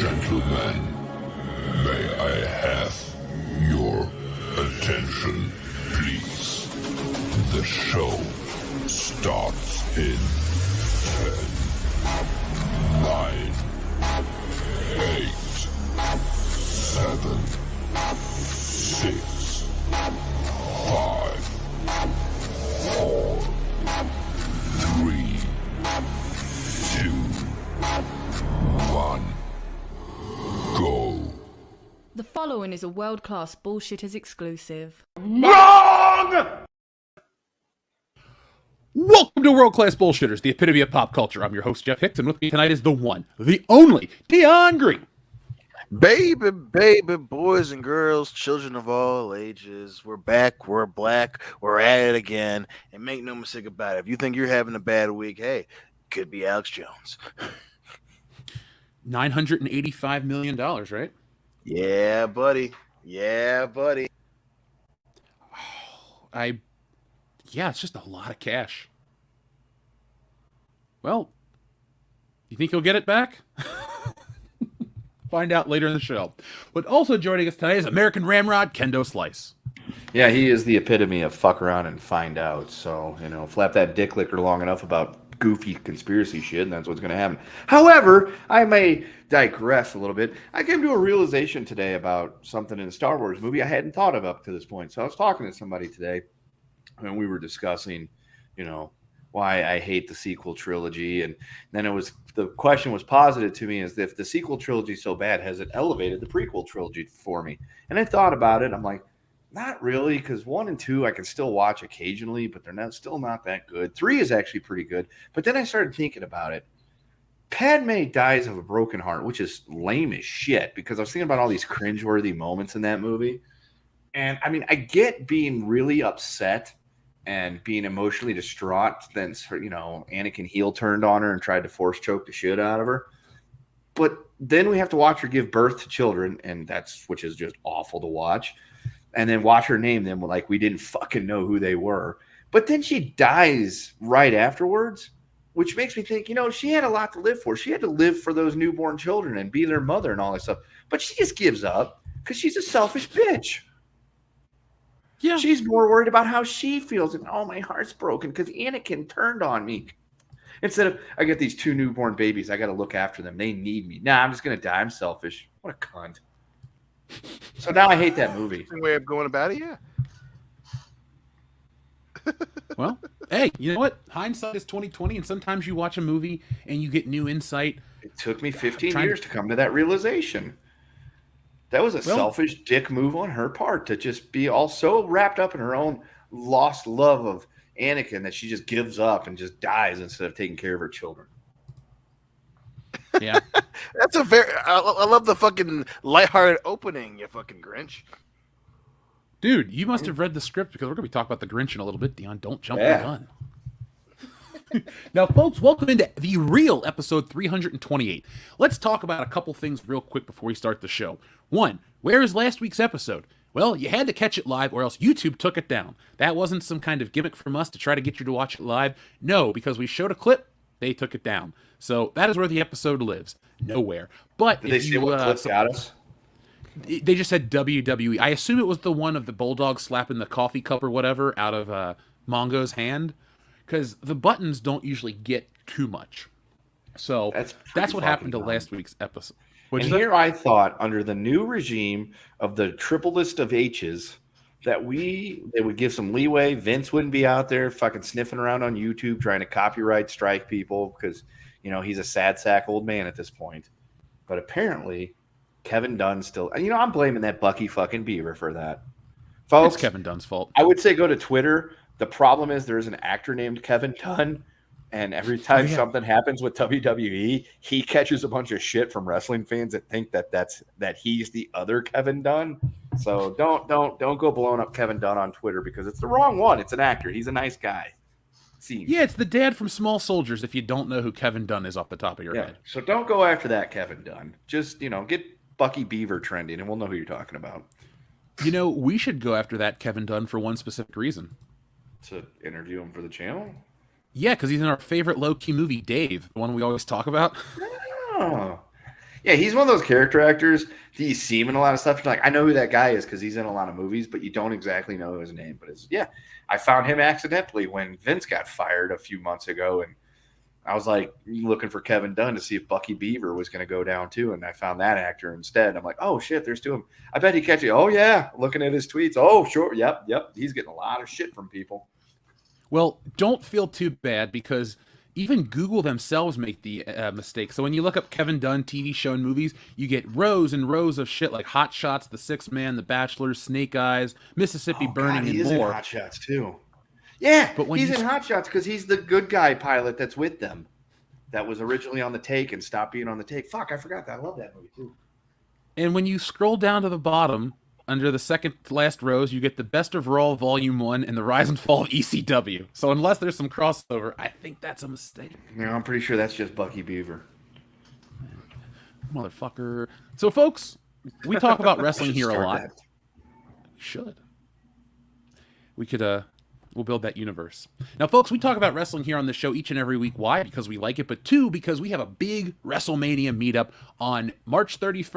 Gentlemen, may I have your attention, please? The show starts in 10, 9, 8, 7, 6, 5, 4, 3, 2, 1. Go. The following is a world-class Bullshitters exclusive. Wrong! Welcome to World Class Bullshitters, the epitome of pop culture. I'm your host, Jeff Hicks, and with me tonight is the one, the only, Dion Green. Baby, baby, boys and girls, children of all ages, we're back, we're black, we're at it again, and make no mistake about it, if you think you're having a bad week, hey, could be Alex Jones. $985 million, right? Yeah, buddy. Yeah, buddy. Yeah, it's just a lot of cash. Well, you think he'll get it back? Find out later in the show. But also joining us tonight is American Ramrod, Kendo Slice. Yeah, he is the epitome of fuck around and find out. So, flap that dick licker long enough about goofy conspiracy shit, and that's what's going to happen. However, I may digress a little bit. I came to a realization today about something in a Star Wars movie I hadn't thought of up to this point. So I was talking to somebody today, and we were discussing, why I hate the sequel trilogy. And then the question was posited to me is, if the sequel trilogy is so bad, has it elevated the prequel trilogy for me? And I thought about it. I'm like, not really, because 1 and 2 I can still watch occasionally, but they're still not that good. 3 is actually pretty good. But then I started thinking about it. Padme dies of a broken heart, which is lame as shit, because I was thinking about all these cringeworthy moments in that movie. And I mean, I get being really upset and being emotionally distraught. Then, Anakin heel turned on her and tried to force choke the shit out of her. But then we have to watch her give birth to children, and which is just awful to watch. And then watch her name them like we didn't fucking know who they were. But then she dies right afterwards, which makes me think, she had a lot to live for. She had to live for those newborn children and be their mother and all that stuff. But she just gives up because she's a selfish bitch. Yeah. She's more worried about how she feels and, my heart's broken because Anakin turned on me. Instead of, I got these 2 newborn babies, I got to look after them. They need me. Nah, I'm just going to die. I'm selfish. What a cunt. So now I hate that movie. Way of going about it, yeah. Well, hey, you know what? Hindsight is 20/20, and sometimes you watch a movie and you get new insight. It took me 15 years to come to that realization. That was a selfish dick move on her part to just be all so wrapped up in her own lost love of Anakin that she just gives up and just dies instead of taking care of her children. Yeah. That's I love the fucking lighthearted opening, you fucking Grinch. Dude, you must have read the script, because we're going to be talking about the Grinch in a little bit, Dion. Don't jump the gun. Now, folks, welcome into the real episode 328. Let's talk about a couple things real quick before we start the show. 1, where is last week's episode? Well, you had to catch it live or else YouTube took it down. That wasn't some kind of gimmick from us to try to get you to watch it live. No, because we showed a clip, they took it down. So that is where the episode lives. Nowhere. But did they say what clip got us? They just said WWE. I assume it was the one of the bulldog slapping the coffee cup or whatever out of Mongo's hand, because the buttons don't usually get too much. So that's what happened to last week's episode. And here I thought, under the new regime of the triple list of H's, that they would give some leeway. Vince wouldn't be out there fucking sniffing around on YouTube trying to copyright strike people because, he's a sad sack old man at this point. But apparently, Kevin Dunn still... And, I'm blaming that Bucky fucking Beaver for that. Folks, it's Kevin Dunn's fault. I would say go to Twitter. The problem is there's an actor named Kevin Dunn, and every time something happens with WWE, he catches a bunch of shit from wrestling fans that think that he's the other Kevin Dunn. So don't go blowing up Kevin Dunn on Twitter, because it's the wrong one. It's an actor. He's a nice guy. Seems. Yeah, it's the dad from Small Soldiers, if you don't know who Kevin Dunn is off the top of your head. So don't go after that Kevin Dunn. Just, get Bucky Beaver trending, and we'll know who you're talking about. We should go after that Kevin Dunn for one specific reason. To interview him for the channel? Yeah, because he's in our favorite low-key movie, Dave, the one we always talk about. Oh. Yeah, he's one of those character actors that you see him in a lot of stuff. You're like, I know who that guy is because he's in a lot of movies, but you don't exactly know his name. But I found him accidentally when Vince got fired a few months ago, and I was like looking for Kevin Dunn to see if Bucky Beaver was going to go down too, and I found that actor instead. I'm like, oh shit, there's two of them. I bet he catch it. Oh yeah, looking at his tweets. Oh sure, yep. He's getting a lot of shit from people. Well, don't feel too bad because even Google themselves make the mistake. So when you look up Kevin Dunn TV show and movies, you get rows and rows of shit like Hot Shots, The Sixth Man, The Bachelor, Snake Eyes, Mississippi Burning, and more. In Hot Shots too. Yeah, but when he's in Hot Shots because he's the good guy pilot that's with them. That was originally on the take and stopped being on the take. Fuck, I forgot that. I love that movie too. And when you scroll down to the bottom, under the second to last rows, you get the Best of Raw Volume 1 and the Rise and Fall of ECW. So unless there's some crossover, I think that's a mistake. Yeah, I'm pretty sure that's just Bucky Beaver. Motherfucker. So, folks, we talk about wrestling here a lot. Should. We could, we'll build that universe. Now, folks, we talk about wrestling here on the show each and every week. Why? Because we like it, but two, because we have a big WrestleMania meetup on March 30th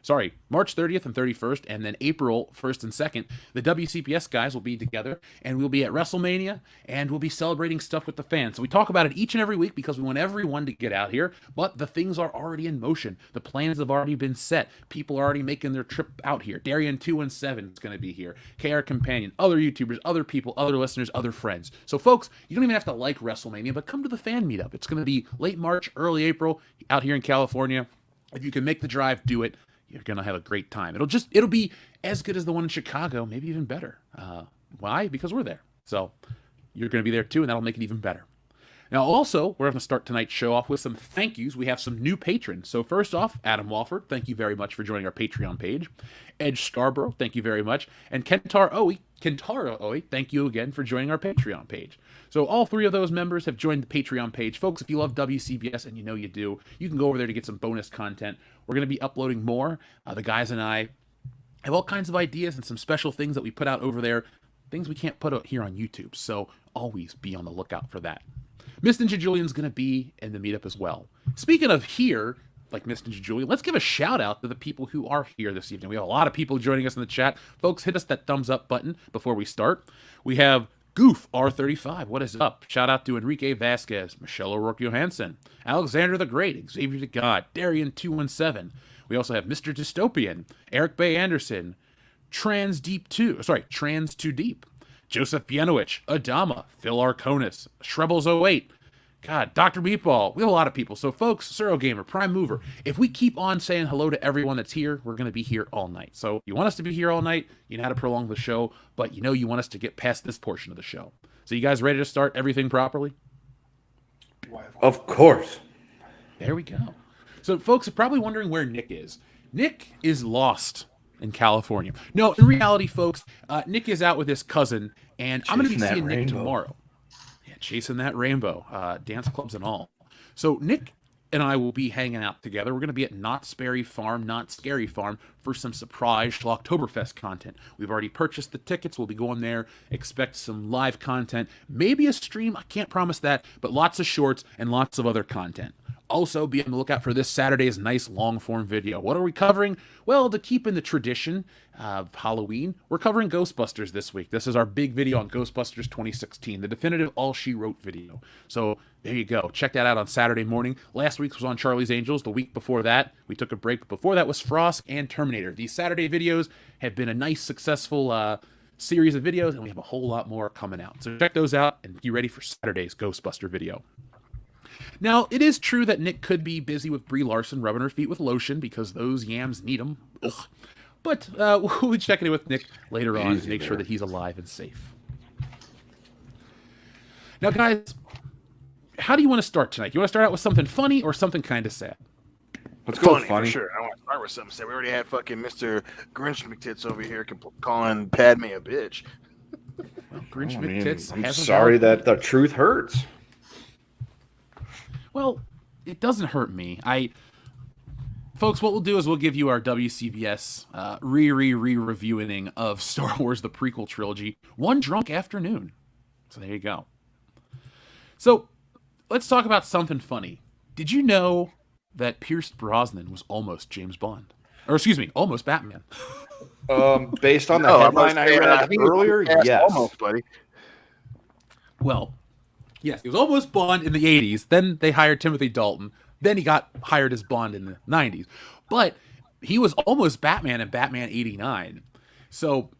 and 31st, and then April 1st and 2nd. The WCBs guys will be together, and we'll be at WrestleMania, and we'll be celebrating stuff with the fans. So we talk about it each and every week because we want everyone to get out here, but the things are already in motion. The plans have already been set. People are already making their trip out here. Darian217 is going to be here. KR Companion, other YouTubers, other people, other listeners, other friends. So, folks, you don't even have to like WrestleMania, but come to the fan meetup. It's going to be late March, early April, out here in California. If you can make the drive, do it. You're going to have a great time. It'll be as good as the one in Chicago, maybe even better. Why? Because we're there. So you're going to be there too, and that'll make it even better. Now, also, we're going to start tonight's show off with some thank yous. We have some new patrons. So first off, Adam Walford, thank you very much for joining our Patreon page. Edge Scarborough, thank you very much. And Kentaro Oe, thank you again for joining our Patreon page. So all three of those members have joined the Patreon page. Folks, if you love WCBS, and you know you do, you can go over there to get some bonus content. We're going to be uploading more. The guys and I have all kinds of ideas and some special things that we put out over there, things we can't put out here on YouTube. So always be on the lookout for that. Miss Ninja Julian's going to be in the meetup as well. Speaking of here, like Miss Ninja Julian, let's give a shout out to the people who are here this evening. We have a lot of people joining us in the chat. Folks, hit us that thumbs up button before we start. We have Goof R35, what is up? Shout out to Enrique Vasquez, Michelle O'Rourke Johansson, Alexander the Great, Xavier the God, Darian217. We also have Mr. Dystopian, Eric Bay Anderson, Trans 2 Deep, Joseph Bienowicz, Adama, Phil Arconis, Shrebbles08, God, Dr. Meatball. We have a lot of people. So, folks, Surrogamer, Prime Mover, if we keep on saying hello to everyone that's here, we're going to be here all night. So, you want us to be here all night, you know how to prolong the show, but you want us to get past this portion of the show. So, you guys ready to start everything properly? Of course. There we go. So, folks are probably wondering where Nick is. Nick is lost in California. No, in reality, folks, Nick is out with his cousin, and I'm going to be seeing Nick tomorrow. Chasing that rainbow, dance clubs and all. So Nick and I will be hanging out together. We're going to be at Knott's Berry Farm, Not Scary Farm, for some surprise Schlocktoberfest content. We've already purchased the tickets. We'll be going there. Expect some live content, maybe a stream. I can't promise that, but lots of shorts and lots of other content. Also, be on the lookout for this Saturday's nice long-form video. What are we covering? Well, to keep in the tradition of Halloween, we're covering Ghostbusters this week. This is our big video on Ghostbusters 2016, the definitive All She Wrote video. So there you go. Check that out on Saturday morning. Last week's was on Charlie's Angels. The week before that, we took a break. But before that was Frost and Terminator. These Saturday videos have been a nice, successful series of videos, and we have a whole lot more coming out. So check those out and be ready for Saturday's Ghostbuster video. Now, it is true that Nick could be busy with Brie Larson rubbing her feet with lotion because those yams need them. Ugh. But we'll be checking in with Nick later on to make sure that he's alive and safe. Now, guys, how do you want to start tonight? You want to start out with something funny or something kind of sad? Let's go funny. For sure. I want to start with something sad. We already had fucking Mr. Grinch McTits over here calling Padme a bitch. Well, Grinch McTits. I'm sorry that the truth hurts. Well, it doesn't hurt me. Folks, what we'll do is we'll give you our WCBS re-reviewing of Star Wars the prequel trilogy one drunk afternoon. So there you go. So let's talk about something funny. Did you know that Pierce Brosnan was almost James Bond? Or excuse me, almost Batman. Based on the No, headline I read think it was earlier, past yes. almost, buddy. Well, yes, he was almost Bond in the 80s. Then they hired Timothy Dalton. Then he got hired as Bond in the 90s. But he was almost Batman in Batman 89. So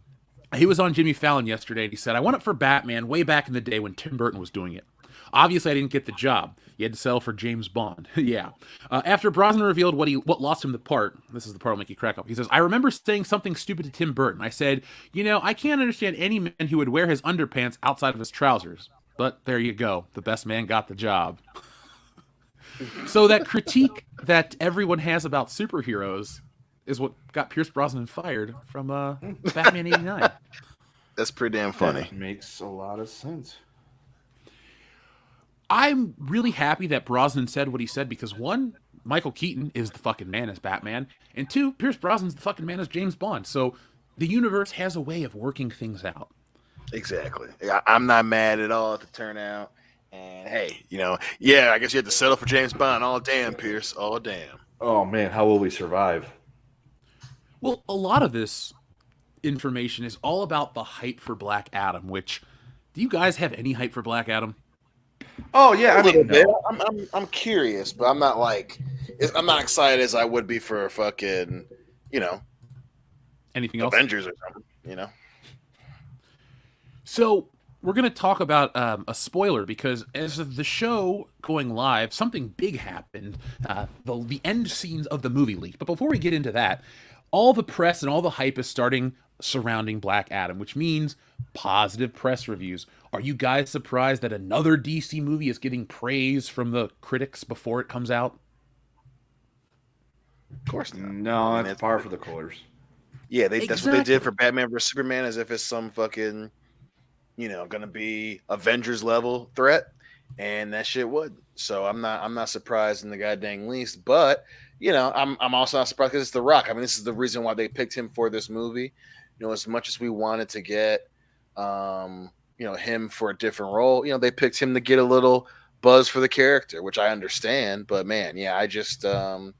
he was on Jimmy Fallon yesterday, and he said, I went up for Batman way back in the day when Tim Burton was doing it. Obviously, I didn't get the job. You had to settle for James Bond. Yeah. After Brosnan revealed what lost him the part, this is the part that'll make you crack up. He says, I remember saying something stupid to Tim Burton. I said, I can't understand any man who would wear his underpants outside of his trousers. But there you go. The best man got the job. So that critique that everyone has about superheroes is what got Pierce Brosnan fired from Batman 89. That's pretty damn funny. That makes a lot of sense. I'm really happy that Brosnan said what he said because one, Michael Keaton is the fucking man as Batman, and two, Pierce Brosnan's the fucking man as James Bond. So the universe has a way of working things out. Exactly. I'm not mad at all at the turnout. And hey, I guess you had to settle for James Bond. All damn, Pierce. All damn. Oh man, how will we survive? Well, a lot of this information is all about the hype for Black Adam, which, do you guys have any hype for Black Adam? Oh yeah, A little bit. no. I'm curious, but I'm not I'm not excited as I would be for a fucking, Anything else? Avengers or something, So we're going to talk about a spoiler because as of the show going live, something big happened. The end scenes of the movie leaked. But before we get into that, all the press and all the hype is starting surrounding Black Adam, which means positive press reviews. Are you guys surprised that another DC movie is getting praise from the critics before it comes out? Of course not. No, that's par for the course. Yeah, that's what they Exactly. did for Batman vs Superman, as if it's some fucking, gonna be Avengers level threat, and that shit would. So I'm not surprised in the goddamn least. But I'm also not surprised because it's The Rock. I mean, this is the reason why they picked him for this movie. As much as we wanted to get, him for a different role, they picked him to get a little buzz for the character, which I understand. But man, yeah, I just, I'm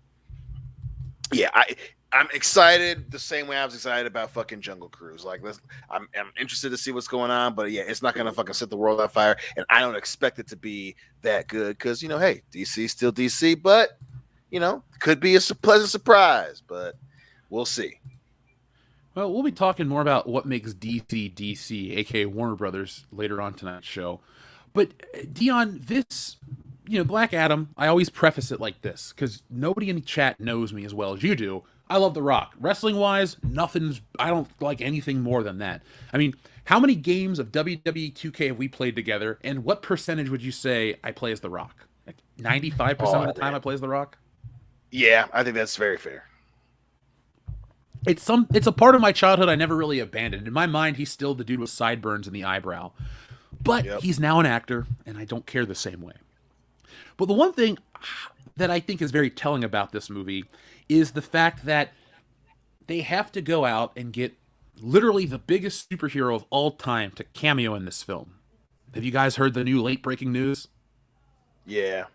excited the same way I was excited about fucking Jungle Cruise. Like, I'm interested to see what's going on, but yeah, it's not gonna fucking set the world on fire, and I don't expect it to be that good because hey, DC's still DC, but could be a pleasant surprise, but we'll see. Well, we'll be talking more about what makes DC DC, aka Warner Brothers, later on tonight's show. But Dion, this, Black Adam, I always preface it like this because nobody in the chat knows me as well as you do. I love The Rock. Wrestling-wise, I don't like anything more than that. I mean, how many games of WWE 2K have we played together, and what percentage would you say I play as The Rock? Like 95% of the time I play as The Rock? Yeah, I think that's very fair. It's a part of my childhood I never really abandoned. In my mind, he's still the dude with sideburns in the eyebrow. But he's now an actor, and I don't care the same way. But the one thing that I think is very telling about this movie is the fact that they have to go out and get literally the biggest superhero of all time to cameo in this film. Have you guys heard the new late breaking news? Yeah.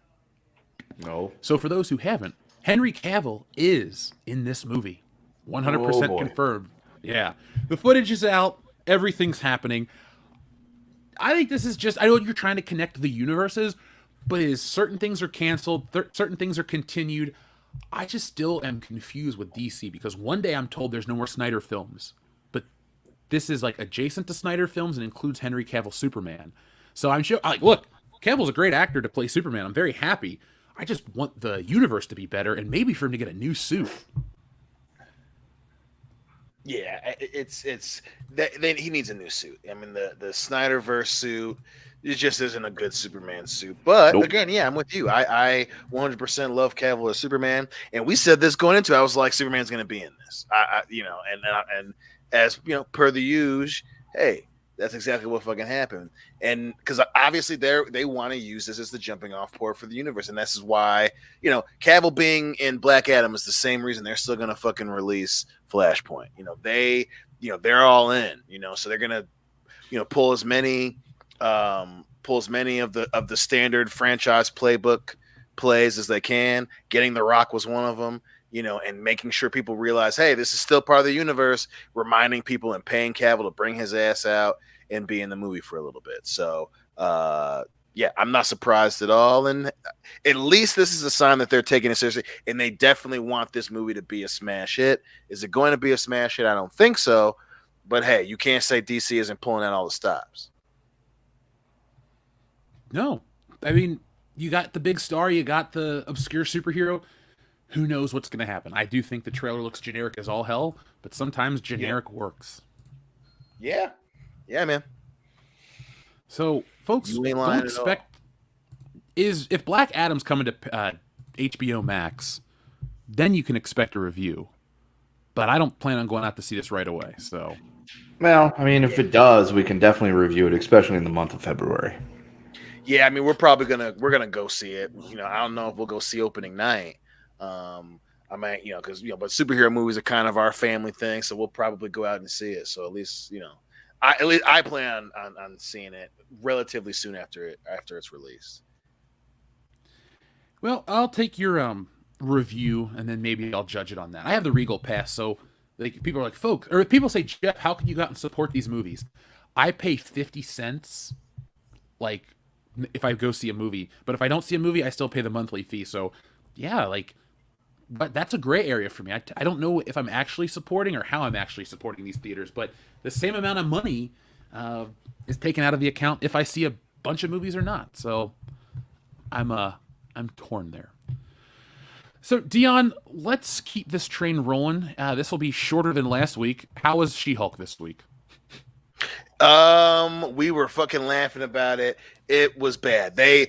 No. So for those who haven't, Henry Cavill is in this movie. 100% confirmed. Yeah. The footage is out. Everything's happening. I think this is just, I know you're trying to connect the universes, but is certain things are canceled, certain things are continued. I just still am confused with DC because one day I'm told there's no more Snyder films, but this is like adjacent to Snyder films and includes Henry Cavill Superman. So I'm sure, look, Cavill's a great actor to play Superman. I'm very happy. I just want the universe to be better and maybe for him to get a new suit. Yeah, it's that he needs a new suit. I mean, the Snyderverse suit, it just isn't a good Superman suit. But again, yeah, I'm with you. I 100% love Cavill as Superman, and we said this going into it. I was like, Superman's going to be in this. And as per the usual, hey, that's exactly what fucking happened. And because obviously they want to use this as the jumping off point for the universe, and this is why Cavill being in Black Adam is the same reason they're still going to fucking release Flashpoint. They're all in. So they're going to pull as many of the standard franchise playbook plays as they can. Getting The Rock was one of them, you know, and making sure people realize, hey, this is still part of the universe, reminding people and paying Cavill to bring his ass out and be in the movie for a little bit. So, yeah, I'm not surprised at all. And at least this is a sign that they're taking it seriously, and they definitely want this movie to be a smash hit. Is it going to be a smash hit? I don't think so. But hey, you can't say DC isn't pulling out all the stops. No. I mean, you got the big star, you got the obscure superhero. Who knows what's going to happen? I do think the trailer looks generic as all hell, but sometimes generic works. Yeah. Yeah, man. So, folks, don't expect if Black Adam's coming to HBO Max, then you can expect a review. But I don't plan on going out to see this right away. So, well, I mean, if it does, we can definitely review it, especially in the month of February. Yeah, I mean, we're gonna go see it. You know, I don't know if we'll go see opening night. I might, you know, because but superhero movies are kind of our family thing, so we'll probably go out and see it. So at least I plan on seeing it relatively soon after it's released. Well, I'll take your review and then maybe I'll judge it on that. I have the Regal Pass, so like people are like, folks, or people say, Jeff, how can you go out and support these movies? I pay 50 cents, like if I go see a movie, but if I don't see a movie, I still pay the monthly fee. So yeah, like, but that's a gray area for me. I don't know if I'm actually supporting or how I'm actually supporting these theaters, but the same amount of money is taken out of the account if I see a bunch of movies or not. So I'm torn there. So Dion, let's keep this train rolling. This will be shorter than last week. How was She-Hulk this week? We were fucking laughing about it. It was bad. The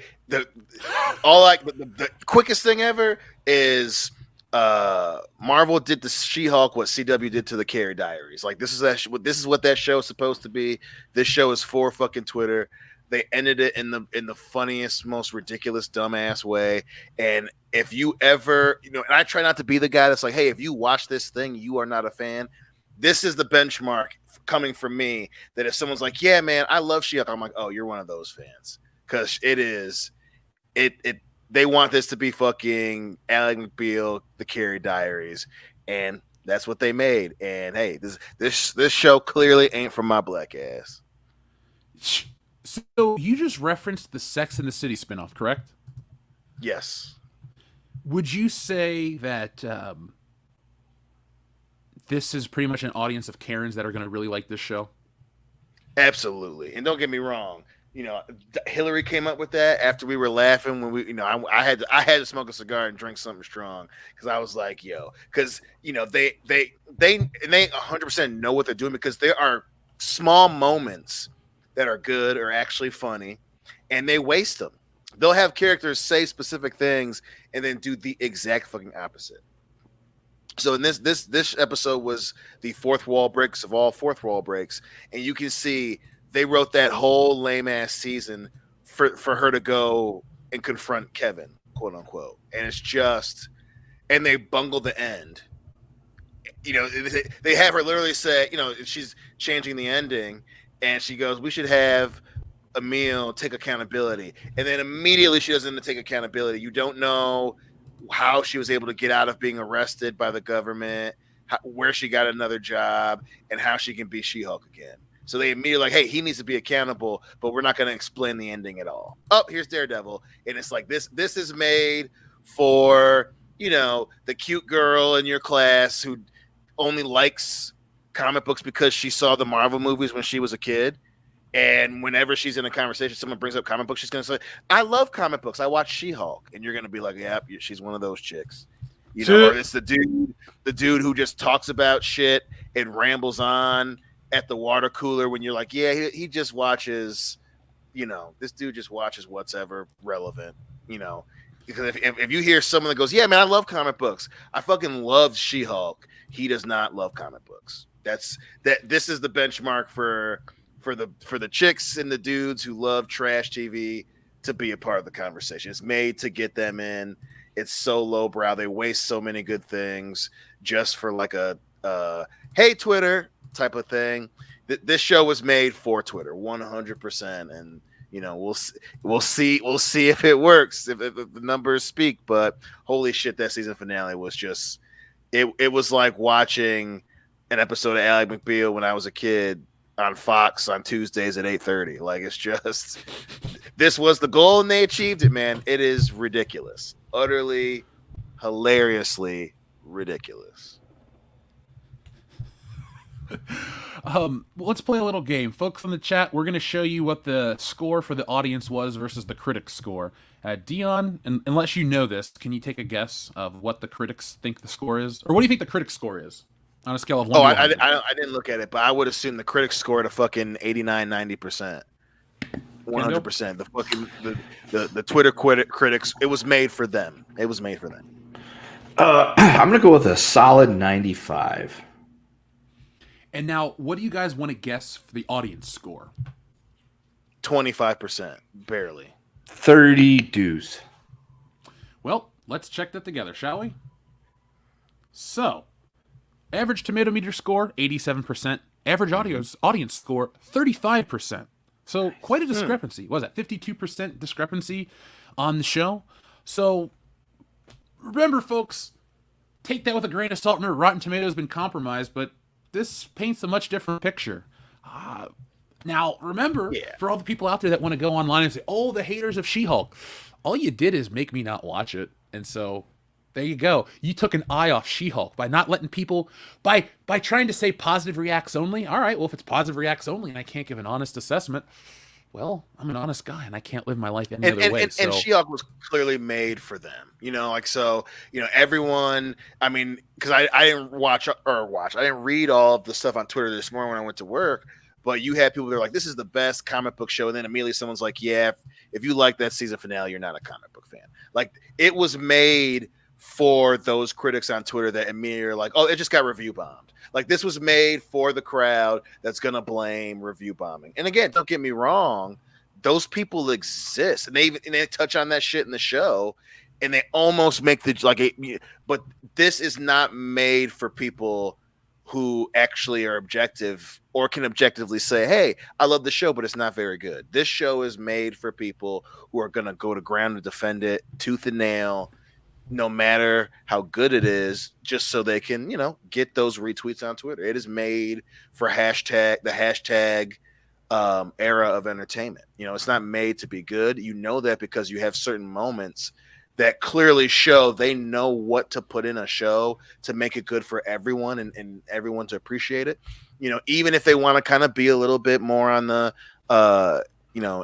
quickest thing ever is Marvel did to She-Hulk what CW did to the Carrie Diaries. Like this is what that show is supposed to be. This show is for fucking Twitter. They ended it in the funniest, most ridiculous, dumbass way. And if you ever, and I try not to be the guy that's like, hey, if you watch this thing, you are not a fan. This is the benchmark coming from me that if someone's like, yeah, man, I love She-Hulk, I'm like, oh, you're one of those fans. Because they want this to be fucking Ally McBeal, the Carrie Diaries. And that's what they made. And hey, this show clearly ain't for my black ass. So you just referenced the Sex and the City spinoff, correct? Yes. Would you say that this is pretty much an audience of Karens that are going to really like this show? Absolutely. And don't get me wrong. Hillary came up with that after we were laughing when we, I had to smoke a cigar and drink something strong because I was like, because they 100% know what they're doing because there are small moments that are good or actually funny, and they waste them. They'll have characters say specific things and then do the exact fucking opposite. So in this episode was the fourth wall breaks of all fourth wall breaks, and you can see they wrote that whole lame ass season for her to go and confront Kevin, quote unquote, and it's just, and they bungle the end. They have her literally say, she's changing the ending. And she goes, we should have Emil take accountability. And then immediately she doesn't take accountability. You don't know how she was able to get out of being arrested by the government, where she got another job, and how she can be She-Hulk again. So they immediately like, hey, he needs to be accountable, but we're not going to explain the ending at all. Oh, here's Daredevil. And it's like, this is made for, the cute girl in your class who only likes comic books because she saw the Marvel movies when she was a kid, and whenever she's in a conversation, someone brings up comic books, she's gonna say, I love comic books, I watch She-Hulk, and you're gonna be like, yeah, she's one of those chicks, or it's the dude who just talks about shit and rambles on at the water cooler when you're like, yeah, he just watches, this dude just watches what's ever relevant, because if you hear someone that goes, yeah, man, I love comic books, I fucking love She-Hulk, he does not love comic books. This is the benchmark for the chicks and the dudes who love trash TV to be a part of the conversation. It's made to get them in. It's so lowbrow. They waste so many good things just for like a hey Twitter type of thing. This show was made for Twitter 100%, and we'll see if it works, if the numbers speak. But holy shit, that season finale was just it was like watching an episode of Ally McBeal when I was a kid on Fox on Tuesdays at 8:30. Like, it's just this was the goal and they achieved it, man. It is ridiculous, utterly, hilariously ridiculous. Let's play a little game, folks. In the chat, we're going to show you what the score for the audience was versus the critics' score. Dion, unless you know this, can you take a guess of what the critics think the score is, or what do you think the critics' score is on a scale of 1 to 100? I didn't look at it, but I would assume the critics scored a fucking 89-90%. 100%. The fucking the Twitter critics, it was made for them. It was made for them. I'm gonna go with a solid 95. And now, what do you guys want to guess for the audience score? 25%, barely. 30 deuce. Well, let's check that together, shall we? So, average tomato meter score, 87%. Average audience score, 35%. So, quite a discrepancy. What was that, 52% discrepancy on the show? So, remember, folks, take that with a grain of salt. Remember, Rotten Tomatoes has been compromised, but this paints a much different picture. Now, remember, for all the people out there that want to go online and say, oh, the haters of She-Hulk, all you did is make me not watch it. And so, there you go. You took an eye off She-Hulk by not letting people, by trying to say positive reacts only. All right, well, if it's positive reacts only and I can't give an honest assessment, well, I'm an honest guy and I can't live my life any other way. And She-Hulk was clearly made for them, everyone, I mean, because I didn't I didn't read all of the stuff on Twitter this morning when I went to work, but you had people that are like, this is the best comic book show. And then immediately someone's like, yeah, if you like that season finale, you're not a comic book fan. Like, it was made for those critics on Twitter that immediately are like, oh, it just got review bombed. Like, this was made for the crowd that's going to blame review bombing. And again, don't get me wrong, those people exist, and they touch on that shit in the show, and they almost make but this is not made for people who actually are objective or can objectively say, hey, I love the show, but it's not very good. This show is made for people who are going to go to ground to defend it tooth and nail, no matter how good it is, just so they can, get those retweets on Twitter. It is made for the hashtag era of entertainment. It's not made to be good. You know that because you have certain moments that clearly show they know what to put in a show to make it good for everyone and everyone to appreciate it. Even if they want to kind of be a little bit more on the,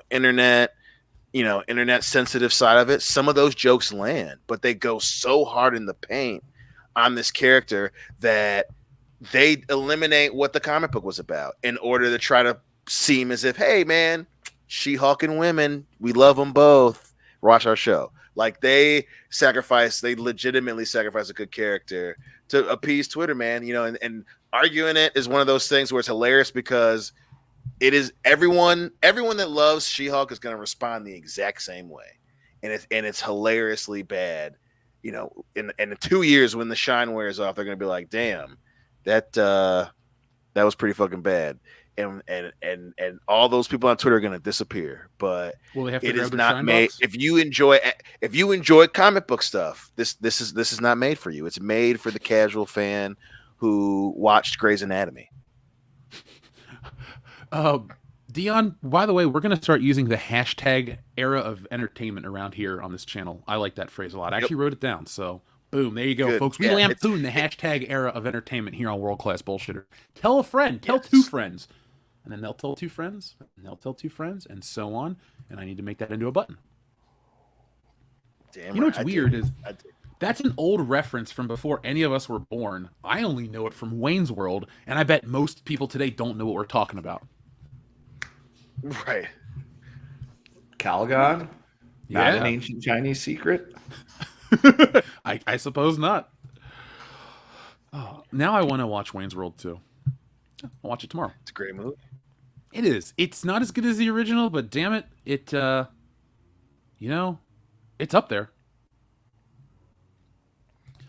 internet sensitive side of it, some of those jokes land, but they go so hard in the paint on this character that they eliminate what the comic book was about in order to try to seem as if, hey man, She-Hulk and women, we love them both, watch our show. Like, they legitimately sacrifice a good character to appease Twitter, man. And arguing it is one of those things where it's hilarious because it is everyone that loves She-Hulk is going to respond the exact same way, and it's hilariously bad. In 2 years when the shine wears off, they're going to be like, damn, that was pretty fucking bad. And all those people on Twitter are going to disappear. But it is not made. If you enjoy comic book stuff, this is not made for you. It's made for the casual fan who watched Grey's Anatomy. Dion, by the way, we're going to start using the hashtag era of entertainment around here on this channel. I like that phrase a lot. I actually wrote it down. So, boom, there you go, Good. folks. We lampoon the hashtag era of entertainment here on World Class Bullshitter. Tell a friend, tell two friends, and then they'll tell two friends, and they'll tell two friends, and so on. And I need to make that into a button. Damn, you know what's weird is that's an old reference from before any of us were born. I only know it from Wayne's World, and I bet most people today don't know what we're talking about. Right. Calgon? Not an ancient Chinese secret? I suppose not. Oh, now I want to watch Wayne's World too. I'll watch it tomorrow. It's a great movie. It is. It's not as good as the original, but damn it, it's up there.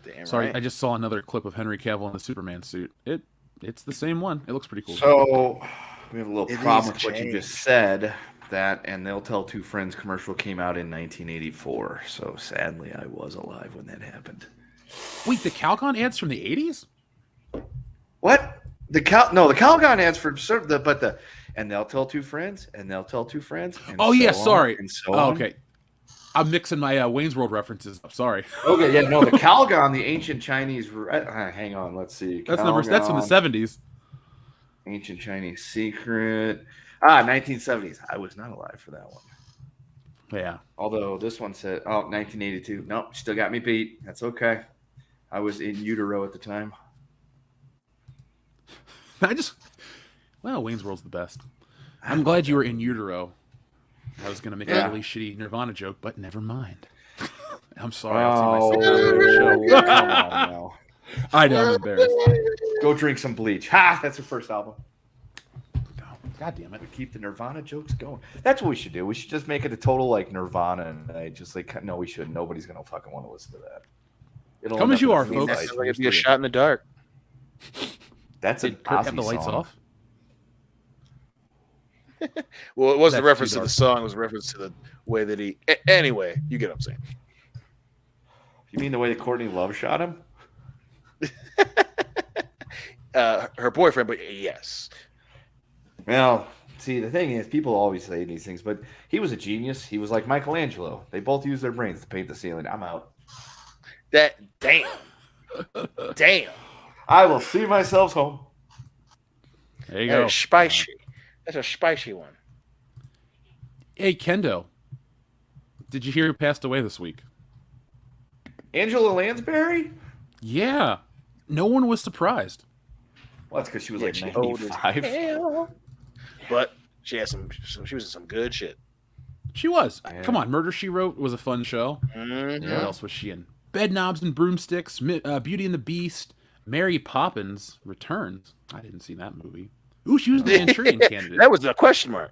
Damn Sorry, right. I just saw another clip of Henry Cavill in the Superman suit. It's the same one. It looks pretty cool. So we have a little problem with what you just said. That and They'll Tell Two Friends commercial came out in 1984. So sadly, I was alive when that happened. Wait, the Calgon ads from the 80s? What? The Calgon ads for and They'll Tell Two Friends, and They'll Tell Two Friends. And Oh, so yeah, on, sorry. and so Oh, on. okay. I'm mixing my Wayne's World references up. Sorry. Okay, yeah, no, the Calgon, the ancient Chinese. Hang on, let's see. That's from the 70s. Ancient Chinese secret. 1970s. I was not alive for that one. Yeah. Although this one said, 1982. Nope, still got me beat. That's okay. I was in utero at the time. Wayne's World's the best. I'm glad you were in utero. I was going to make a really shitty Nirvana joke, but never mind. I'm sorry. I'll see myself on the show. Come on now. I know, I'm embarrassed. Go drink some bleach. Ha! That's her first album. God damn it. Keep the Nirvana jokes going. That's what we should do. We should just make it a total like Nirvana and just like no, we shouldn't. Nobody's gonna fucking want to listen to that. Come as you are, That folks. sounds like it'd be a shot in the dark. That's Did an Kurt Ozzy have the lights song. off? Well, it wasn't a That's reference too to the dark. song. It was a reference to the way that he. Anyway, you get what I'm saying. You mean the way that Courtney Love shot him? Her boyfriend, but yes. Well, see, the thing is, people always say these things, but he was a genius. He was like Michelangelo. They both used their brains to paint the ceiling. I'm out. Damn. I will see myself home. There you That go. is spicy. That's a spicy one. Hey, Kendo. Did you hear who passed away this week? Angela Lansbury? Yeah. No one was surprised. Well, that's because she was like she old as 95. hell. But she had she was in some good shit. She was. Yeah. Come on, Murder, She Wrote was a fun show. Mm-hmm. What else was she in? Bed Knobs and Broomsticks, Beauty and the Beast, Mary Poppins Returns. I didn't see that movie. Ooh, she was the Manchurian Candidate. That was a question mark.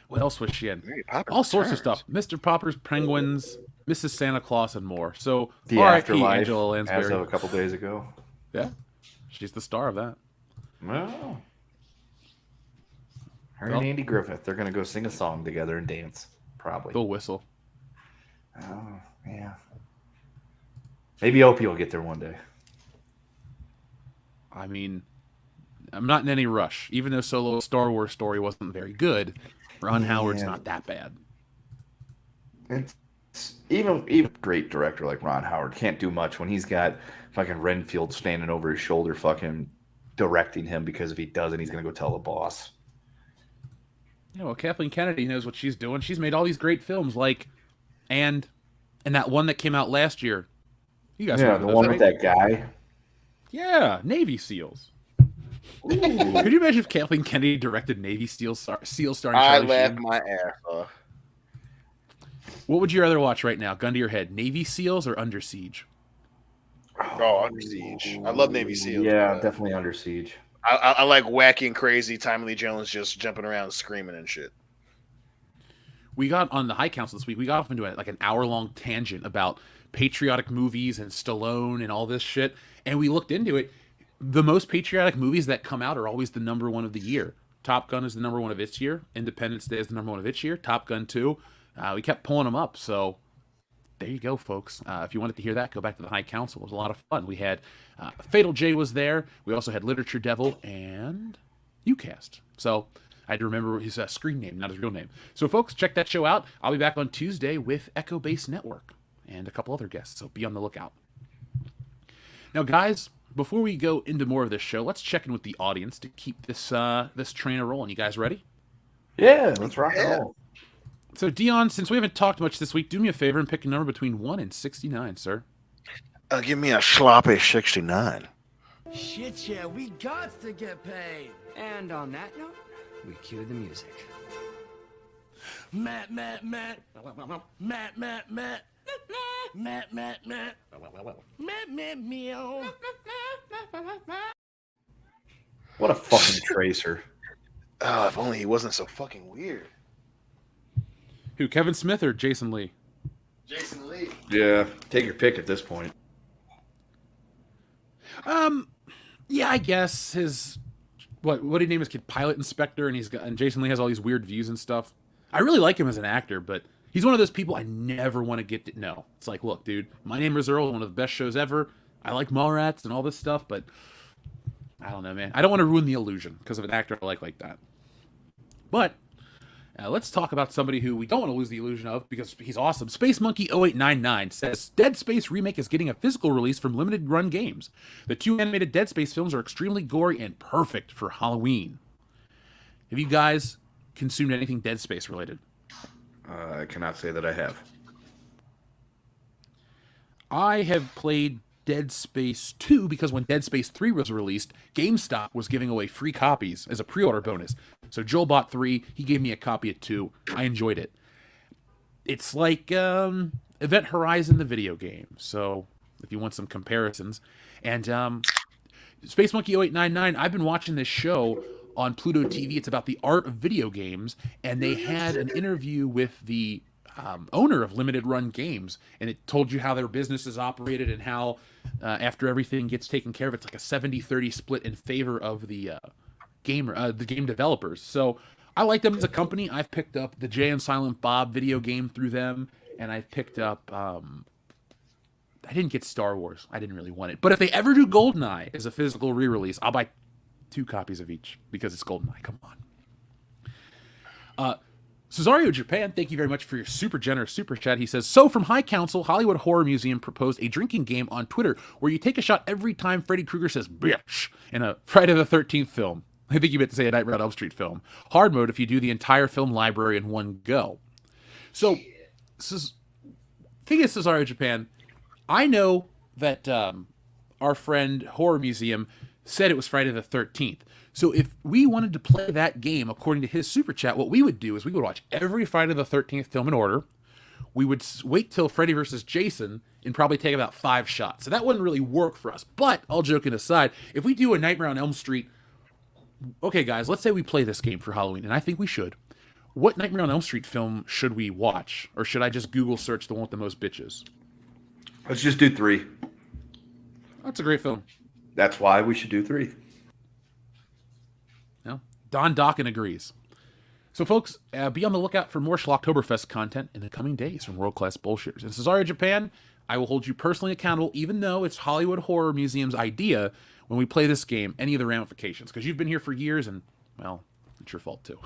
What else was she in? Mary Poppins All sorts of Returns. stuff. Mr. Popper's Penguins, Mrs. Santa Claus, and more. So, The R.I.P. Afterlife, Angela as Lansbury. of a couple days ago. Yeah, she's the star of that. Well, her Well- and Andy Griffith, they're going to go sing a song together and dance, probably. Go whistle. Oh, yeah. Maybe Opie will get there one day. I mean, I'm not in any rush. Even though Solo's Star Wars story wasn't very good, Ron Howard's not that bad. It's even great director like Ron Howard can't do much when he's got fucking Renfield standing over his shoulder fucking directing him, because if he doesn't, he's going to go tell the boss. Yeah, well, Kathleen Kennedy knows what she's doing. She's made all these great films, like, and that one that came out last year. You guys Yeah, remember the those, one right? with that guy. Yeah, Navy SEALs. Could you imagine if Kathleen Kennedy directed Navy SEALs starring I Charlie laughed Sheen? my ass off. What would you rather watch right now? Gun to your head, Navy SEAls or Under Siege? Oh, Under Siege. I love Navy SEALs. Yeah, but definitely Under Siege. I like wacky and crazy Tommy Lee Jones just jumping around screaming and shit. We got on the High Council this week. We got off into like an hour-long tangent about patriotic movies and Stallone and all this shit, and we looked into it. The most patriotic movies that come out are always the number one of the year. Top Gun is the number one of its year. Independence Day is the number one of its year. Top Gun 2. We kept pulling them up, so there you go, folks. If you wanted to hear that, go back to the High Council. It was a lot of fun. We had Fatal J was there. We also had Literature Devil and UCast. So I had to remember his screen name, not his real name. So, folks, check that show out. I'll be back on Tuesday with Echo Base Network and a couple other guests, so be on the lookout. Now, guys, before we go into more of this show, let's check in with the audience to keep this this train rolling. You guys ready? Yeah, let's rock and roll. So, Dion, since we haven't talked much this week, do me a favor and pick a number between 1 and 69, sir. Give me a sloppy 69. Shit, yeah, we got to get paid. And on that note, we cue the music. Matt, Matt, Matt. Matt, Matt, Matt. Matt, Matt, Matt. Matt, Matt, meow. What a fucking tracer. Oh, if only he wasn't so fucking weird. Who, Kevin Smith or Jason Lee? Jason Lee. Yeah, take your pick at this point. Yeah, I guess his what did he name his kid? Pilot Inspector, and Jason Lee has all these weird views and stuff. I really like him as an actor, but he's one of those people I never want to get to know. It's like, look, dude, My Name is Earl, one of the best shows ever. I like Mallrats and all this stuff, but I don't know, man. I don't want to ruin the illusion because of an actor I like that. But let's talk about somebody who we don't want to lose the illusion of because he's awesome. Space Monkey 0899 says Dead Space remake is getting a physical release from limited run games. The 2 animated Dead Space films are extremely gory and perfect for Halloween. Have you guys consumed anything Dead Space related? I cannot say that I have. I have played Dead Space 2 because when Dead Space 3 was released, GameStop was giving away free copies as a pre-order bonus. So Joel bought 3, he gave me a copy of 2. I enjoyed it. It's like Event Horizon, the video game. So if you want some comparisons. And Space Monkey 0899, I've been watching this show on Pluto TV. It's about the art of video games. And they had an interview with the owner of Limited Run Games, and it told you how their business is operated and how after everything gets taken care of, it's like a 70-30 split in favor of the game developers. So I like them as a company. I've picked up the Jay and Silent Bob video game through them, and I've picked up I didn't get Star Wars. I didn't really want it. But if they ever do GoldenEye as a physical re-release, I'll buy 2 copies of each because it's GoldenEye. Come on. Cesario Japan, thank you very much for your super generous super chat. He says, so from High Council, Hollywood Horror Museum proposed a drinking game on Twitter where you take a shot every time Freddy Krueger says bitch in a Friday the 13th film. I think you meant to say a Nightmare on Elm Street film. Hard mode if you do the entire film library in one go. So, thing is, Cesario Japan, I know that our friend Horror Museum said it was Friday the 13th. So if we wanted to play that game according to his super chat, what we would do is we would watch every Friday the 13th film in order. We would wait till Freddy versus Jason and probably take about 5 shots. So that wouldn't really work for us. But all joking aside, if we do a Nightmare on Elm Street, okay guys, let's say we play this game for Halloween, and I think we should. What Nightmare on Elm Street film should we watch? Or should I just Google search the one with the most bitches? Let's just do 3. That's a great film. That's why we should do 3. Don Dokken agrees. So, folks, be on the lookout for more Schlocktoberfest content in the coming days from World Class Bullshitters. And Cesario Japan, I will hold you personally accountable, even though it's Hollywood Horror Museum's idea when we play this game, any of the ramifications. Because you've been here for years, and, well, it's your fault, too.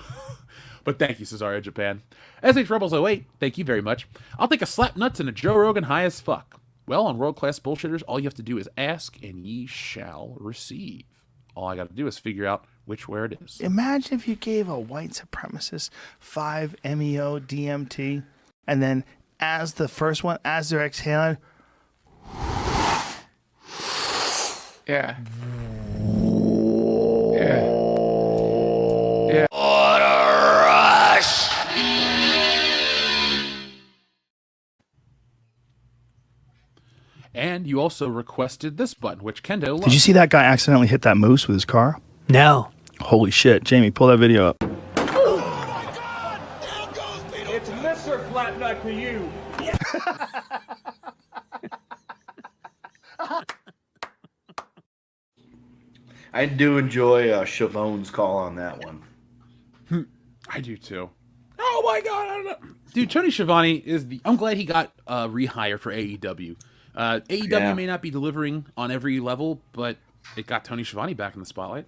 But thank you, Cesario Japan. SH Rebels 08, thank you very much. I'll take a slap nuts and a Joe Rogan high as fuck. Well, on World Class Bullshitters, all you have to do is ask, and ye shall receive. All I got to do is figure out which where it is. Imagine if you gave a white supremacist 5 MEO DMT, and then as the first one, as they're exhaling, Yeah. Yeah. Yeah. what a rush! And you also requested this button, which Kendo loves. Did you see that guy accidentally hit that moose with his car? No. Holy shit. Jamie, pull that video up. It's Mr. Flatnut to you. I do enjoy Shalon's call on that one. I do too. Oh my god, I don't know. Dude, Tony Schiavone is I'm glad he got rehired for AEW. AEW may not be delivering on every level, but it got Tony Schiavone back in the spotlight.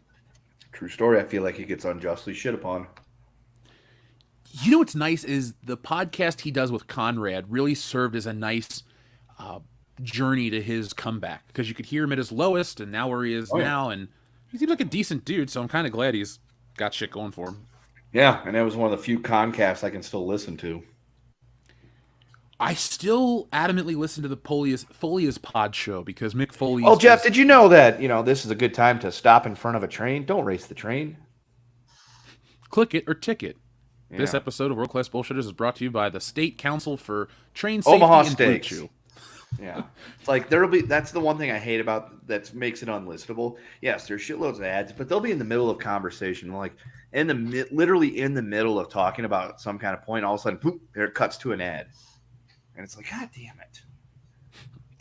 True story. I feel like he gets unjustly shit upon. You know what's nice is the podcast he does with Conrad really served as a nice journey to his comeback, because you could hear him at his lowest and now where he is now, and he seems like a decent dude, so I'm kind of glad he's got shit going for him. Yeah, and that was one of the few concasts I can still listen to. I still adamantly listen to the Folia's pod show because Mick Foley. Oh, Jeff, did you know that, this is a good time to stop in front of a train? Don't race the train. Click it or ticket. Yeah. This episode of World Class Bullshitters is brought to you by the State Council for Train Safety Omaha and Blue Steaks. Chew. Yeah. It's like that's the one thing I hate about that makes it unlistenable. Yes, there's shitloads of ads, but they'll be in the middle of conversation, like literally in the middle of talking about some kind of point, all of a sudden, poop, there it cuts to an ad. And it's like, God damn it.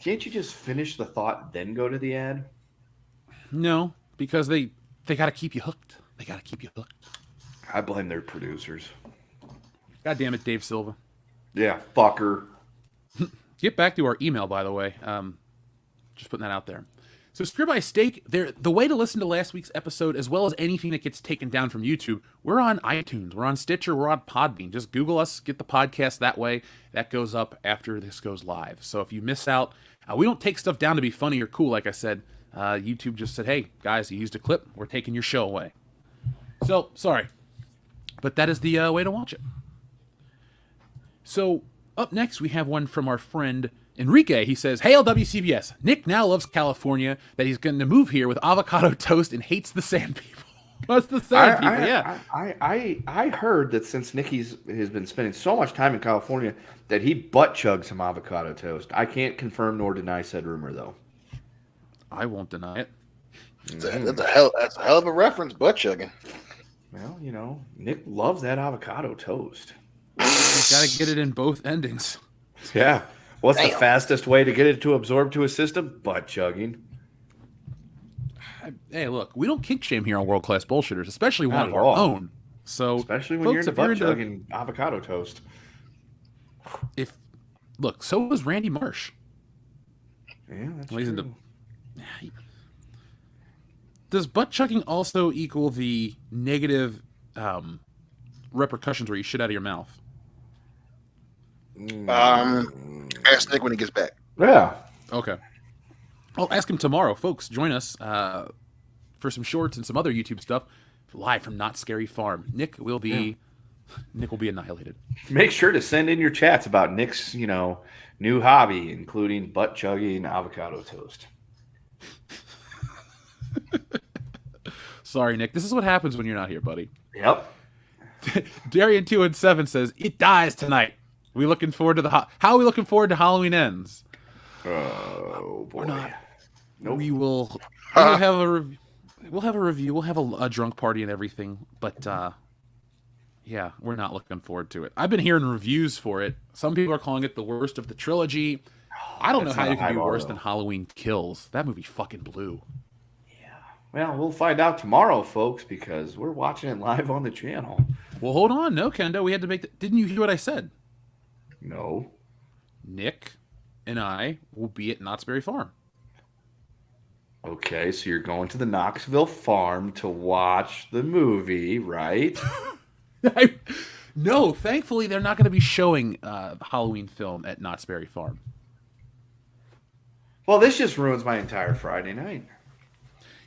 Can't you just finish the thought, then go to the ad? No, because they They got to keep you hooked. They got to keep you hooked. I blame their producers. God damn it, Dave Silva. Yeah, fucker. Get back to our email, by the way. Just putting that out there. So, Scrib by Steak, the way to listen to last week's episode, as well as anything that gets taken down from YouTube, we're on iTunes, we're on Stitcher, we're on Podbean. Just Google us, get the podcast that way. That goes up after this goes live. So, if you miss out, we don't take stuff down to be funny or cool, like I said. YouTube just said, hey, guys, you used a clip. We're taking your show away. So, sorry. But that is the way to watch it. So, up next, we have one from our friend Enrique. He says, "Hail WCBS. Nick now loves California, that he's going to move here with avocado toast and hates the sand people." What's the sand people? Yeah. I heard that since Nicky's has been spending so much time in California that he butt chugged some avocado toast. I can't confirm nor deny said rumor, though. I won't deny it. That's a hell of a reference, butt chugging. Well, you know, Nick loves that avocado toast. You got to get it in both endings. Yeah. What's the Damn. fastest way to get it to absorb to a system? Butt chugging. Hey, look, we don't kink shame here on World Class Bullshitters, especially one Not of at our all. own. So, Especially when folks, you're into if you're butt into- chugging avocado toast. Look, so was Randy Marsh. Yeah, that's Well, he's true. into- Does butt chugging also equal the negative repercussions where you shit out of your mouth? Ask Nick when he gets back. Yeah. Okay. I'll ask him tomorrow. Folks, join us for some shorts and some other YouTube stuff live from Not Scary Farm. Nick will be annihilated. Make sure to send in your chats about Nick's, new hobby, including butt chugging avocado toast. Sorry, Nick. This is what happens when you're not here, buddy. Yep. Darian217 says, "It dies tonight. We looking forward to how are we looking forward to Halloween Ends?" Oh boy. We're not. Nope. We'll have a review. We'll have a drunk party and everything. But yeah, we're not looking forward to it. I've been hearing reviews for it. Some people are calling it the worst of the trilogy. I don't know That's how not you a can high do bar, worse though. than Halloween Kills. That movie fucking blew. Well, we'll find out tomorrow, folks, because we're watching it live on the channel. Well, hold on. No, Kendo, we had to make. Didn't you hear what I said? No. Nick and I will be at Knott's Berry Farm. Okay, so you're going to the Knoxville farm to watch the movie, right? No, thankfully they're not going to be showing the Halloween film at Knott's Berry Farm. Well, this just ruins my entire Friday night.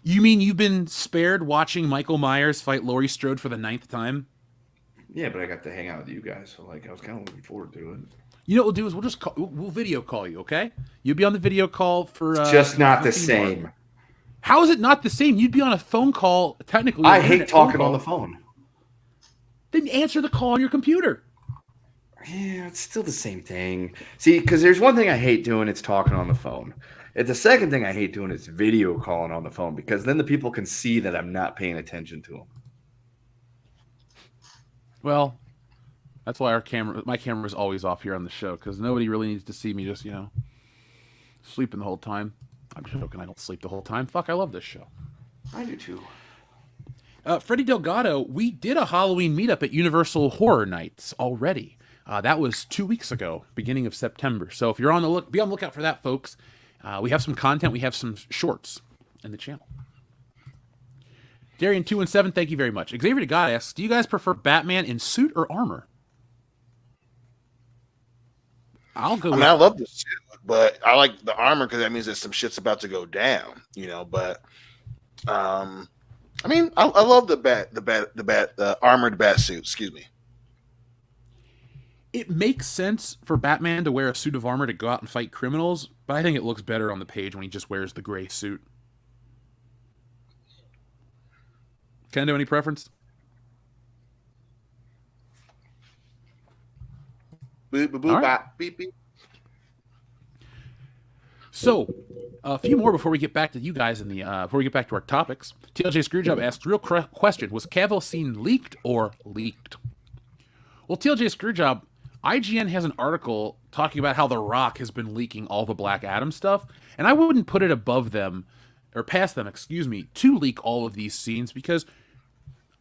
You mean you've been spared watching Michael Myers fight Laurie Strode for the 9th time? Yeah, but I got to hang out with you guys, so I was kind of looking forward to it. You know what we'll do is we'll video call you, okay? You'll be on the video call for Just not the 15 more. same. How is it not the same? You'd be on a phone call, technically. I an hate internet phone talking call. on the phone. Then answer the call on your computer. Yeah, it's still the same thing. See, because there's one thing I hate doing, it's talking on the phone. And the second thing I hate doing is video calling on the phone, because then the people can see that I'm not paying attention to them. Well, that's why my camera is always off here on the show, because nobody really needs to see me just, sleeping the whole time. I'm joking. I don't sleep the whole time. Fuck, I love this show. I do too. Freddie Delgado, we did a Halloween meetup at Universal Horror Nights already. That was 2 weeks ago, beginning of September. So if you're be on the lookout for that, folks. We have some content. We have some shorts in the channel. Darian217, thank you very much. Xavier to God asks, do you guys prefer Batman in suit or armor? I'll go with... I love the suit, but I like the armor because that means that some shit's about to go down, But I love the armored bat suit. Excuse me. It makes sense for Batman to wear a suit of armor to go out and fight criminals, but I think it looks better on the page when he just wears the gray suit. Kendo, any preference? Boop, boop, boop, All right. bop, beep, beep. So, a few more before we get back to you guys before we get back to our topics. TLJ Screwjob asks, real question, was Cavill scene leaked or leaked? Well, TLJ Screwjob, IGN has an article talking about how The Rock has been leaking all the Black Adam stuff, and I wouldn't put it above them or past them, excuse me, to leak all of these scenes because,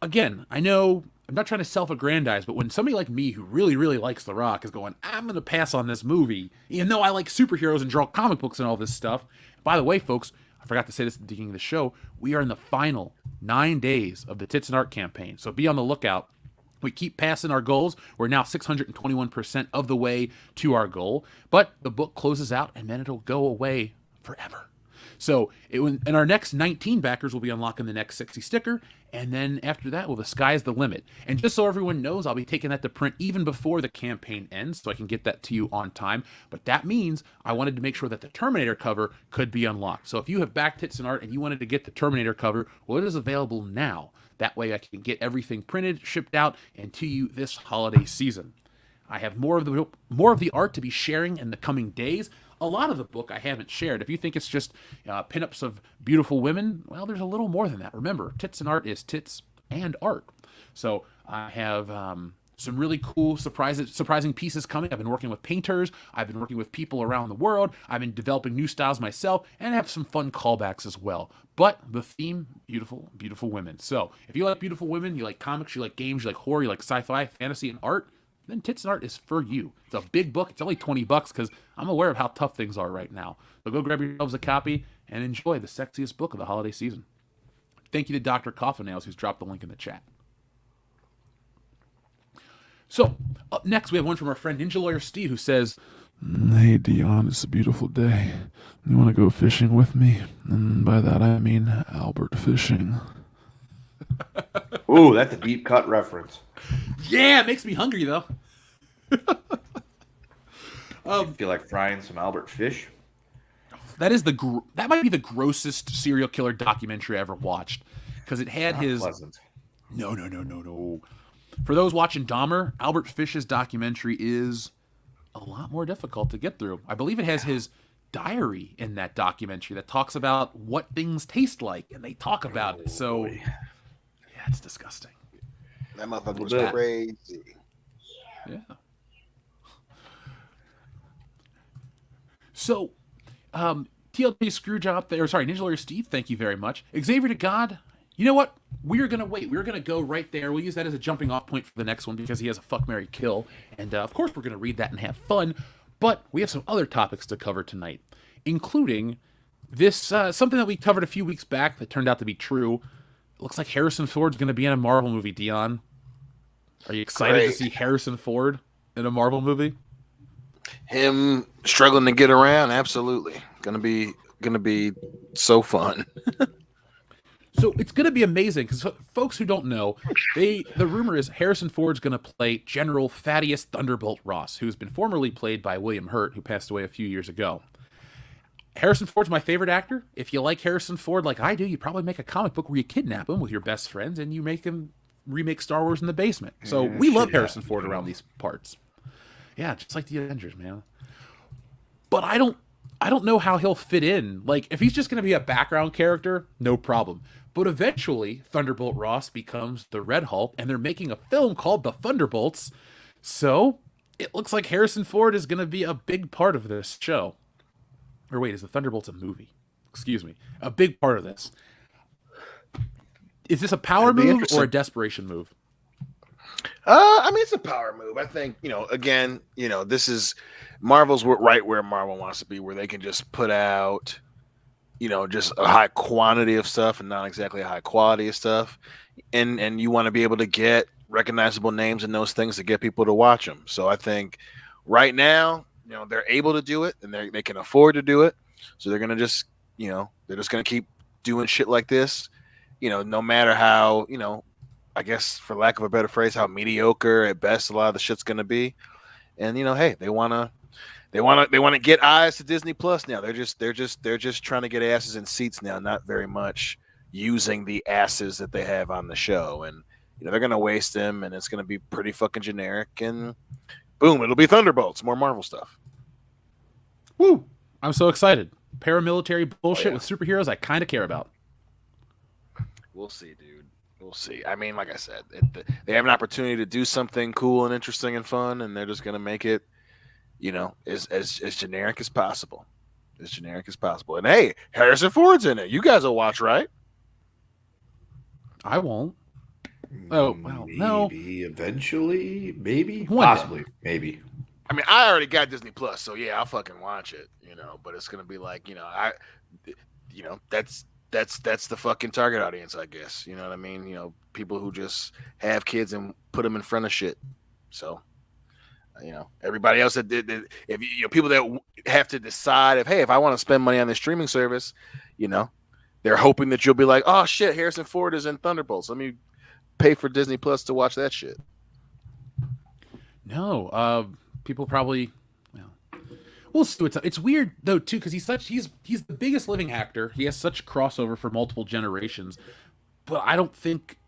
again, I know I'm not trying to self-aggrandize, but when somebody like me who really, really likes The Rock is going, I'm going to pass on this movie, even though I like superheroes and draw comic books and all this stuff. By the way, folks, I forgot to say this at the beginning of the show. We are in the final 9 days of the Tits and Art campaign, so be on the lookout. We keep passing our goals. We're now 621% of the way to our goal, but the book closes out and then it'll go away forever. So and our next 19 backers will be unlocking the next 60 sticker, and then after that, well, the sky's the limit. And just so everyone knows, I'll be taking that to print even before the campaign ends, so I can get that to you on time. But that means I wanted to make sure that the Terminator cover could be unlocked. So if you have backed Tits and Art and you wanted to get the Terminator cover, well, it is available now. That way I can get everything printed, shipped out, and to you this holiday season. I have more of the art to be sharing in the coming days. A lot of the book I haven't shared. If you think it's just pinups of beautiful women, well, there's a little more than that. Remember, Tits and Art is tits and art. So I have some really cool surprising pieces coming. I've been working with painters. I've been working with people around the world. I've been developing new styles myself, and I have some fun callbacks as well. But the theme, beautiful, beautiful women. So if you like beautiful women, you like comics, you like games, you like horror, you like sci-fi, fantasy, and art, then Tits and Art is for you. It's a big book. It's only $20 because I'm aware of how tough things are right now. So go grab yourselves a copy and enjoy the sexiest book of the holiday season. Thank you to Dr. Coffin Nails, who's dropped the link in the chat. So, up next, we have one from our friend Ninja Lawyer Steve, who says, Hey Dion, it's a beautiful day. You want to go fishing with me? And by that I mean Albert fishing. Ooh, that's a deep cut reference. yeah, it makes me hungry, though. You feel like frying some Albert fish? That is that might be the grossest serial killer documentary I ever watched, because it had his... Pleasant. No. For those watching Dahmer, Albert Fish's documentary is a lot more difficult to get through. I believe it has his diary in that documentary that talks about what things taste like, and they talk about it. So, yeah, it's disgusting. That motherfucker was crazy. Yeah. So, TLJ Screwjob, Ninja Lawyer Steve, thank you very much. Xavier to God, you know what? We're going to wait. We're going to go right there. We'll use that as a jumping off point for the next one because he has a fuck, marry, kill. And, of course, we're going to read that and have fun. But we have some other topics to cover tonight, including this, something that we covered a few weeks back that turned out to be true. It looks like Harrison Ford's going to be in a Marvel movie, Dion. Are you excited to see Harrison Ford in a Marvel movie? Him struggling to get around, absolutely. Gonna be so fun. So it's going to be amazing because folks who don't know, the rumor is Harrison Ford's going to play General Thaddeus Thunderbolt Ross, who's been formerly played by William Hurt, who passed away a few years ago. Harrison Ford's my favorite actor. If you like Harrison Ford like I do, you probably make a comic book where you kidnap him with your best friends and you make him remake Star Wars in the basement. So we love Harrison Ford around these parts. Yeah, just like the Avengers, man. But I don't know how he'll fit in. Like, if he's just going to be a background character, no problem. But eventually, Thunderbolt Ross becomes the Red Hulk, and they're making a film called The Thunderbolts. So, it looks like Harrison Ford is going to be a big part of this show. Or wait, is The Thunderbolts a movie? Excuse me. A big part of this. Is this a power move or a desperation move? I mean, it's a power move. I think, again, this is Marvel's right where Marvel wants to be, where they can just put out, just a high quantity of stuff and not exactly a high quality of stuff. And you want to be able to get recognizable names and those things to get people to watch them. So I think right now, they're able to do it and they can afford to do it. So they're going to just, they're just going to keep doing shit like this, no matter how, I guess for lack of a better phrase, how mediocre at best a lot of the shit's going to be. And, hey, they want to get eyes to Disney Plus now. They're just trying to get asses in seats now, not very much using the asses that they have on the show. And, they're going to waste them and it's going to be pretty fucking generic and boom, it'll be Thunderbolts, more Marvel stuff. Woo! I'm so excited. Paramilitary bullshit with superheroes I kind of care about. We'll see, dude. We'll see. I mean, like I said, they have an opportunity to do something cool and interesting and fun, and they're just going to make it, as generic as possible. as generic as possible. And hey, Harrison Ford's in it. You guys will watch, right? I won't. Oh, well, no. Maybe eventually, maybe, One day. possibly, maybe. I mean, I already got Disney Plus, so yeah, I'll fucking watch it, but it's gonna be like, that's the fucking target audience, I guess. You know what I mean? People who just have kids and put them in front of shit. So, everybody else that if people that have to decide if I want to spend money on this streaming service, they're hoping that you'll be like, oh shit, Harrison Ford is in Thunderbolts. Let me pay for Disney Plus to watch that shit. No, people probably. We'll see. It's weird though too, because he's the biggest living actor. He has such crossover for multiple generations, but I don't think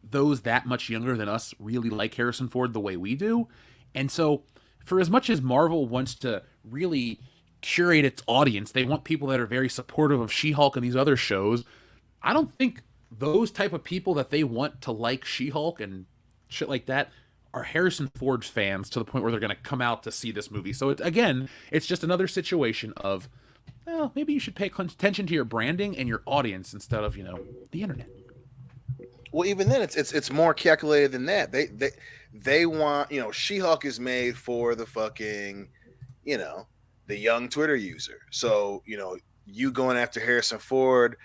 those that much younger than us really like Harrison Ford the way we do. And so, for as much as Marvel wants to really curate its audience, they want people that are very supportive of She-Hulk and these other shows. I don't think those type of people that they want to like She-Hulk and shit like that are Harrison Ford fans to the point where they're going to come out to see this movie. So it's just another situation of, well, maybe you should pay attention to your branding and your audience instead of, the internet. Well, even then, it's more calculated than that. They want, She-Hulk is made for the fucking, the young Twitter user. So, you going after Harrison Ford,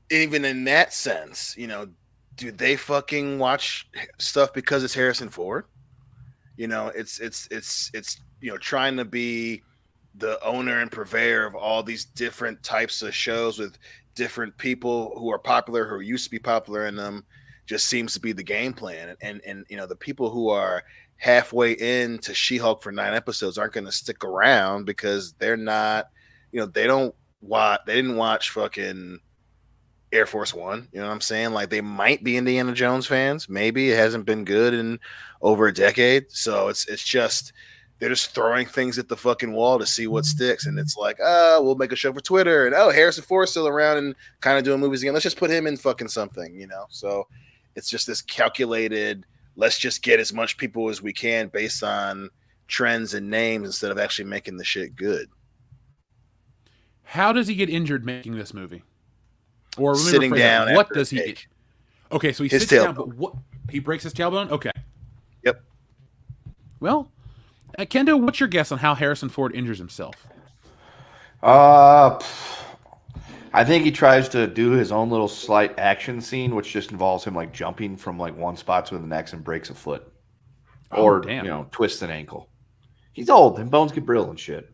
even in that sense, do they fucking watch stuff because it's Harrison Ford? It's trying to be the owner and purveyor of all these different types of shows with different people who are popular, who used to be popular in them, just seems to be the game plan. And the people who are halfway into She-Hulk for 9 episodes aren't going to stick around because they're not, they didn't watch fucking Air Force One. You know what I'm saying? Like, they might be Indiana Jones fans. Maybe it hasn't been good in over a decade. So it's just, they're just throwing things at the fucking wall to see what sticks. And it's like, we'll make a show for Twitter. And Harrison Ford's still around and kind of doing movies again. Let's just put him in fucking something, So it's just this calculated, let's just get as much people as we can based on trends and names instead of actually making the shit good. How does he get injured making this movie? Or sitting down. What does he get? Okay, so he sits down, but what? He breaks his tailbone? Okay. Yep. Well, Kendo, what's your guess on how Harrison Ford injures himself? I think he tries to do his own little slight action scene, which just involves him like jumping from like one spot to the next and breaks a foot. Or, twists an ankle. He's old and bones get brittle and shit.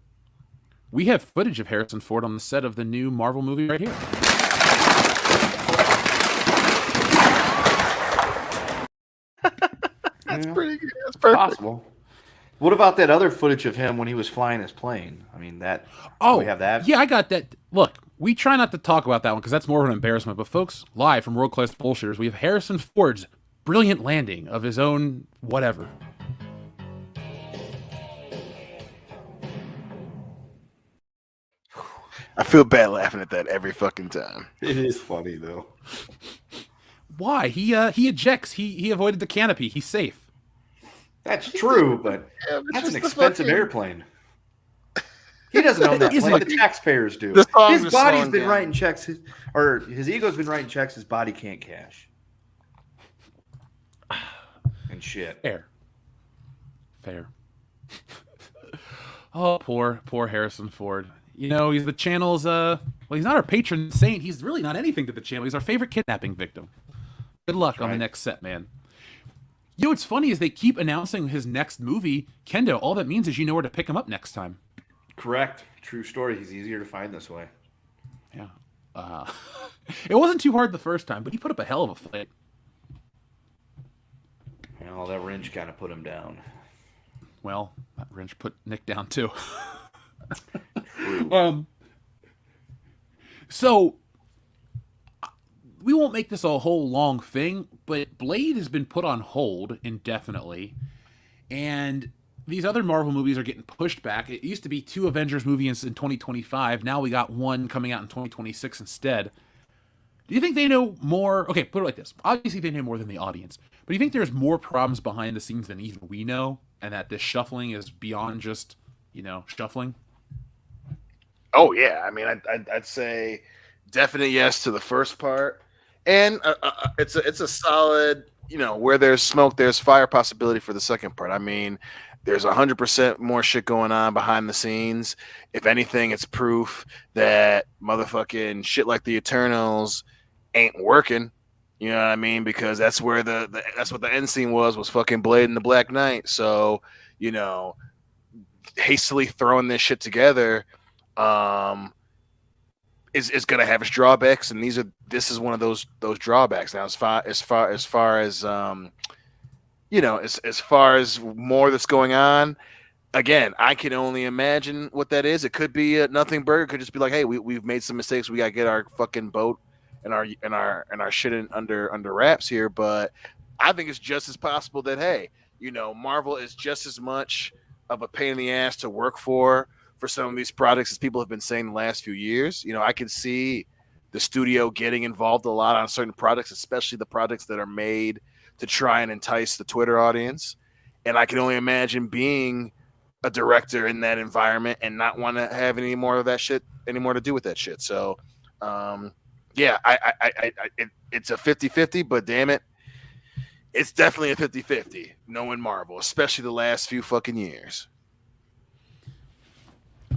We have footage of Harrison Ford on the set of the new Marvel movie right here. That's pretty good. That's perfect. Possible. What about that other footage of him when he was flying his plane? I mean, that. Oh, we have that. Yeah, I got that. Look, we try not to talk about that one because that's more of an embarrassment. But folks, live from World Class Bullshitters, we have Harrison Ford's brilliant landing of his own whatever. I feel bad laughing at that every fucking time. It is funny though. Why? He ejects. He avoided the canopy. He's safe. That's true, but that's an expensive airplane. He doesn't own that plane. The taxpayers do. His body's been writing checks, his ego's been writing checks his body can't cash. And shit. Fair. Oh, poor Harrison Ford. He's the channel's, he's not our patron saint. He's really not anything to the channel. He's our favorite kidnapping victim. Good luck on the next set, man. What's funny is they keep announcing his next movie. Kendo, all that means is you know where to pick him up next time. Correct. True story. He's easier to find this way. Yeah. It wasn't too hard the first time, but he put up a hell of a fight. Well, that wrench kind of put him down. Well, that wrench put Nick down too. So we won't make this a whole long thing, but Blade has been put on hold indefinitely, and these other Marvel movies are getting pushed back. It used to be 2 Avengers movies in 2025. Now we got one coming out in 2026 instead. Do you think they know more? Okay, put it like this. Obviously, they know more than the audience. But do you think there's more problems behind the scenes than even we know? And that this shuffling is beyond just, shuffling? Oh yeah, I mean, I'd say definite yes to the first part, and it's a solid, where there's smoke, there's fire possibility for the second part. I mean, there's 100% more shit going on behind the scenes. If anything, it's proof that motherfucking shit like the Eternals ain't working. You know what I mean? Because that's where that's what the end scene was fucking Blade and the Black Knight. So, you know, hastily throwing this shit together um is going to have its drawbacks, and this is one of those drawbacks. Now, as far as as far as more that's going on, again, I can only imagine what that is. It could be a nothing burger. It could just be like, hey, we've made some mistakes. We got to get our fucking boat and our shit under wraps here. But I think it's just as possible that, hey, Marvel is just as much of a pain in the ass to work for some of these products as people have been saying the last few years. I can see the studio getting involved a lot on certain products, especially the products that are made to try and entice the Twitter audience. And I can only imagine being a director in that environment and not want to have any more of that shit, any more to do with that shit. So, yeah, it's a 50-50, but damn it, it's definitely a 50-50 knowing Marvel, especially the last few fucking years.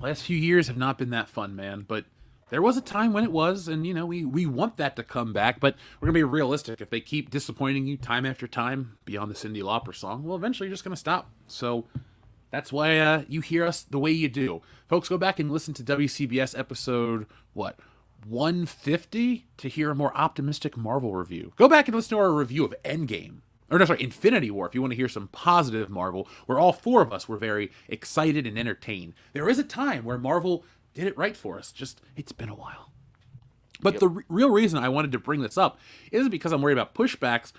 Last few years have not been that fun, man, but there was a time when it was, and we want that to come back, but we're gonna be realistic. If they keep disappointing you time after time beyond the Cyndi Lauper song, well, eventually you're just gonna stop. So that's why you hear us the way you do. Folks, go back and listen to WCBS episode 150 to hear a more optimistic Marvel review. Go back and listen to our review of Endgame. Or no, sorry, Infinity War, if you want to hear some positive Marvel, where all four of us were very excited and entertained. There is a time where Marvel did it right for us. Just, it's been a while. But the real reason I wanted to bring this up isn't because I'm worried about pushbacks.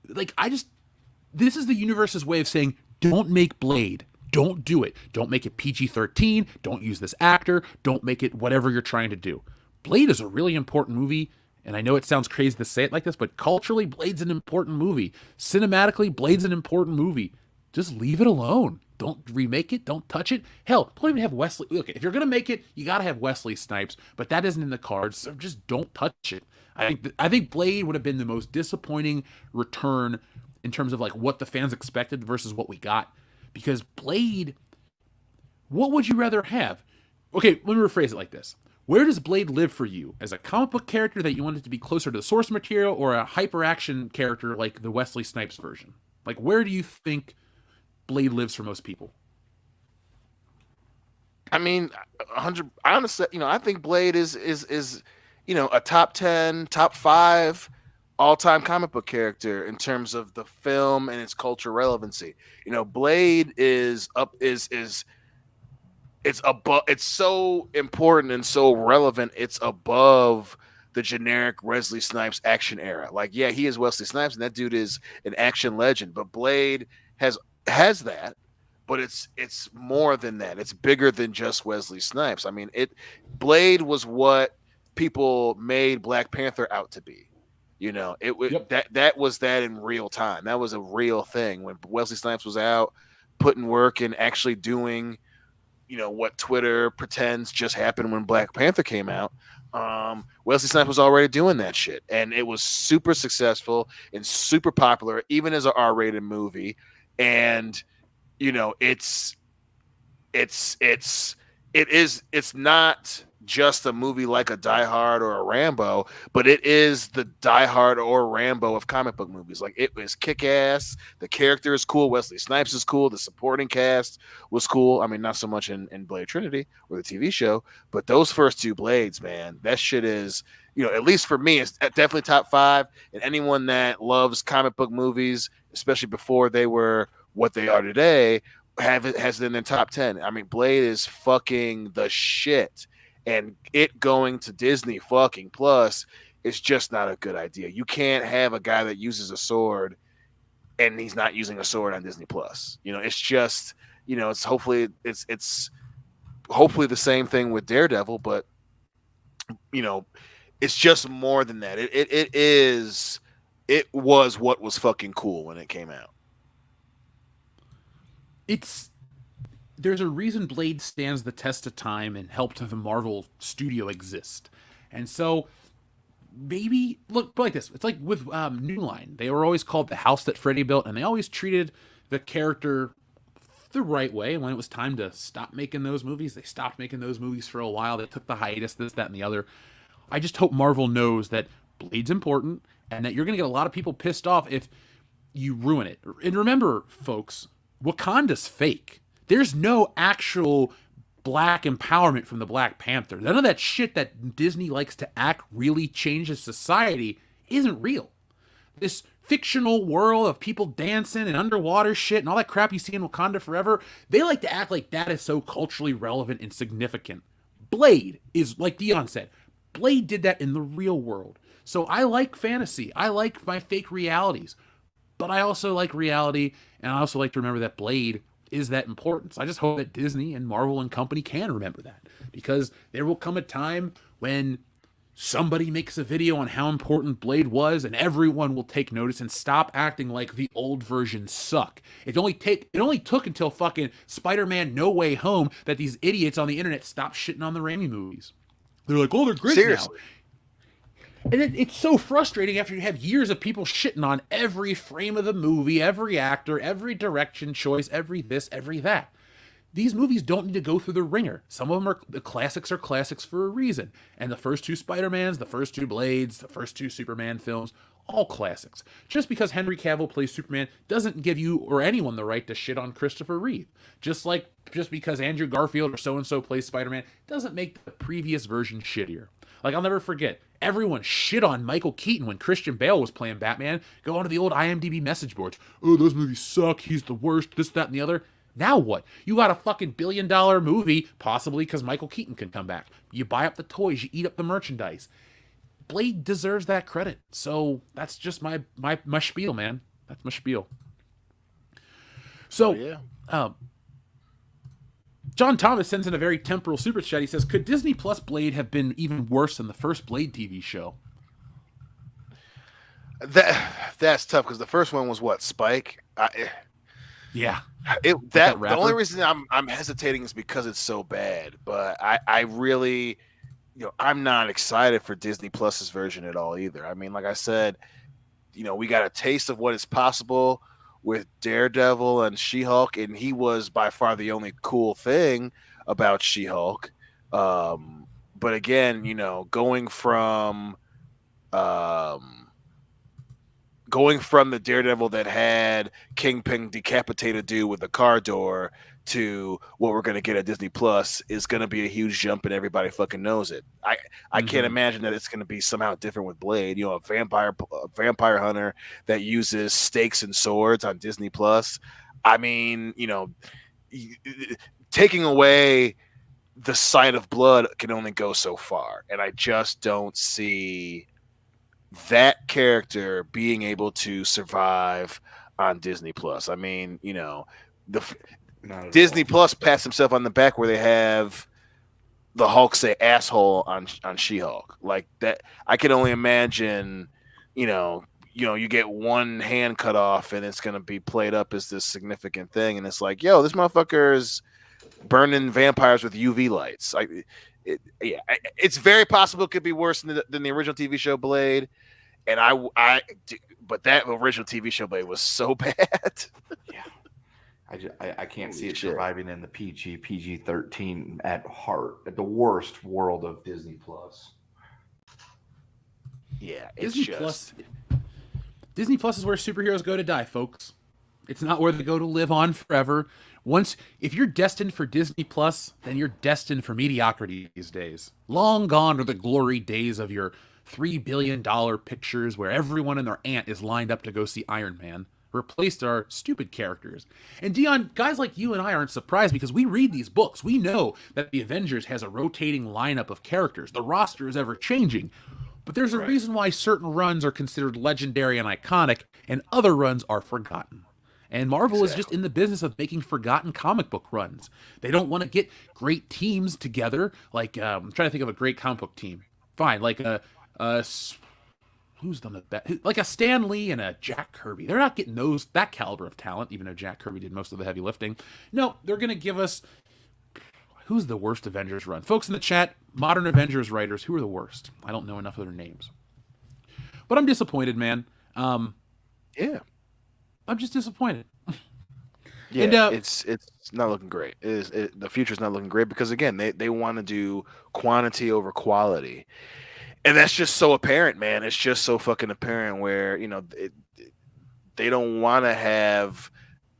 This is the universe's way of saying, don't make Blade. Don't do it. Don't make it PG-13. Don't use this actor. Don't make it whatever you're trying to do. Blade is a really important movie. And I know it sounds crazy to say it like this, but culturally, Blade's an important movie. Cinematically, Blade's an important movie. Just leave it alone. Don't remake it. Don't touch it. Hell, don't even have Wesley. Look, if you're going to make it, you got to have Wesley Snipes, but that isn't in the cards, so just don't touch it. I think Blade would have been the most disappointing return in terms of like what the fans expected versus what we got. Because Blade, what would you rather have? Okay, let me rephrase it like this. Where does Blade live for you? As a comic book character that you want it to be closer to the source material, or a hyper-action character like the Wesley Snipes version? Like, where do you think Blade lives for most people? I mean, 100. Honestly, I think Blade is a top 10, top 5 all-time comic book character in terms of the film and its cultural relevancy. Blade is it's above. It's so important and so relevant. It's above the generic Wesley Snipes action era. Like, yeah, he is Wesley Snipes, and that dude is an action legend. But Blade has that, but it's more than that. It's bigger than just Wesley Snipes. I mean, Blade was what people made Black Panther out to be. That was that in real time. That was a real thing when Wesley Snipes was out putting work and actually doing what Twitter pretends just happened when Black Panther came out. Wesley Snipes was already doing that shit, and it was super successful and super popular, even as an R-rated movie. And it's not just a movie like a Die Hard or a Rambo, but it is the Die Hard or Rambo of comic book movies. Like, it was kick-ass. The character is cool. Wesley Snipes is cool. The supporting cast was cool. I mean, not so much in Blade Trinity or the TV show, but those first two Blades, man, that shit is, at least for me, it's definitely top 5. And anyone that loves comic book movies, especially before they were what they are today, has it in their top 10. I mean, Blade is fucking the shit. And it going to Disney fucking Plus is just not a good idea. You can't have a guy that uses a sword and he's not using a sword on Disney Plus. It's just, it's hopefully the same thing with Daredevil, but it's just more than that. It was what was fucking cool when it came out. there's a reason Blade stands the test of time and helped the Marvel studio exist. And so maybe look like this. It's like with New Line. They were always called the house that Freddy built, and they always treated the character the right way. And when it was time to stop making those movies, they stopped making those movies for a while. They took the hiatus, this, that, and the other. I just hope Marvel knows that Blade's important and that you're going to get a lot of people pissed off if you ruin it. And remember, folks, Wakanda's fake. There's no actual black empowerment from the Black Panther. None of that shit that Disney likes to act really changes society isn't real. This fictional world of people dancing and underwater shit and all that crap you see in Wakanda Forever, they like to act like that is so culturally relevant and significant. Blade is, like Dion said, Blade did that in the real world. So I like fantasy. I like my fake realities. But I also like reality, and I also like to remember that Blade is that important. So I just hope that Disney and Marvel and company can remember that. Because there will come a time when somebody makes a video on how important Blade was, and everyone will take notice and stop acting like the old versions suck. It only took until fucking Spider-Man No Way Home that these idiots on the internet stopped shitting on the Raimi movies. They're like, oh, they're great Seriously. now. And it's so frustrating after you have years of people shitting on every frame of the movie, every actor, every direction choice, every this, every that. These movies don't need to go through the ringer. Some of them are the classics for a reason. And the first two Spider-Mans, the first two Blades, the first two Superman films, all classics. Just because Henry Cavill plays Superman doesn't give you or anyone the right to shit on Christopher Reeve. Just because Andrew Garfield or so-and-so plays Spider-Man doesn't make the previous version shittier. Like, I'll never forget, everyone shit on Michael Keaton when Christian Bale was playing Batman. Go onto the old IMDb message boards. Oh, those movies suck. He's the worst. This, that, and the other. Now what? You got a fucking billion-dollar movie, possibly because Michael Keaton can come back. You buy up the toys. You eat up the merchandise. Blade deserves that credit. So that's just my spiel, man. That's my spiel. So, John Thomas sends in a very temporal super chat. He says, could Disney Plus Blade have been even worse than the first Blade TV show? That's tough because the first one was what, Spike? Yeah. The only reason I'm hesitating is because it's so bad. But I really, I'm not excited for Disney Plus's version at all either. I mean, like I said, we got a taste of what is possible with Daredevil and She-Hulk, and he was by far the only cool thing about She-Hulk. But again, going from the Daredevil that had Kingpin decapitate a dude with a car door to what we're going to get at Disney Plus is going to be a huge jump, and everybody fucking knows it. I can't imagine that it's going to be somehow different with Blade. A vampire hunter that uses stakes and swords on Disney Plus. I mean, taking away the sight of blood can only go so far, and I just don't see that character being able to survive on Disney Plus. I mean, Disney Plus pats himself on the back where they have the Hulk say asshole on She-Hulk. Like that, I can only imagine, you get one hand cut off and it's going to be played up as this significant thing. And it's like, yo, this motherfucker is burning vampires with UV lights. It's very possible it could be worse than the original TV show Blade. And but that original TV show Blade was so bad. Yeah. I can't see it surviving in the PG-13 at heart, at the worst world of Disney Plus. Yeah, Disney Plus is where superheroes go to die, folks. It's not where they go to live on forever. If you're destined for Disney Plus, then you're destined for mediocrity these days. Long gone are the glory days of your $3 billion pictures where everyone and their aunt is lined up to go see Iron Man. Replaced our stupid characters. And Dion, guys like you and I aren't surprised because we read these books. We know that the Avengers has a rotating lineup of characters. The roster is ever changing. But there's a reason why certain runs are considered legendary and iconic and other runs are forgotten. And Marvel is just in the business of making forgotten comic book runs. They don't want to get great teams together. Like, I'm trying to think of a great comic book team. Fine, like who who's done the best? Like a Stan Lee and a Jack Kirby. They're not getting that caliber of talent, even though Jack Kirby did most of the heavy lifting. No, they're going to give us, who's the worst Avengers run? Folks in the chat, modern Avengers writers, who are the worst? I don't know enough of their names. But I'm disappointed, man. Yeah. I'm just disappointed. Yeah, And, it's not looking great. The future's not looking great because again, they want to do quantity over quality, and that's just so apparent, man. It's just so fucking apparent where they don't want to have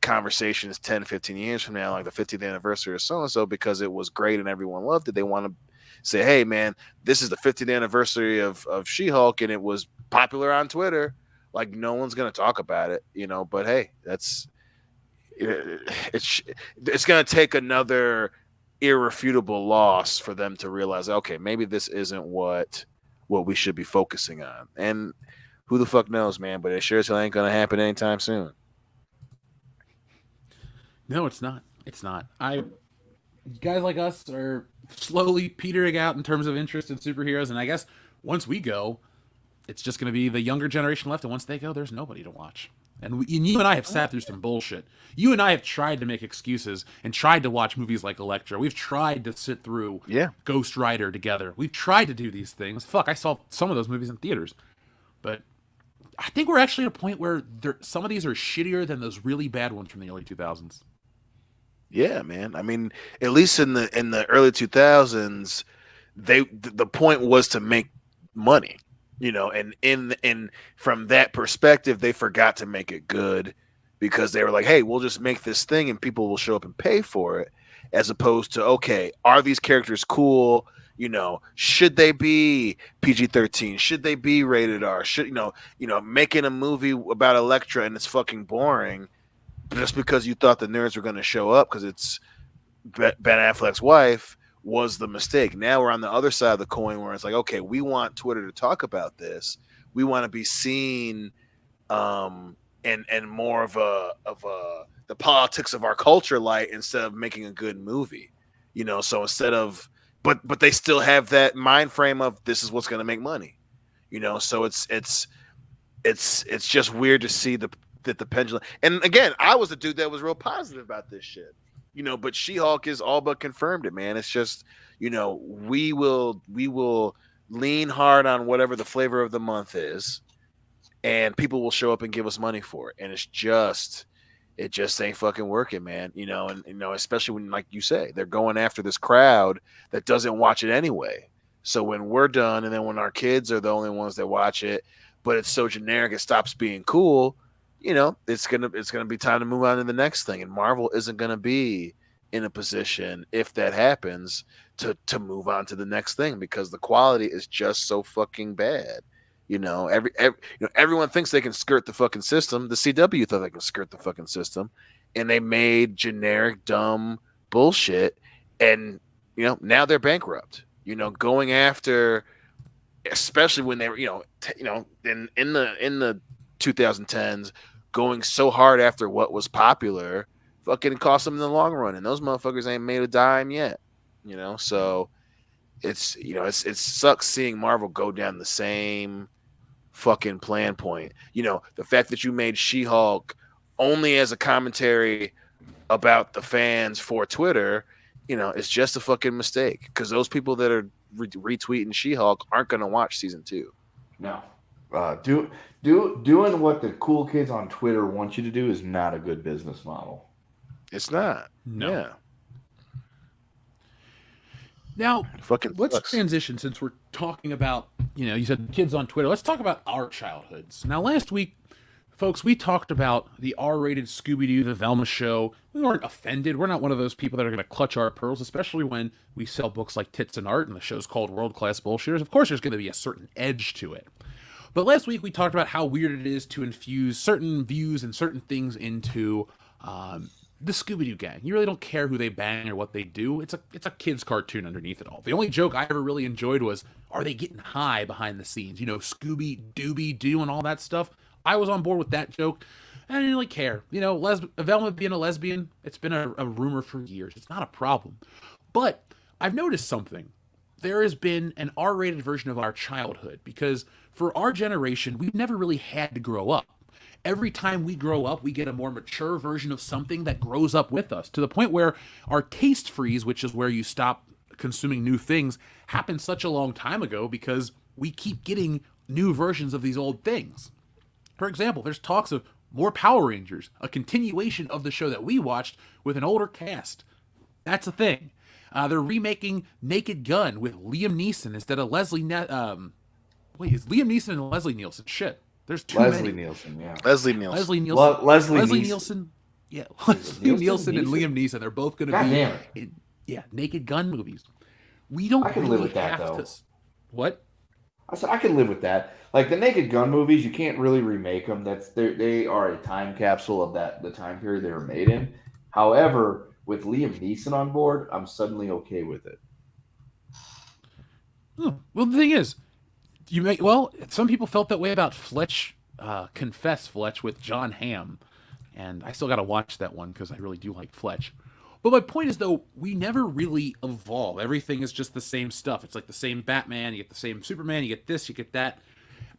conversations 10, 15 years from now, like the 50th anniversary of so and so, because it was great and everyone loved it. They want to say, hey, man, this is the 50th anniversary of She-Hulk, and it was popular on Twitter. Like no one's gonna talk about it, But hey, it's going to take another irrefutable loss for them to realize, okay, maybe this isn't what we should be focusing on. And who the fuck knows, man? But it sure as hell ain't going to happen anytime soon. No, it's not. It's not. Guys like us are slowly petering out in terms of interest in superheroes, and I guess once we go, it's just going to be the younger generation left, and once they go, there's nobody to watch. And you and I have sat through some bullshit. You and I have tried to make excuses and tried to watch movies like Elektra. We've tried to sit through Ghost Rider together. We've tried to do these things. Fuck, I saw some of those movies in theaters. But I think we're actually at a point where some of these are shittier than those really bad ones from the early 2000s. Yeah, man. I mean, at least in the early 2000s, the point was to make money. And in from that perspective, they forgot to make it good because they were like, hey, we'll just make this thing and people will show up and pay for it, as opposed to, okay, are these characters cool? Should they be PG-13? Should they be rated R? Should making a movie about Elektra and it's fucking boring just because you thought the nerds were going to show up because it's Ben Affleck's wife was the mistake. Now we're on the other side of the coin where it's like, okay, we want Twitter to talk about this. We want to be seen and more of the politics of our culture light instead of making a good movie. So instead of but they still have that mind frame of this is what's going to make money. So it's just weird to see that the pendulum. And again, I was the dude that was real positive about this shit. But She-Hulk is all but confirmed it, man. It's just, we will lean hard on whatever the flavor of the month is, and people will show up and give us money for it. And it just ain't fucking working, man. Especially when, like you say, they're going after this crowd that doesn't watch it anyway. So when we're done, and then when our kids are the only ones that watch it, but it's so generic, it stops being cool. It's gonna be time to move on to the next thing, and Marvel isn't gonna be in a position, if that happens, to move on to the next thing because the quality is just so fucking bad. Everyone thinks they can skirt the fucking system. The CW thought they can skirt the fucking system, and they made generic dumb bullshit, and now they're bankrupt. Going after, especially when they were in the 2010s, going so hard after what was popular fucking cost them in the long run, and those motherfuckers ain't made a dime yet. So it sucks seeing Marvel go down the same fucking plan point. The fact that you made She-Hulk only as a commentary about the fans for Twitter, it's just a fucking mistake because those people that are retweeting She-Hulk aren't going to watch season 2. No. Doing what the cool kids on Twitter want you to do is not a good business model. It's not. No. Yeah. Now, let's sucks. transition since we're talking about, you said kids on Twitter. Let's talk about our childhoods. Now, last week, folks, we talked about the R-rated Scooby-Doo, the Velma show. We weren't offended. We're not one of those people that are going to clutch our pearls, especially when we sell books like Tits and Art and the show's called World Class Bullshitters. Of course, there's going to be a certain edge to it. But last week, we talked about how weird it is to infuse certain views and certain things into the Scooby-Doo gang. You really don't care who they bang or what they do. It's a kid's cartoon underneath it all. The only joke I ever really enjoyed was, are they getting high behind the scenes? Scooby-Dooby-Doo and all that stuff. I was on board with that joke. I didn't really care. Velma being a lesbian, it's been a rumor for years. It's not a problem. But I've noticed something. there has been an R-rated version of our childhood, because for our generation, we've never really had to grow up. Every time we grow up, we get a more mature version of something that grows up with us, to the point where our taste freeze, which is where you stop consuming new things, happened such a long time ago because we keep getting new versions of these old things. For example, there's talks of more Power Rangers, a continuation of the show that we watched with an older cast. That's a thing. They're remaking Naked Gun with Liam Neeson instead of Leslie. Wait, is Liam Neeson and Leslie Nielsen? Shit, there's too Leslie many. Nielsen, yeah. Leslie Nielsen. Leslie Nielsen. Leslie Leslie Nielsen. Nielsen. Yeah, Leslie Nielsen and Liam Neeson. They're both going to God be damn it. in Naked Gun movies. We don't I can really live with that, have though. to. What? I said I can live with that. Like the Naked Gun movies, you can't really remake them. They are a time capsule of the time period they were made in. However, with Liam Neeson on board, I'm suddenly okay with it. Well, the thing is, some people felt that way about Fletch, Confess Fletch with John Hamm, and I still got to watch that one because I really do like Fletch. But my point is, though, we never really evolve. Everything is just the same stuff. It's like the same Batman, you get the same Superman, you get this, you get that.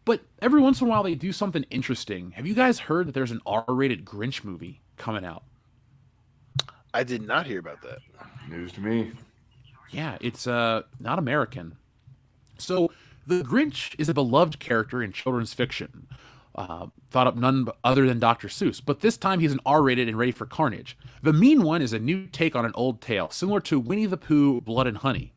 But every once in a while, they do something interesting. Have you guys heard that there's an R-rated Grinch movie coming out? I did not hear about that. News to me. Yeah, it's not American. So, the Grinch is a beloved character in children's fiction, thought up none other than Dr. Seuss, but this time he's an R-rated and ready for carnage. The Mean One is a new take on an old tale, similar to Winnie the Pooh, Blood and Honey.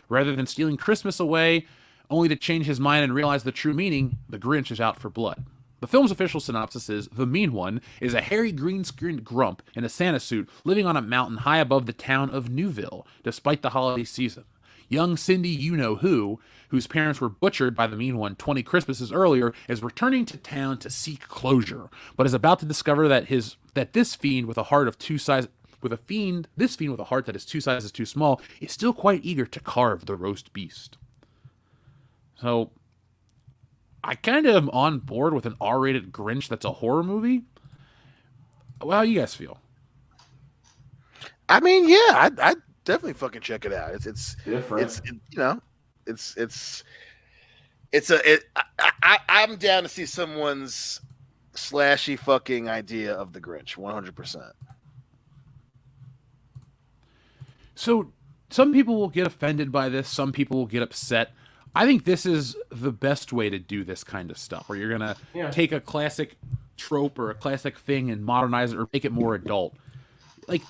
Rather than stealing Christmas away, only to change his mind and realize the true meaning, the Grinch is out for blood. The film's official synopsis is, The Mean One is a hairy green-screened grump in a Santa suit living on a mountain high above the town of Newville, despite the holiday season. Young Cindy You-Know-Who, whose parents were butchered by the Mean One 20 Christmases earlier, is returning to town to seek closure, but is about to discover that this fiend with a heart of two sizes this fiend with a heart that is 2 sizes too small is still quite eager to carve the roast beast. So, I kind of am on board with an R-rated Grinch that's a horror movie. Well, how you guys feel? I mean, yeah, I'd definitely fucking check it out. It's Different. I'm down to see someone's slashy fucking idea of the Grinch, 100%. So, some people will get offended by this. Some people will get upset. I think this is the best way to do this kind of stuff, where you're going to take a classic trope or a classic thing and modernize it or make it more adult. Like,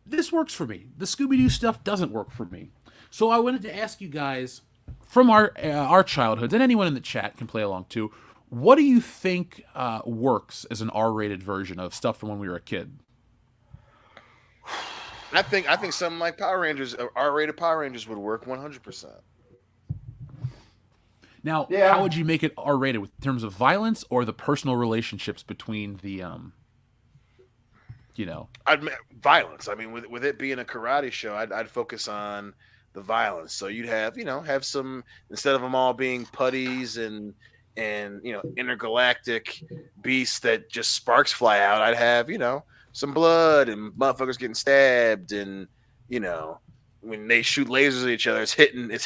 this works for me. The Scooby-Doo stuff doesn't work for me. So I wanted to ask you guys, from our childhoods, and anyone in the chat can play along too, what do you think works as an R-rated version of stuff from when we were a kid? I think something like Power Rangers, R-rated Power Rangers would work 100%. Now, how would you make it R-rated in terms of violence or the personal relationships between the, violence. I mean, with it being a karate show, I'd focus on the violence. So you'd have some, instead of them all being putties and intergalactic beasts that just sparks fly out, I'd have, some blood and motherfuckers getting stabbed, and when they shoot lasers at each other, it's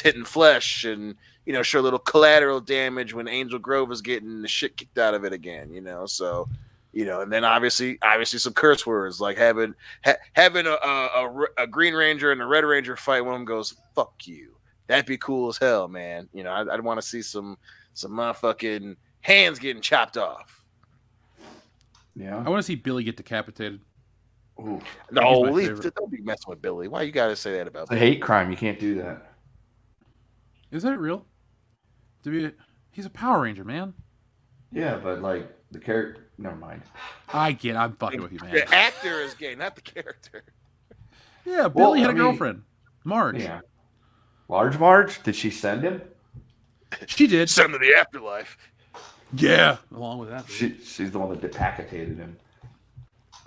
hitting flesh, and show a little collateral damage when Angel Grove is getting the shit kicked out of it again, so and then obviously some curse words, like having a Green Ranger and a Red Ranger fight. One of them goes, "Fuck you." That'd be cool as hell, man. I'd want to see some motherfucking hands getting chopped off. Yeah, I want to see Billy get decapitated. Ooh. No, don't be messing with Billy. Why you gotta say that about It's a Billy? hate crime. You can't do that. Is that real? He's a Power Ranger, man. Yeah, but like the character. Never mind. I'm fucking with you, man. The actor is gay, not the character. Yeah, Billy had a girlfriend, Marge. Yeah. Large Marge? Did she send him? She did. Send him to the afterlife. Yeah, along with that. She's the one that decapitated him.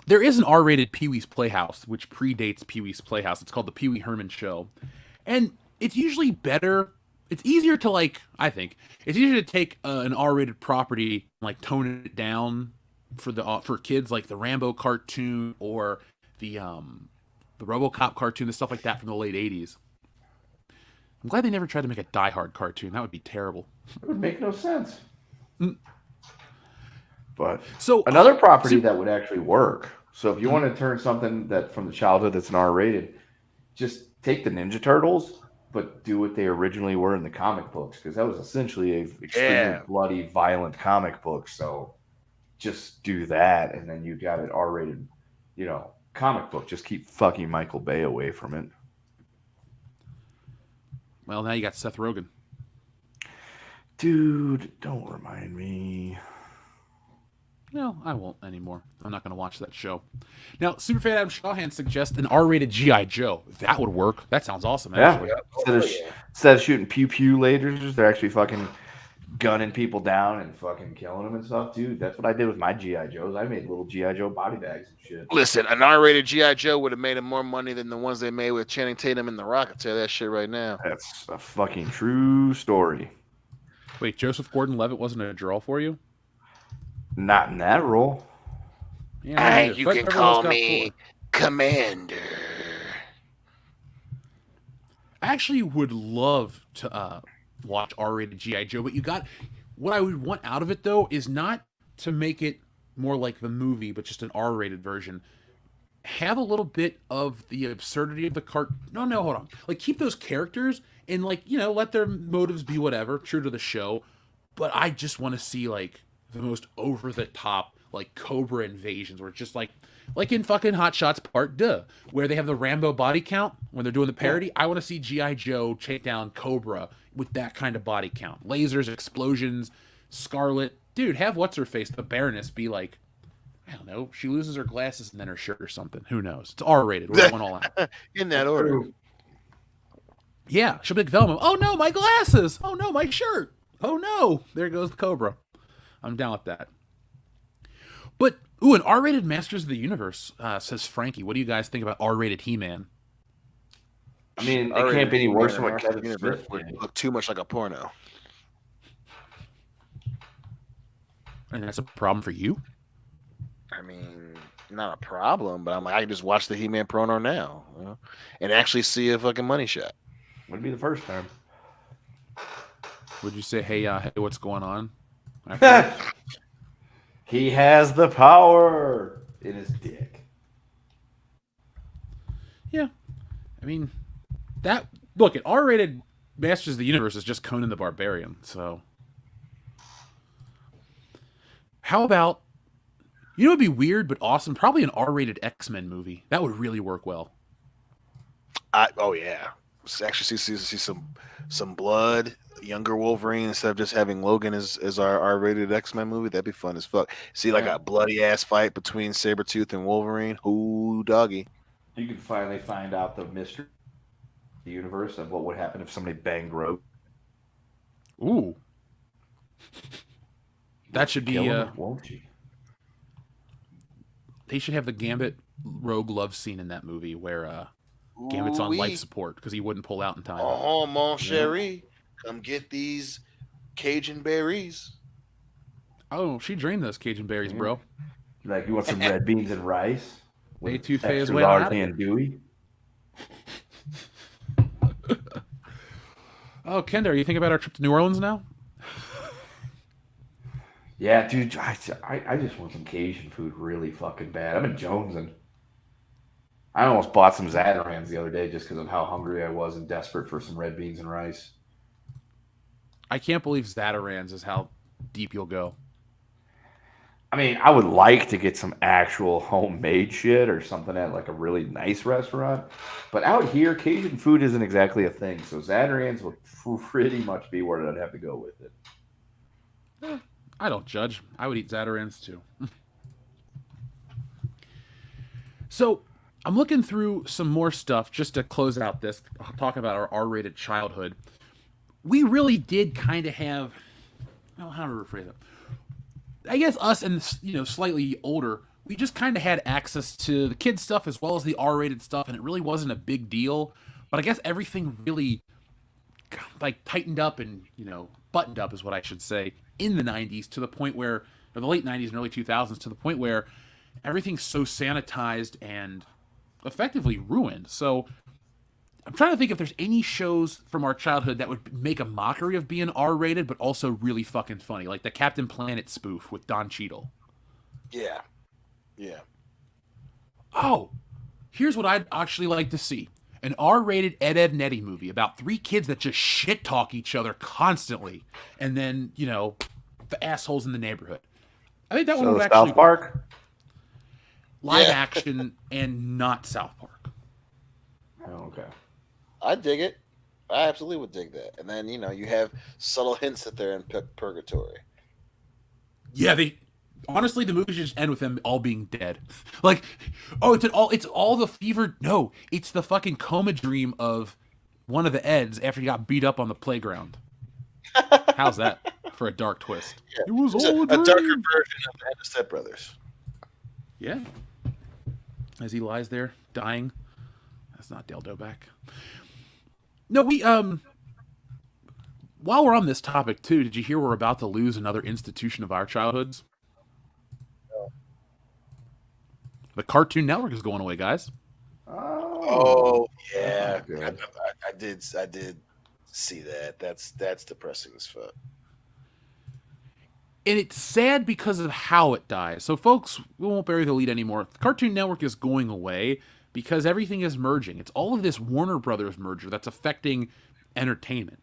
There is an R-rated Pee-wee's Playhouse, which predates Pee-wee's Playhouse. It's called The Pee-wee Herman Show. And it's usually better. It's easier to, I think, it's easier to take an R-rated property and, tone it down for kids, like the Rambo cartoon or the RoboCop cartoon, the stuff like that from the late 80s. I'm glad they never tried to make a Die Hard cartoon. That would be terrible. It would make no sense. But So another property that would actually work. So if you want to turn something that from the childhood that's an R-rated, just take the Ninja Turtles, but do what they originally were in the comic books, because that was essentially a extremely bloody, violent comic book. So just do that, and then you got an R-rated, comic book. Just keep fucking Michael Bay away from it. Well, now you got Seth Rogen. Dude, don't remind me. No, I won't anymore. I'm not going to watch that show. Now, Superfan Adam Shawhan suggests an R-rated G.I. Joe. That would work. That sounds awesome, actually. Yeah. Instead of shooting pew-pew lasers, they're actually fucking gunning people down and fucking killing them and stuff, dude. That's what I did with my G.I. Joes. I made little G.I. Joe body bags and shit. Listen, an R-rated G.I. Joe would have made him more money than the ones they made with Channing Tatum and The Rock. I'll tell you that shit right now. That's a fucking true story. Wait, Joseph Gordon-Levitt wasn't a draw for you? Not in that role. Yeah, you can call me Commander. I actually would love to watch R-rated G.I. Joe, but what I would want out of it, though, is not to make it more like the movie, but just an R-rated version. Have a little bit of the absurdity of the No, hold on. Like, keep those characters and, let their motives be whatever, true to the show. But I just want to see, the most over-the-top, Cobra invasions, where it's just like in fucking Hot Shots Part 2, where they have the Rambo body count when they're doing the parody. I want to see G.I. Joe take down Cobra with that kind of body count. Lasers, explosions, Scarlet. Dude, have what's-her-face, the Baroness, be like, I don't know, she loses her glasses and then her shirt or something. Who knows? It's R-rated. We're going all out. In that order. Yeah, she'll be like Velma. Oh, no, my glasses. Oh, no, my shirt. Oh, no. There goes the Cobra. I'm down with that. But, an R-rated Masters of the Universe, says Frankie. What do you guys think about R-rated He-Man? I mean, it can't be any worse than what Kevin Smith would look too much like a porno. And that's a problem for you? I mean, not a problem, but I'm like, I can just watch the He-Man porno now, and actually see a fucking money shot. Would be the first time. Would you say, hey, what's going on? He has the power in his dick. Yeah. I mean, look, an R-rated Masters of the Universe is just Conan the Barbarian, so. How about, it would be weird but awesome, probably an R-rated X-Men movie. That would really work well. Oh yeah. Actually see some blood, younger Wolverine, instead of just having Logan as our R-rated X-Men movie. That'd be fun as fuck. See a bloody ass fight between Sabretooth and Wolverine. Ooh, doggy. You can finally find out the mystery of the universe of what would happen if somebody banged Rogue. Ooh. That should be won't you? They should have the Gambit Rogue love scene in that movie where Gambit's on life support because he wouldn't pull out in time. Oh, mon chéri, come get these Cajun berries. Oh, she drained those Cajun berries, bro. Like, you want some red beans and rice? They touffee as extra well. large and Dewey? Oh, Kendra, are you thinking about our trip to New Orleans now? Yeah, dude, I just want some Cajun food really fucking bad. I'm in Jonesing. I almost bought some Zatarans the other day just because of how hungry I was and desperate for some red beans and rice. I can't believe Zatarans is how deep you'll go. I mean, I would like to get some actual homemade shit or something at like a really nice restaurant. But out here, Cajun food isn't exactly a thing. So Zatarans would pretty much be where I'd have to go with it. I don't judge. I would eat Zatarans too. So I'm looking through some more stuff just to close out this, talking about our R-rated childhood. We really did kind of have, how to rephrase it? I guess us and, slightly older, we just kind of had access to the kids stuff as well as the R-rated stuff, and it really wasn't a big deal. But I guess everything really, tightened up and, buttoned up is what I should say, in the 90s to the point where, or the late 90s and early 2000s, to the point where everything's so sanitized and effectively ruined. So I'm trying to think if there's any shows from our childhood that would make a mockery of being R-rated, but also really fucking funny, like the Captain Planet spoof with Don Cheadle. Yeah. Yeah. Oh, here's what I'd actually like to see. An R-rated Ed, Edd n Eddy movie about 3 kids that just shit-talk each other constantly. And then, you know, the assholes in the neighborhood. I think that one would actually... South Park? Live action and not South Park. Oh, okay. I dig it. I absolutely would dig that. And then, you know, you have subtle hints that they're in purgatory. Yeah, honestly, the movie should just end with them all being dead. Like, oh, it's all the fever. No, it's the fucking coma dream of one of the Eds after he got beat up on the playground. How's that for a dark twist? Yeah. It was It's all a darker version of the Step Brothers. Yeah. As he lies there dying. That's not Dildo back. No, while we're on this topic too, did you hear we're about to lose another institution of our childhoods? No. The Cartoon Network is going away, guys. Oh yeah, Good. I did see that. That's depressing as fuck. And it's sad because of how it dies. So, folks, we won't bury the lead anymore. The Cartoon Network is going away because everything is merging. It's all of this Warner Brothers merger that's affecting entertainment.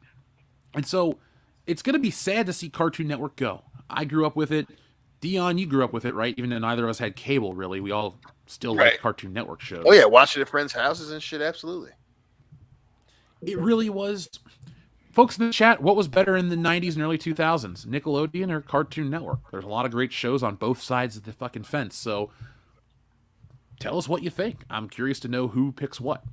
And so, it's going to be sad to see Cartoon Network go. I grew up with it. Dion, you grew up with it, right? Even though neither of us had cable, really. We all still like Cartoon Network shows. Oh, yeah. Watching at friends' houses and shit. Absolutely. It really was... Folks in the chat, what was better in the 90s and early 2000s? Nickelodeon or Cartoon Network? There's a lot of great shows on both sides of the fucking fence, so tell us what you think. I'm curious to know who picks what.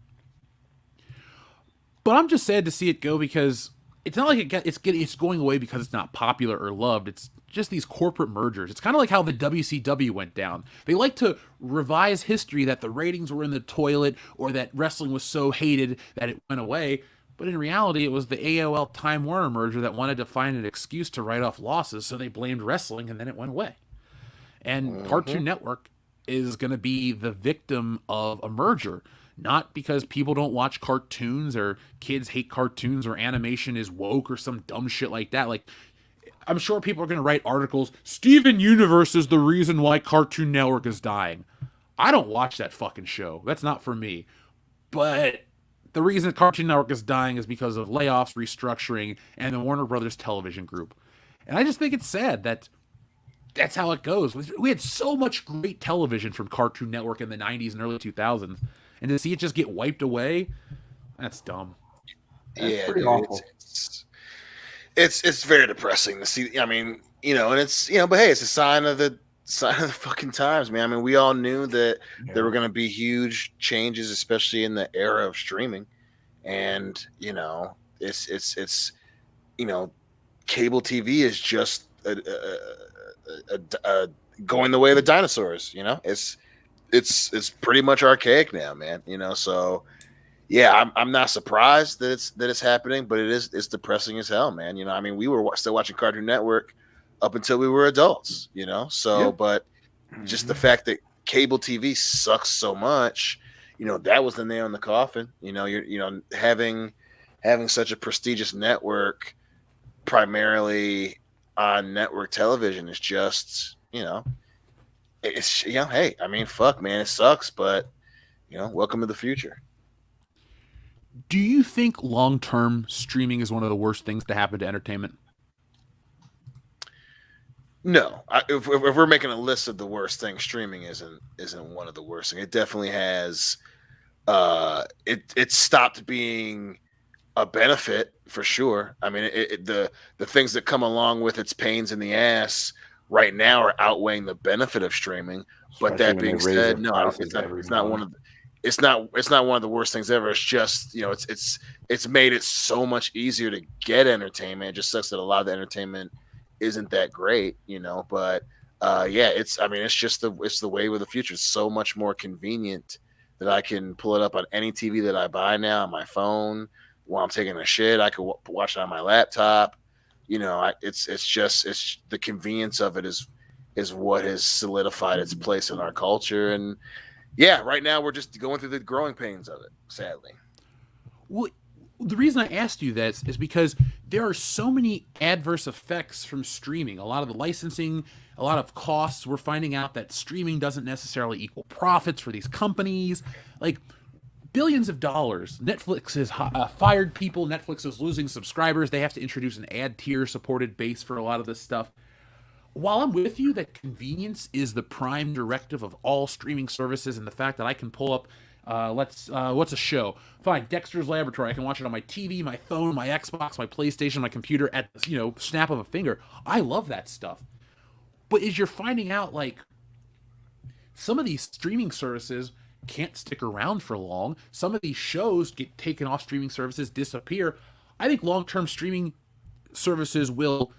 But I'm just sad to see it go because it's not like it's going away because it's not popular or loved. It's just these corporate mergers. It's kind of like how the WCW went down. They like to revise history that the ratings were in the toilet or that wrestling was so hated that it went away. But in reality, it was the AOL Time Warner merger that wanted to find an excuse to write off losses, so they blamed wrestling, and then it went away. And Cartoon Network is going to be the victim of a merger, not because people don't watch cartoons or kids hate cartoons or animation is woke or some dumb shit like that. Like, I'm sure people are going to write articles, Steven Universe is the reason why Cartoon Network is dying. I don't watch that fucking show. That's not for me. But... the reason Cartoon Network is dying is because of layoffs, restructuring, and the Warner Brothers television group. And I just think it's sad that that's how it goes. We had so much great television from Cartoon Network in the 90s and early 2000s, and to see it just get wiped away, that's dumb. Yeah, pretty dude, awful. It's very depressing to see. I mean, you know, and it's, you know, but hey, it's a sign of the fucking times, man. I mean, we all knew that there were going to be huge changes, especially in the era of streaming, and you know, it's you know, cable TV is just going the way of the dinosaurs. You know, it's pretty much archaic now, man. You know, so yeah, I'm not surprised that it's happening, but it's depressing as hell, man. You know, I mean, we were still watching Cartoon Network up until we were adults, you know? So, but just the fact that cable TV sucks so much, you know, that was the nail in the coffin. You know, having such a prestigious network primarily on network television is just, you know, it's, you know, hey, I mean, fuck, man, it sucks, but, you know, welcome to the future. Do you think long-term streaming is one of the worst things to happen to entertainment? No, if we're making a list of the worst things, streaming isn't one of the worst things. It definitely has. It stopped being a benefit for sure. I mean, the things that come along with its pains in the ass right now are outweighing the benefit of streaming. But Especially that when being they raise said, the no, prices it's not. every It's not month. one of. It's not one of the worst things ever. It's just, you know, it's made it so much easier to get entertainment. It just sucks that a lot of the entertainment isn't that great, you know, but yeah, it's the way with the future. It's so much more convenient that I can pull it up on any TV that I buy now on my phone while I'm taking a shit. I could watch it on my laptop, you know. It's the convenience of it is what has solidified its place in our culture. And yeah, right now we're just going through the growing pains of it, sadly. Well, the reason I asked you this is because there are so many adverse effects from streaming. A lot of the licensing, a lot of costs. We're finding out that streaming doesn't necessarily equal profits for these companies. Like, billions of dollars. Netflix has fired people. Netflix is losing subscribers. They have to introduce an ad tier supported base for a lot of this stuff. While I'm with you that convenience is the prime directive of all streaming services, and the fact that I can pull up, what's a show? Fine, Dexter's Laboratory. I can watch it on my TV, my phone, my Xbox, my PlayStation, my computer at snap of a finger. I love that stuff. But as you're finding out, like, some of these streaming services can't stick around for long. Some of these shows get taken off streaming services, disappear. I think long-term streaming services will,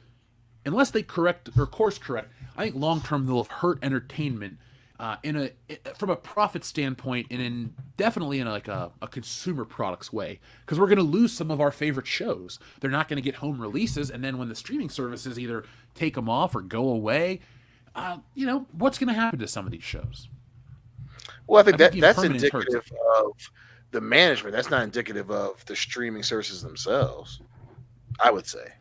unless they correct or course correct, I think long-term they'll hurt entertainment from a profit standpoint, and definitely in a consumer products way, because we're going to lose some of our favorite shows. They're not going to get home releases, and then when the streaming services either take them off or go away, what's going to happen to some of these shows? Well, I think that's indicative of the management. That's not indicative of the streaming services themselves, I would say.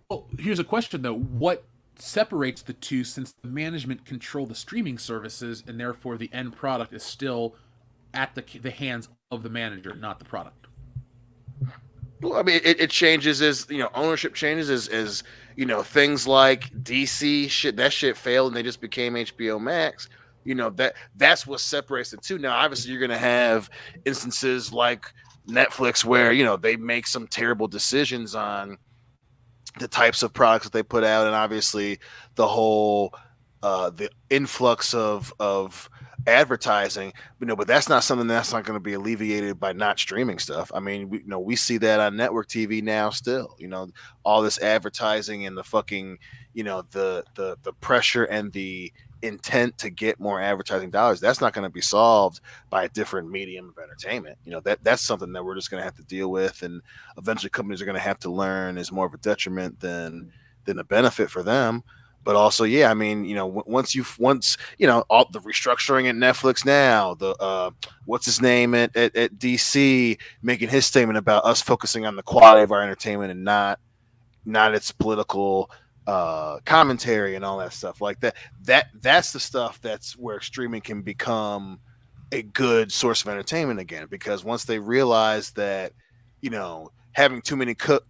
Well, here's a question though: what separates the two, since the management control the streaming services, and therefore the end product is still at the hands of the manager, not the product? Well, I mean, it changes as ownership changes as things like DC shit. That shit failed, and they just became HBO Max. That's what separates the two. Now, obviously, you're going to have instances like Netflix where they make some terrible decisions on the types of products that they put out, and obviously the whole the influx of advertising, but that's not something that's not going to be alleviated by not streaming stuff. I mean, we see that on network TV now still, all this advertising and the fucking, the pressure and the intent to get more advertising dollars. That's not going to be solved by a different medium of entertainment. That's something that we're just going to have to deal with, and eventually companies are going to have to learn is more of a detriment than a benefit for them. But also, yeah, I mean, once all the restructuring at Netflix now, the what's his name at DC making his statement about us focusing on the quality of our entertainment and not its political commentary and all that stuff like that. That's the stuff that's where streaming can become a good source of entertainment again, because once they realize that having too many cooks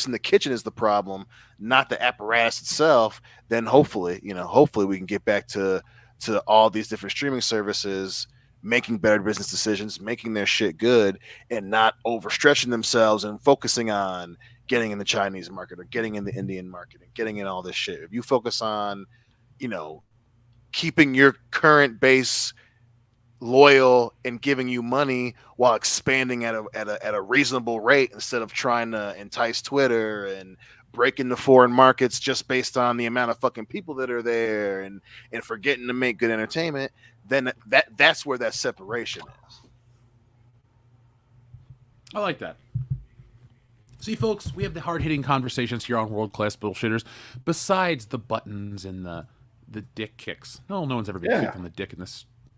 in the kitchen is the problem, not the apparatus itself, then hopefully we can get back to all these different streaming services making better business decisions, making their shit good, and not overstretching themselves and focusing on getting in the Chinese market or getting in the Indian market and getting in all this shit. If you focus on, keeping your current base loyal and giving you money while expanding at a reasonable rate, instead of trying to entice Twitter and break into foreign markets just based on the amount of fucking people that are there and forgetting to make good entertainment, then that's where that separation is. I like that. See, folks, we have the hard-hitting conversations here on World Class Bullshitters. Besides the buttons and the dick kicks, no one's ever been kicked on the dick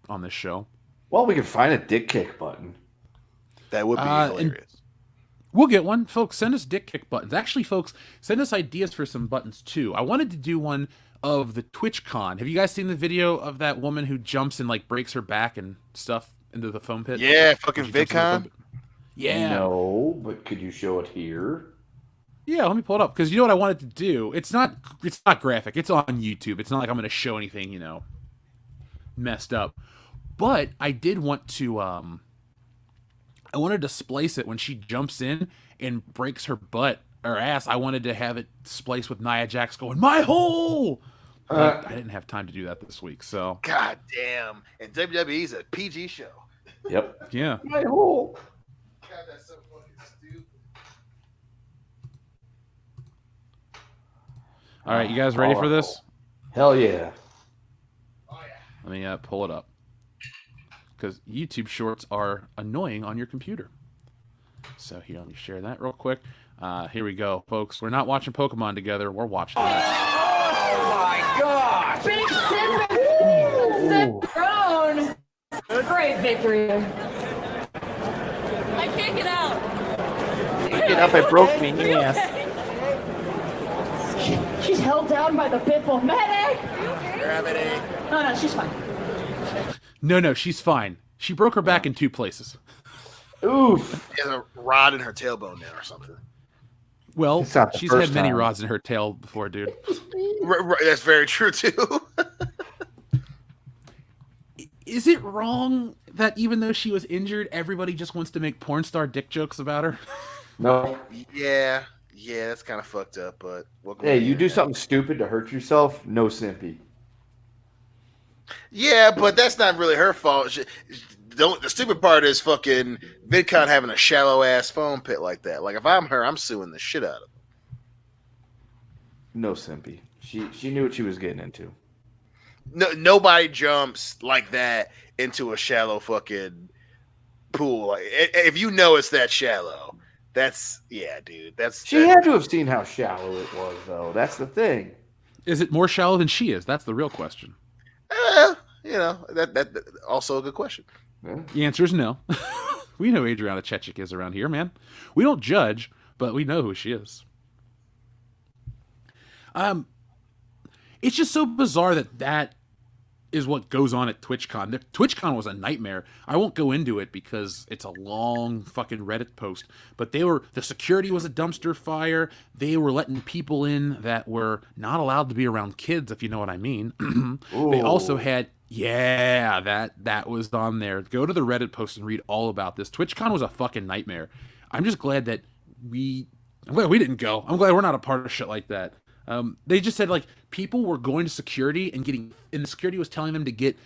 on this show. Well, we can find a dick kick button. That would be hilarious. We'll get one, folks. Send us dick kick buttons. Actually, folks, send us ideas for some buttons too. I wanted to do one of the TwitchCon. Have you guys seen the video of that woman who jumps and breaks her back and stuff into the foam pit? Yeah, fucking VidCon. Yeah. No, but could you show it here? Yeah, let me pull it up, because you know what I wanted to do. It's not graphic. It's on YouTube. It's not like I'm going to show anything messed up. But I did want to I wanted to splice it when she jumps in and breaks her butt or ass. I wanted to have it spliced with Nia Jax going, "My hole!" But I didn't have time to do that this week, so. God damn. And WWE's a PG show. Yep. Yeah. My hole. God, that's so fucking stupid. All right, you guys ready for this? Hell yeah. Oh, yeah. Let me pull it up, because YouTube Shorts are annoying on your computer. So here, let me share that real quick. Here we go, folks. We're not watching Pokemon together. We're watching this. Oh my god! Big Sip Throne. Great victory. Take it out. Get up, I broke me ass. She's held down by the pitbull. Medic! Gravity. No, she's fine. No, she's fine. She broke her back in 2 places. Oof. She has a rod in her tailbone now or something. Well, It's not the she's first had many time. rods in her tail before, dude. That's very true too. Is it wrong that even though she was injured, everybody just wants to make porn star dick jokes about her? No. Yeah, that's kind of fucked up. But Hey, you do something stupid to hurt yourself, no sympathy. Yeah, but that's not really her fault. The stupid part is fucking VidCon having a shallow ass foam pit like that. Like if I'm her, I'm suing the shit out of her. No sympathy. She knew what she was getting into. No, nobody jumps like that into a shallow fucking pool. Like if you know it's that shallow, dude. She had to have seen how shallow it was, though. That's the thing. Is it more shallow than she is? That's the real question. That also a good question. Yeah. The answer is no. We know Adriana Chechik is around here, man. We don't judge, but we know who she is. It's just so bizarre that is what goes on at TwitchCon. TwitchCon was a nightmare. I won't go into it because it's a long fucking Reddit post. But the security was a dumpster fire. They were letting people in that were not allowed to be around kids, if you know what I mean. They also had that was on there. Go to the Reddit post and read all about this. TwitchCon was a fucking nightmare. I'm just glad that we didn't go. I'm glad we're not a part of shit like that. They just said like people were going to security and the security was telling them to get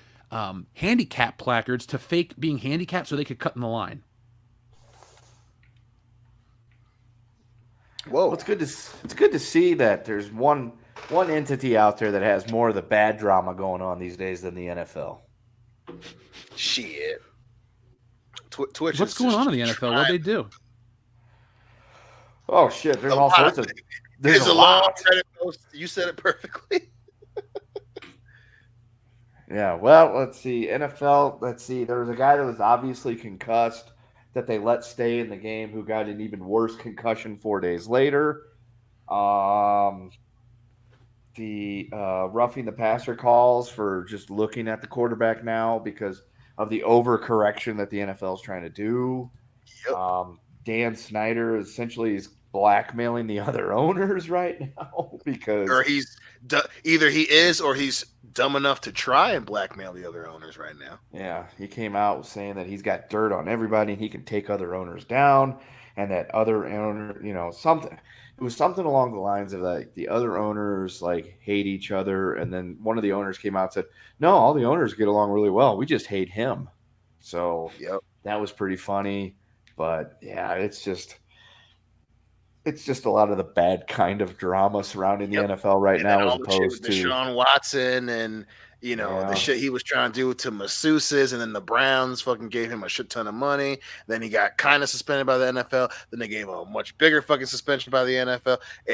handicap placards to fake being handicapped so they could cut in the line. Whoa, Well, it's good to see that there's one entity out there that has more of the bad drama going on these days than the NFL. shit. Twitch. What's going on in the NFL? What'd they do? Oh shit! There's all sorts of. There's a long Reddit post. You said it perfectly. Yeah, well, let's see. NFL, let's see. There was a guy that was obviously concussed that they let stay in the game who got an even worse concussion 4 days later. The roughing the passer calls for just looking at the quarterback now because of the overcorrection that the NFL is trying to do. Yep. Dan Snyder essentially is blackmailing the other owners right now because either he is or he's dumb enough to try and blackmail the other owners right now. Yeah, he came out saying that he's got dirt on everybody and he can take other owners down, and that other owner, something. It was something along the lines of like the other owners like hate each other, and then one of the owners came out and said, "No, all the owners get along really well. We just hate him." So that was pretty funny, but yeah, it's just a lot of the bad kind of drama surrounding the NFL right now, as opposed to Deshaun Watson and the shit he was trying to do to masseuses, and then the Browns fucking gave him a shit ton of money. Then he got kind of suspended by the NFL. Then they gave him a much bigger fucking suspension by the NFL. The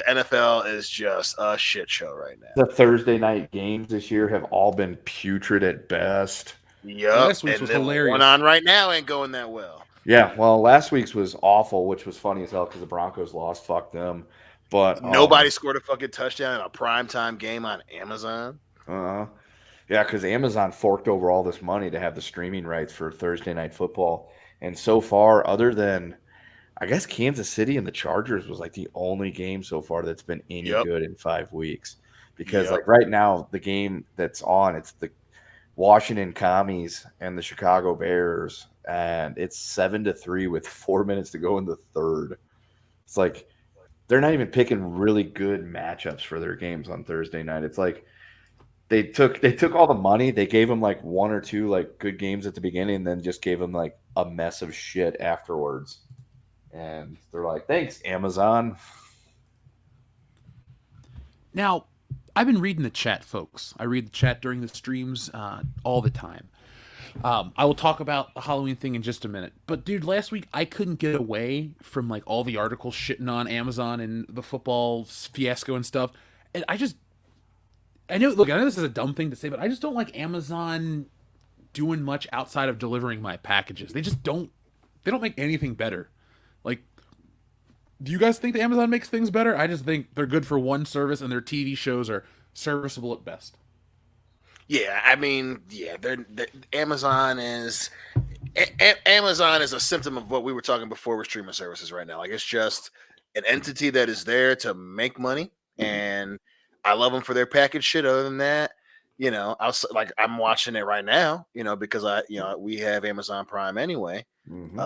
NFL is just a shit show right now. The Thursday night games this year have all been putrid at best. Yep, Last week's was hilarious. One on right now ain't going that well. Yeah, well, last week's was awful, which was funny as hell because the Broncos lost. Fuck them. But nobody scored a fucking touchdown in a primetime game on Amazon. Yeah, because Amazon forked over all this money to have the streaming rights for Thursday Night Football. And so far, other than, I guess, Kansas City and the Chargers was like the only game so far that's been any good in 5 weeks. Because like right now, the game that's on, it's the Washington Commies and the Chicago Bears. And it's 7-3 with 4 minutes to go in the third. It's like they're not even picking really good matchups for their games on Thursday night. It's like they took all the money, they gave them like one or two like good games at the beginning, and then just gave them like a mess of shit afterwards. And they're like, "Thanks, Amazon." Now, I've been reading the chat, folks. I read the chat during the streams all the time. I will talk about the Halloween thing in just a minute. But, dude, last week I couldn't get away from, like, all the articles shitting on Amazon and the football fiasco and stuff. And I know this is a dumb thing to say, but I just don't like Amazon doing much outside of delivering my packages. They just don't. They don't make anything better. Like, do you guys think that Amazon makes things better? I just think they're good for one service, and their TV shows are serviceable at best. Yeah, I mean, yeah, Amazon is Amazon is a symptom of what we were talking before with streaming services right now. Like, it's just an entity that is there to make money, and I love them for their package shit. Other than that, I'm watching it right now, because we have Amazon Prime anyway. Mm-hmm.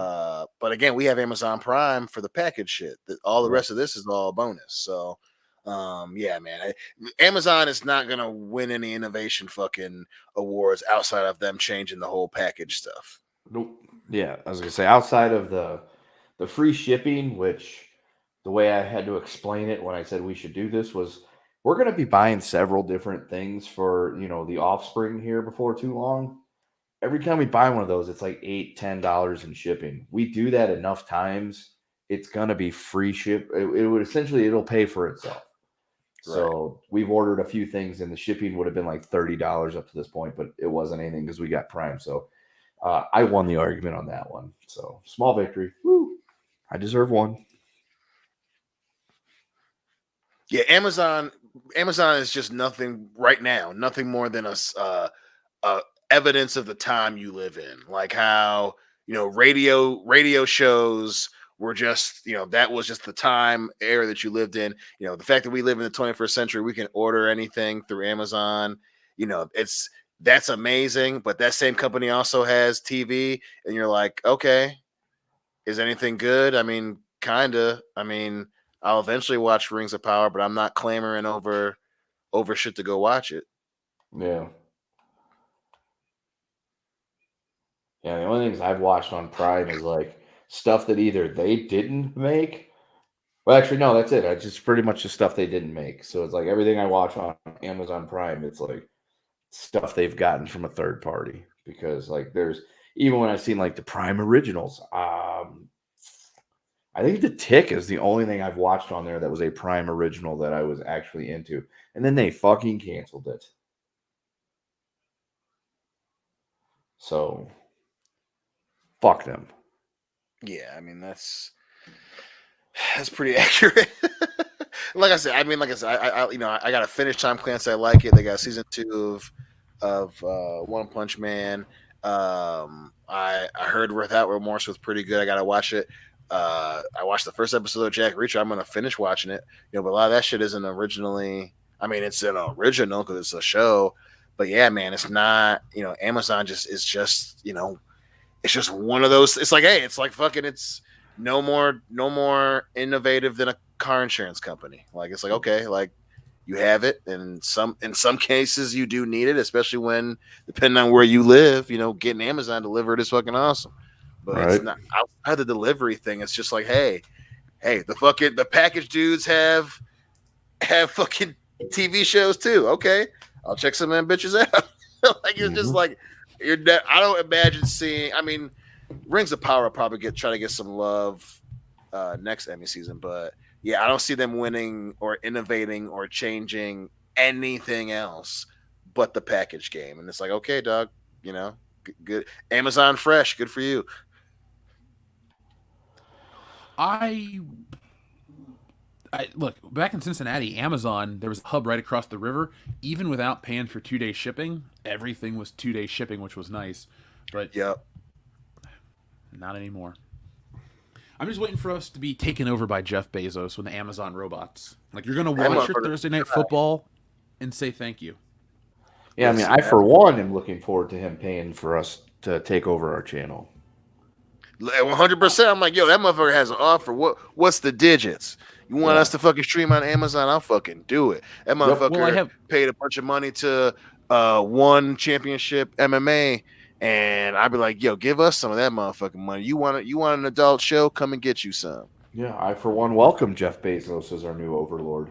But again, we have Amazon Prime for the package shit. All the rest of this is all bonus. So, yeah, man, Amazon is not gonna win any innovation fucking awards outside of them changing the whole package stuff. Nope. Yeah, I was gonna say outside of the free shipping, which the way I had to explain it when I said we should do this was we're gonna be buying several different things for the offspring here before too long. Every time we buy one of those, it's like $8-10 in shipping. We do that enough times, it's gonna be free ship. It would essentially it'll pay for itself. So we've ordered a few things, and the shipping would have been like $30 up to this point, but it wasn't anything because we got Prime. So I won the argument on that one. So small victory. Woo! I deserve one. Yeah, Amazon is just nothing right now. Nothing more than a evidence of the time you live in. Like how radio shows were just, that was just the time era that you lived in. The fact that we live in the 21st century, we can order anything through Amazon. That's amazing. But that same company also has TV, and you're like, okay, is anything good? I mean, kinda. I mean, I'll eventually watch Rings of Power, but I'm not clamoring over shit to go watch it. Yeah. Yeah, the only things I've watched on Prime is like stuff that either they didn't make. Well, actually, no, that's it. It's just pretty much the stuff they didn't make. So it's like everything I watch on Amazon Prime, it's like stuff they've gotten from a third party. Because like there's even when I've seen like the Prime originals, I think The Tick is the only thing I've watched on there that was a Prime original that I was actually into. And then they fucking canceled it. So fuck them. Yeah, I mean that's pretty accurate. Like I said, I got a finished Tom Clancy. I like it. They got season 2 of One Punch Man. I heard Without Remorse was pretty good. I gotta watch it. I watched the first episode of Jack Reacher. I'm gonna finish watching it. But a lot of that shit isn't originally. I mean, it's an original because it's a show. But yeah, man, it's not. Amazon is just. It's just one of those. It's like, hey, it's like fucking. It's no more innovative than a car insurance company. Like it's like, okay, like you have it, and in some cases you do need it, especially when depending on where you live. Getting Amazon delivered is fucking awesome. But It's not outside the delivery thing. It's just like, hey, the package dudes have fucking TV shows too. Okay, I'll check some of them bitches out. Like it's just like. I don't imagine seeing. I mean, Rings of Power will probably try to get some love next Emmy season, but yeah, I don't see them winning or innovating or changing anything else but the package game. And it's like, okay, dog, good. Amazon Fresh, good for you. I look back in Cincinnati, Amazon, there was a hub right across the river. Even without paying for 2-day shipping, everything was 2-day shipping, which was nice. But not anymore. I'm just waiting for us to be taken over by Jeff Bezos with the Amazon robots. Like you're gonna watch your Thursday night football and say thank you. Yeah, I mean, I for one am looking forward to him paying for us to take over our channel. 100%. I'm like, yo, that motherfucker has an offer. What's the digits? You want us to fucking stream on Amazon? I'll fucking do it. That motherfucker paid a bunch of money to one championship MMA, and I'd be like, yo, give us some of that motherfucking money. You want an adult show? Come and get you some. Yeah, I for one welcome Jeff Bezos as our new overlord.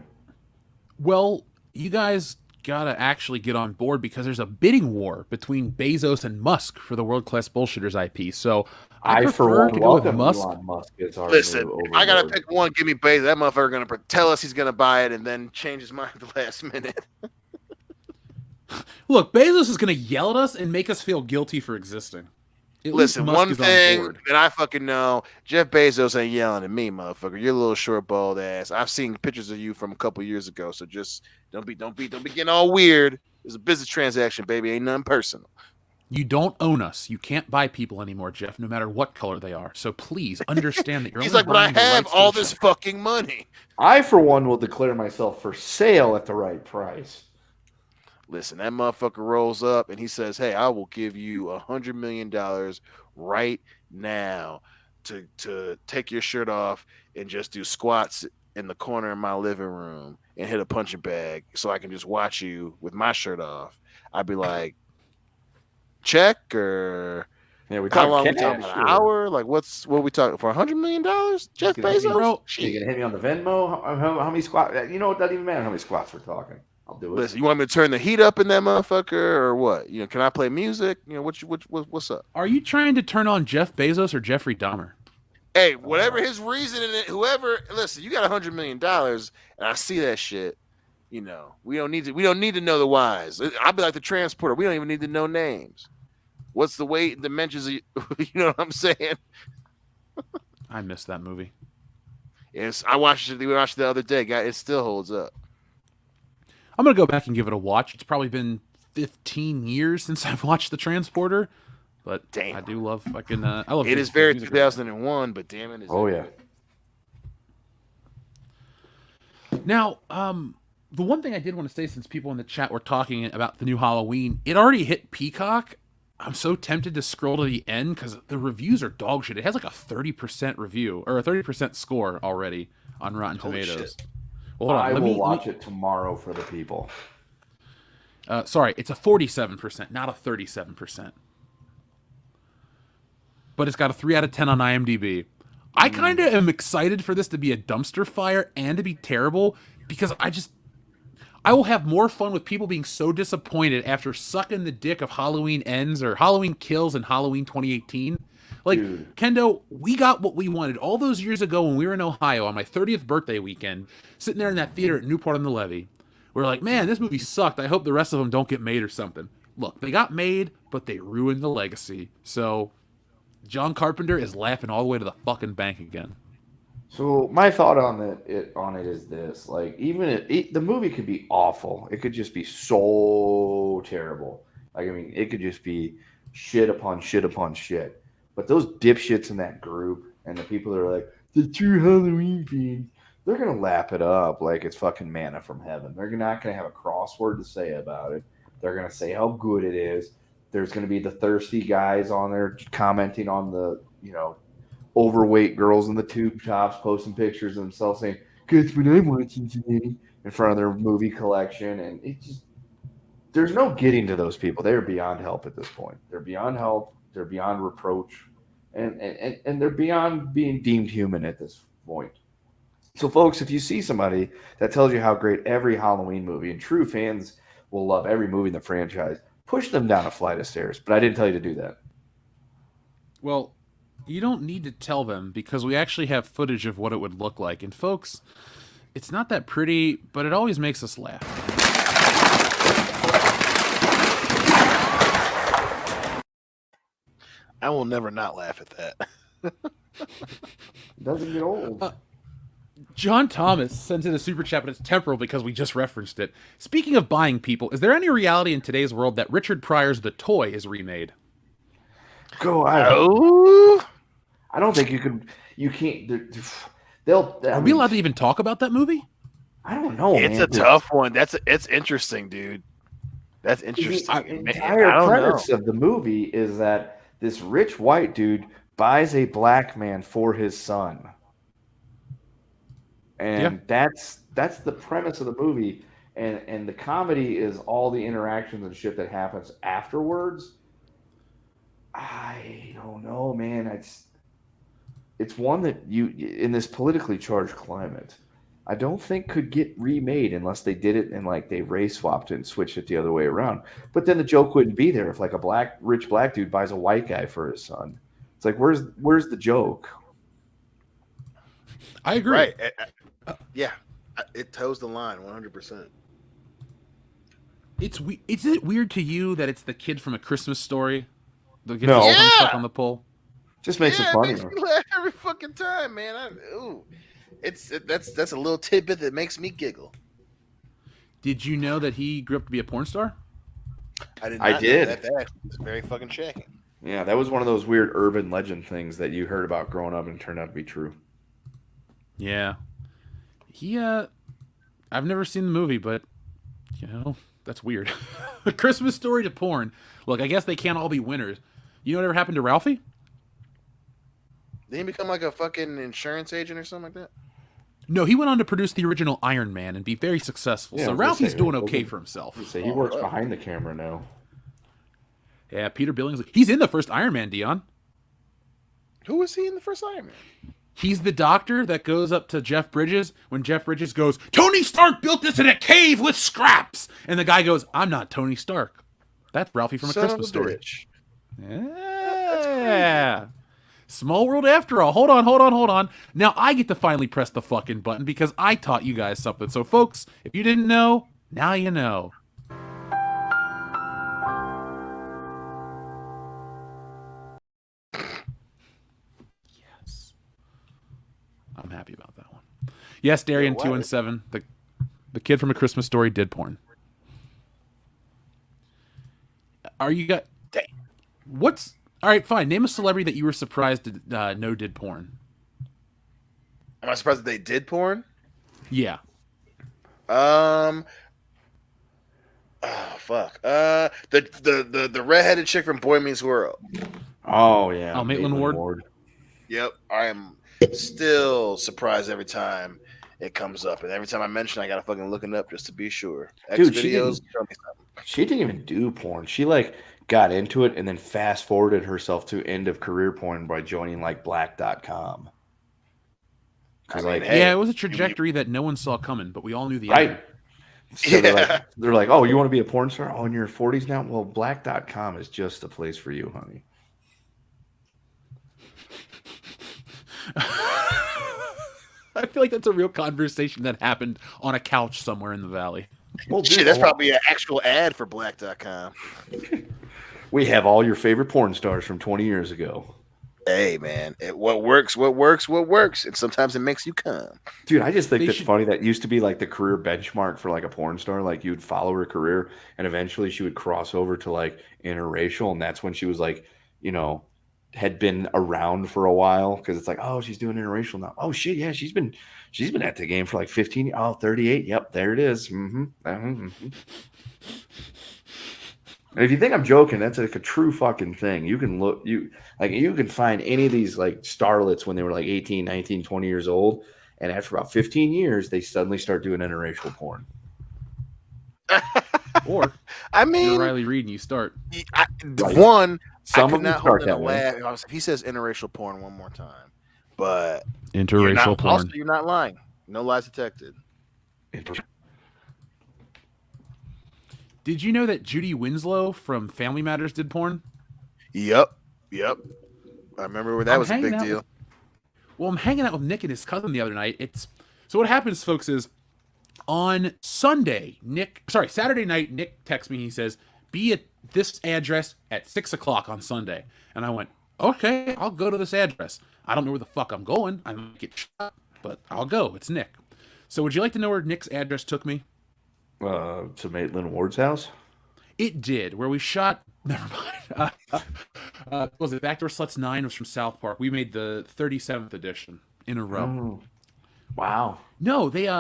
Well, you guys gotta actually get on board because there's a bidding war between Bezos and Musk for the World Class Bullshitters IP. So I for prefer one to go with welcome Musk. Elon Musk as our Listen, new overlord. I gotta pick one. Give me Bezos. That motherfucker gonna tell us he's gonna buy it and then change his mind at the last minute. Look, Bezos is going to yell at us and make us feel guilty for existing. At least Listen, Musk one is on thing board. that I fucking know, Jeff Bezos ain't yelling at me, motherfucker. You're a little short, bald ass. I've seen pictures of you from a couple years ago, so just don't be getting all weird. It's a business transaction, baby. Ain't nothing personal. You don't own us. You can't buy people anymore, Jeff, no matter what color they are. So please understand that you're He's only like, but I buying the have rights to all the this show. fucking money. I, for one, will declare myself for sale at the right price. Listen, that motherfucker rolls up and he says, "Hey, I will give you $100 million right now to take your shirt off and just do squats in the corner of my living room and hit a punching bag so I can just watch you with my shirt off." I'd be like, check or Yeah, we how long we cash, talking about? An or- hour? Like what are we talking for? $100 million? Jeff Gonna hit me- Bezos? Bro, You gonna hit me on the Venmo? How many squats? You know, it doesn't even matter how many squats we're talking. I'll do it. Listen, you want me to turn the heat up in that motherfucker or what? You know, can I play music? You know, what's up? are you trying to turn on Jeff Bezos or Jeffrey Dahmer? Hey, whatever his reason in it, whoever, listen, you got $100 million, and I see that shit. You know, we don't need to know the whys. I'll be like the transporter. We don't even need to know names. What's the weight and dimensions? You know what I'm saying? I missed that movie. Yes, we watched it the other day, guy. It still holds up. I'm going to go back and give it a watch. It's probably been 15 years since I've watched The Transporter. But Damn. I do love fucking... I love It is very 2001, but damn it. Oh, yeah. Now, the one thing I did want to say, since people in the chat were talking about the new Halloween, it already hit Peacock. I'm so tempted to scroll to the end because the reviews are dog shit. It has like a 30% review or a 30% score already on Rotten Holy Tomatoes. shit. Well, hold on. I Let will me watch it tomorrow for the people. Sorry, it's a 47%, not a 37%. But it's got a 3 out of 10 on IMDb. I kind of am excited for this to be a dumpster fire and to be terrible because I will have more fun with people being so disappointed after sucking the dick of Halloween Ends or Halloween Kills and Halloween 2018. Like, Dude. Kendo, we got what we wanted all those years ago when we were in Ohio on my 30th birthday weekend, sitting there in that theater at Newport on the Levee. We were like, man, this movie sucked. I hope the rest of them don't get made or something. Look, they got made, but they ruined the legacy. So, John Carpenter is laughing all the way to the fucking bank again. So my thought on it is this: like, even the movie could be awful. It could just be so terrible. Like, I mean, it could just be shit upon shit upon shit. But those dipshits in that group and the people that are like the true Halloween fiends, they're gonna lap it up like it's fucking manna from heaven. They're not gonna have a crossword to say about it. They're gonna say how good it is. There's gonna be the thirsty guys on there commenting on the, overweight girls in the tube tops posting pictures of themselves saying, "Guess what I'm watching today?" in front of their movie collection, and it just, there's no getting to those people. They are beyond help at this point. They're beyond help. They're beyond reproach, and they're beyond being deemed human at this point. So, folks, if you see somebody that tells you how great every Halloween movie, and true fans will love every movie in the franchise, push them down a flight of stairs. But I didn't tell you to do that. Well, you don't need to tell them because we actually have footage of what it would look like. And folks, it's not that pretty, but it always makes us laugh. I will never not laugh at that. It doesn't get old. John Thomas sent in a super chat, but it's temporal because we just referenced it. Speaking of buying people, is there any reality in today's world that Richard Pryor's The Toy is remade? I don't think you could. You can't. They'll. Are we allowed to even talk about that movie? I don't know. It's a tough one. It's interesting, dude. That's interesting. The entire premise of the movie is that this rich white dude buys a black man for his son, and that's the premise of the movie. And the comedy is all the interactions and shit that happens afterwards. I don't know, man. It's one that you, in this politically charged climate, I don't think could get remade unless they did it and like they race swapped it and switched it the other way around. But then the joke wouldn't be there if like a rich black dude buys a white guy for his son. It's like, where's the joke? I agree. Right. Yeah. It toes the line 100%. Is it weird to you that it's the kid from A Christmas Story that gets No. his tongue Yeah. stuck on the pole? Just makes it It funny. makes me laugh every fucking time, man. That's a little tidbit that makes me giggle. Did you know that he grew up to be a porn star? I did. I Not did. Know that actually was very fucking shocking. Yeah, that was one of those weird urban legend things that you heard about growing up and turned out to be true. Yeah. I've never seen the movie, but that's weird. A Christmas Story to porn. Look, I guess they can't all be winners. You know what ever happened to Ralphie? Did he become like a fucking insurance agent or something like that? No, he went on to produce the original Iron Man and be very successful. Yeah, I So was gonna Ralphie's say, doing okay for himself. So he works behind the camera now. Yeah, Peter Billingsley. He's in the first Iron Man, Dion. Who was he in the first Iron Man? He's the doctor that goes up to Jeff Bridges when Jeff Bridges goes, "Tony Stark built this in a cave with scraps." And the guy goes, "I'm not Tony Stark." That's Ralphie from A Son of Christmas a Story. bitch. Yeah. Small world after all. Hold on. Now I get to finally press the fucking button because I taught you guys something. So folks, if you didn't know, now you know. Yes. I'm happy about that one. Yes, Darian 217, the kid from A Christmas Story did porn. Are you got what's all right, fine. Name a celebrity that you were surprised no did porn. Am I surprised that they did porn? Yeah. Oh fuck. The redheaded chick from Boy Meets World. Oh yeah. Oh, Maitland Ward. Yep. I am still surprised every time it comes up, and every time I mention it, I gotta fucking look it up just to be sure. Dude, Videos, show me something. She didn't even do porn. She like got into it and then fast forwarded herself to end of career porn by joining like black.com. I mean, like, hey, Yeah, it was a trajectory that no one saw coming, but we all knew the right. end. So they're like, oh, you want to be a porn star? Oh, in your 40s now? Well, black.com is just the place for you, honey. I feel like that's a real conversation that happened on a couch somewhere in the valley. Well, dude, Shit, that's probably an actual ad for black.com. we have all your favorite porn stars from 20 years ago. Hey man, what works, and sometimes it makes you come. Dude, I just think that's funny. That used to be like the career benchmark for like a porn star. Like you'd follow her career, and eventually she would cross over to like interracial, and that's when she was like, had been around for a while because it's like, oh, she's doing interracial now. Oh shit, yeah, she's been at the game for like 15. Oh, 38. Yep, there it is. And if you think I'm joking, that's like a true fucking thing. You can you can find any of these like starlets when they were like 18, 19, 20 years old, and after about 15 years, they suddenly start doing interracial porn. Or I mean, you're Riley Reid and you start. Some I could of them not start hold in that a way. laugh if he says interracial porn one more time. But Interracial porn. Also, you're not lying. No lies detected. Did you know that Judy Winslow from Family Matters did porn? Yep. I remember when that was a big deal. Well, I'm hanging out with Nick and his cousin the other night. So what happens, folks, is on Saturday night, Nick texts me. He says, "Be at this address at 6:00 on Sunday." And I went, "Okay, I'll go to this address. I don't know where the fuck I'm going. I might get shot, but I'll go. It's Nick." So would you like to know where Nick's address took me? To Maitland Ward's house? It did, where we shot. Never mind. Was it Backdoor Sluts 9? It was from South Park. We made the 37th edition in a row. Oh. Wow. No, they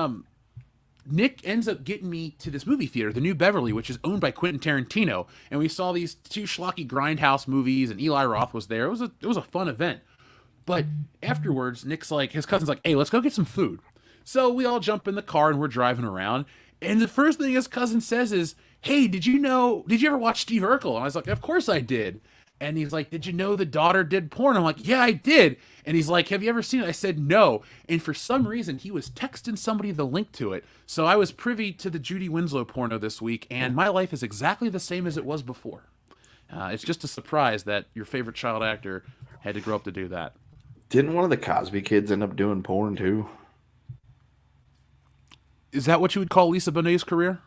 Nick ends up getting me to this movie theater, the New Beverly, which is owned by Quentin Tarantino, and we saw these two schlocky grindhouse movies, and Eli Roth was there. It was a fun event. But afterwards, Nick's like, his cousin's like, "Hey, let's go get some food." So we all jump in the car and we're driving around. And the first thing his cousin says is, "Hey, did you ever watch Steve Urkel?" And I was like, "Of course I did." And he's like, "Did you know the daughter did porn?" I'm like, "Yeah, I did." And he's like, "Have you ever seen it?" I said, "No." And for some reason, he was texting somebody the link to it. So I was privy to the Judy Winslow porno this week, and my life is exactly the same as it was before. It's just a surprise that your favorite child actor had to grow up to do that. Didn't one of the Cosby kids end up doing porn too? Is that what you would call Lisa Bonet's career?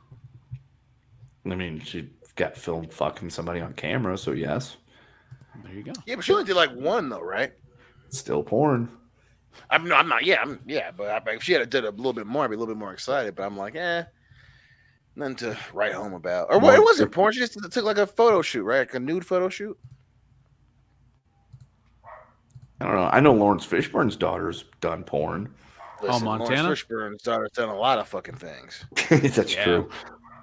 I mean, she got filmed fucking somebody on camera, so yes. There you go. Yeah, but she only did like one though, right? Still porn. I'm not. Yeah, but if she had did a little bit more, I'd be a little bit more excited. But I'm like, nothing to write home about. Or what? It wasn't porn. She just took like a photo shoot, right? Like a nude photo shoot. I don't know. I know Lawrence Fishburne's daughter's done porn. Listen, Montana? Lawrence Fishburne's daughter's done a lot of fucking things. That's true.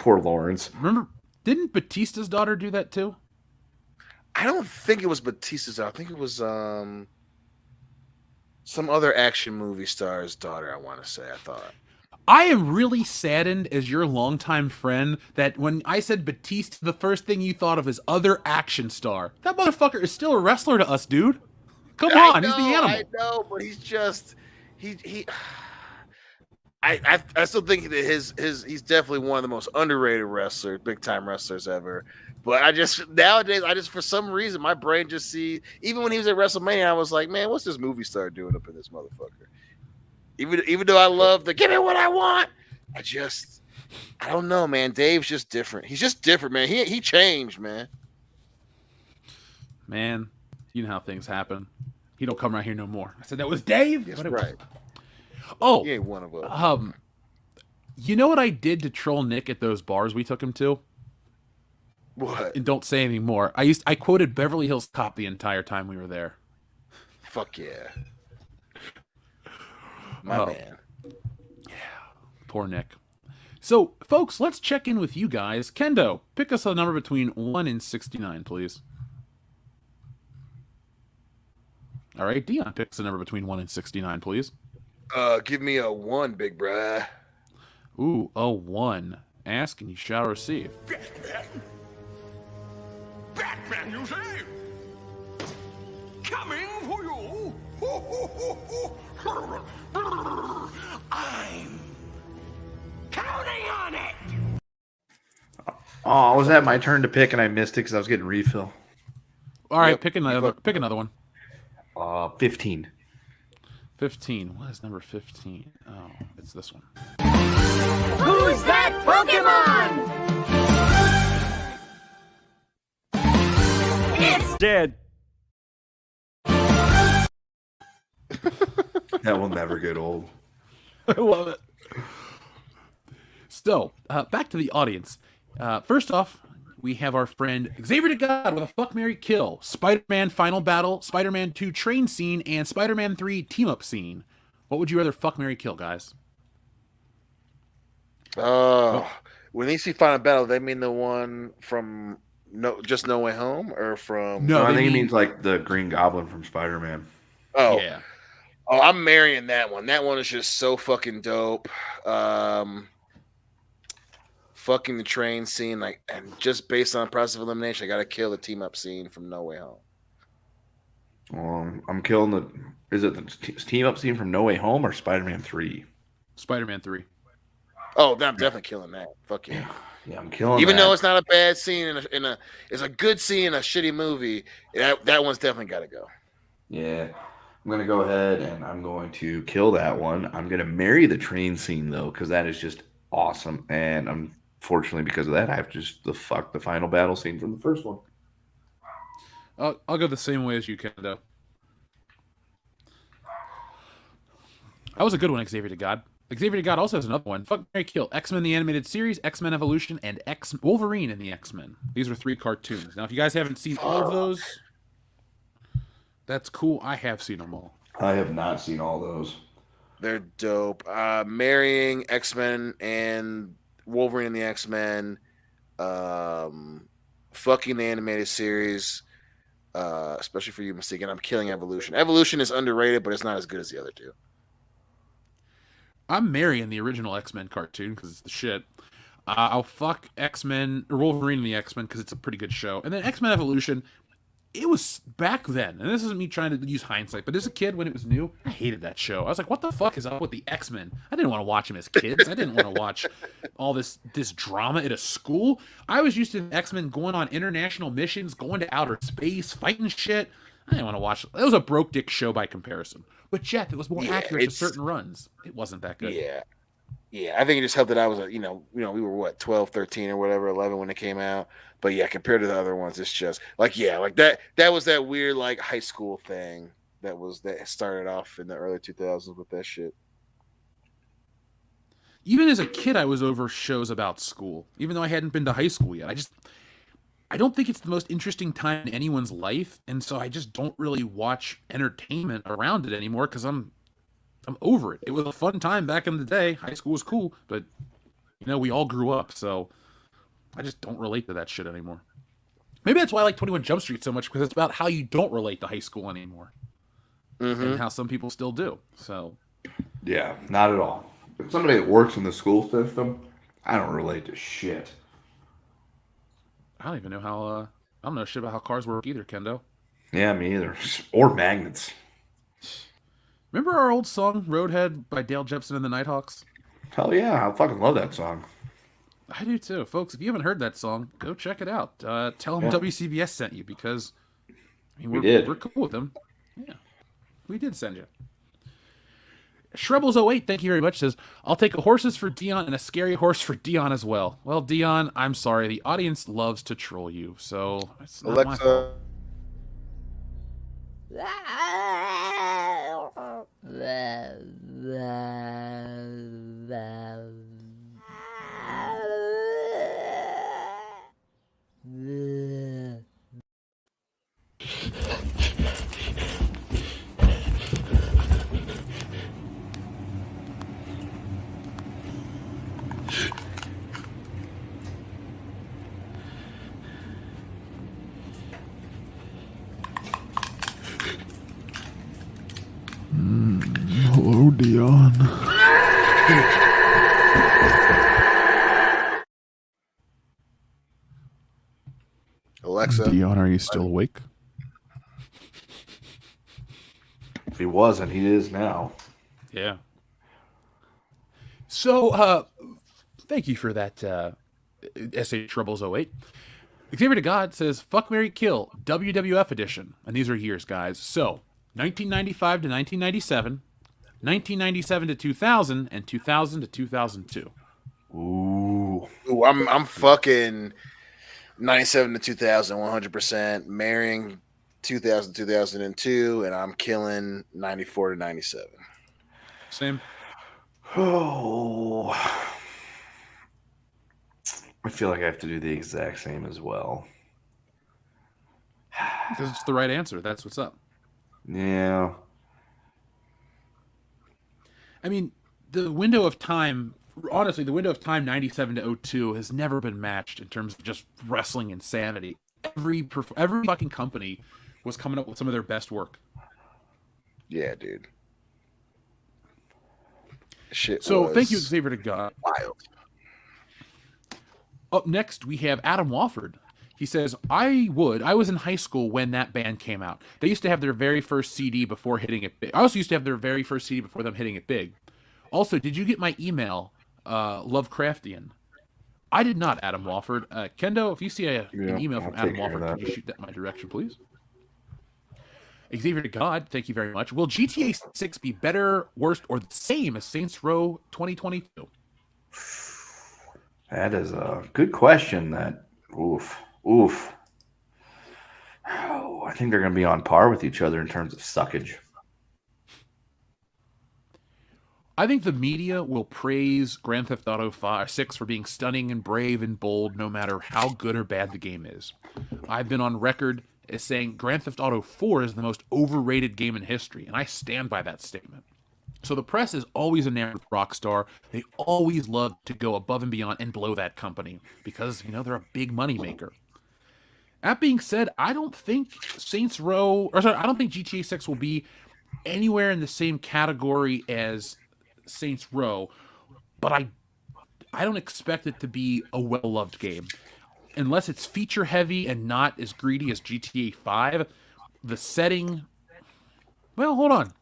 Poor Lawrence. Remember, didn't Batista's daughter do that too? I don't think it was Batista's daughter. I think it was some other action movie star's daughter, I want to say. I thought. I am really saddened as your longtime friend that when I said Batista, the first thing you thought of is other action star. That motherfucker is still a wrestler to us, dude. Come on, he's the animal. I know, but he's just I still think that he's definitely one of the most underrated wrestlers, big time wrestlers ever. But nowadays for some reason my brain just even when he was at WrestleMania, I was like, man, what's this movie star doing up in this motherfucker? Even though I love the give me what I want, I don't know, man. Dave's just different. He's just different, man. He changed, man. Man, you know how things happen. He don't come right here no more. I said that was Dave. That's right. Oh, he ain't one of us. You know what I did to troll Nick at those bars we took him to? What? And don't say anything more. I quoted Beverly Hills Cop the entire time we were there. Fuck yeah. My man. Yeah. Poor Nick. So, folks, let's check in with you guys. Kendo, pick us a number between 1 and 69, please. All right, Dion, pick us a number between 1 and 69, please. Give me a 1, big bruh. Ooh, a 1. Ask and you shall receive. Batman, you say? Coming for you. I'm counting on it. Oh, was that my turn to pick and I missed it because I was getting refill? All right, pick another one. 15. 15. What is number 15? Oh, it's this one. Who's that Pokemon? It's Dead. That will never get old. I love it. So, back to the audience. First off, we have our friend Xavier to God with a fuck, marry, kill. Spider-Man Final Battle, Spider-Man 2 train scene, and Spider-Man 3 team-up scene. What would you rather fuck, marry, kill, guys? When they see Final Battle, they mean the one from No Way Home, or from? No, I think he means like the Green Goblin from Spider-Man. Oh, yeah. Oh, I'm marrying that one. That one is just so fucking dope. Fucking the train scene, like, and just based on process of elimination, I gotta kill the team up scene from No Way Home. I'm killing the. Is it the team up scene from No Way Home or Spider-Man 3? Spider-Man 3. Oh, I'm definitely killing that. Fuck yeah. Yeah, I'm killing. Even that. though it's not a bad scene it's a good scene in a shitty movie. That one's definitely got to go. Yeah, I'm gonna go ahead and I'm going to kill that one. I'm gonna marry the train scene though, because that is just awesome. And unfortunately, because of that, I have to just the final battle scene from the first one. I'll go the same way as you, Kendo. That was a good one, Xavier to God. Xavier to God also has another one. Fuck, marry, kill. X-Men the Animated Series, X-Men Evolution, and Wolverine in the X-Men. These are 3 cartoons. Now, if you guys haven't seen all of those, that's cool. I have seen them all. I have not seen all those. They're dope. Marrying X-Men and Wolverine and the X-Men. Fucking the Animated Series. Especially for you, Mystique. And I'm killing Evolution. Evolution is underrated, but it's not as good as the other 2. I'm marrying the original X-Men cartoon because it's the shit. I'll fuck X-Men or Wolverine and the X-Men because it's a pretty good show. And then X-Men Evolution, it was back then, and this isn't me trying to use hindsight, but as a kid when it was new, I hated that show. I was like, what the fuck is up with the X-Men? I didn't want to watch them as kids. I didn't want to watch all this drama at a school. I was used to the X-Men going on international missions, going to outer space, fighting shit. I didn't want to watch it. It was a broke dick show by comparison. But Jeff, it was more accurate to certain runs. It wasn't that good. Yeah, I think it just helped that I was, we were what, 12, 13 or whatever, 11 when it came out. But yeah, compared to the other ones, it's just like, yeah, like that was that weird like high school thing that started off in the early 2000s with that shit. Even as a kid, I was over shows about school, even though I hadn't been to high school yet. I don't think it's the most interesting time in anyone's life, and so I just don't really watch entertainment around it anymore because I'm over it. It was a fun time back in the day. High school was cool, but we all grew up, so I just don't relate to that shit anymore. Maybe that's why I like 21 Jump Street so much, because it's about how you don't relate to high school anymore, and how some people still do. So, yeah, not at all. If somebody that works in the school system, I don't relate to shit. I don't even know I don't know shit about how cars work either, Kendo. Yeah, me either. Or magnets. Remember our old song, Roadhead, by Dale Jepsen and the Nighthawks? Hell yeah, I fucking love that song. I do too. Folks, if you haven't heard that song, go check it out. Tell them WCBS sent you, because we're cool with them. Yeah, we did send you. Shrebbles08, thank you very much, says, I'll take a horses for Dion and a scary horse for Dion as well. Well, Dion, I'm sorry. The audience loves to troll you, so it's not my fault. Hello, Dion. Alexa. Dion, are you still awake? If he wasn't, he is now. Yeah. So, thank you for that, SH Troubles 08. Xavier to God says, fuck, marry, kill, WWF edition. And these are years, guys. So, 1995 to 1997, 1997 to 2000, and 2000 to 2002. Ooh, I'm fucking 97 to 2000, 100%. Marrying 2000 to 2002, and I'm killing 94 to 97. Same. Oh, I feel like I have to do the exact same as well. Because it's the right answer. That's what's up. Yeah. I mean, the window of time, honestly, the window of time 97 to 02 has never been matched in terms of just wrestling insanity. Every fucking company was coming up with some of their best work. Yeah, dude. Shit. So thank you, Xavier to God. Wild. Up next, we have Adam Wofford. He says, I was in high school when that band came out. They used to have their very first CD before hitting it big. I also used to have their very first CD before them hitting it big. Also, did you get my email, Lovecraftian? I did not, Adam Wofford. Kendo, if you see an email from Adam Wofford, can you shoot that in my direction, please? Xavier to God, thank you very much. Will GTA 6 be better, worse, or the same as Saints Row 2022? That is a good question. Oof. Oh, I think they're going to be on par with each other in terms of suckage. I think the media will praise Grand Theft Auto 6 for being stunning and brave and bold no matter how good or bad the game is. I've been on record as saying Grand Theft Auto 4 is the most overrated game in history, and I stand by that statement. So the press is always enamored with Rockstar. They always love to go above and beyond and blow that company because, they're a big money maker. That being said, I don't think I don't think GTA 6 will be anywhere in the same category as Saints Row, but I don't expect it to be a well-loved game. Unless it's feature-heavy and not as greedy as GTA 5, the setting... Well, hold on.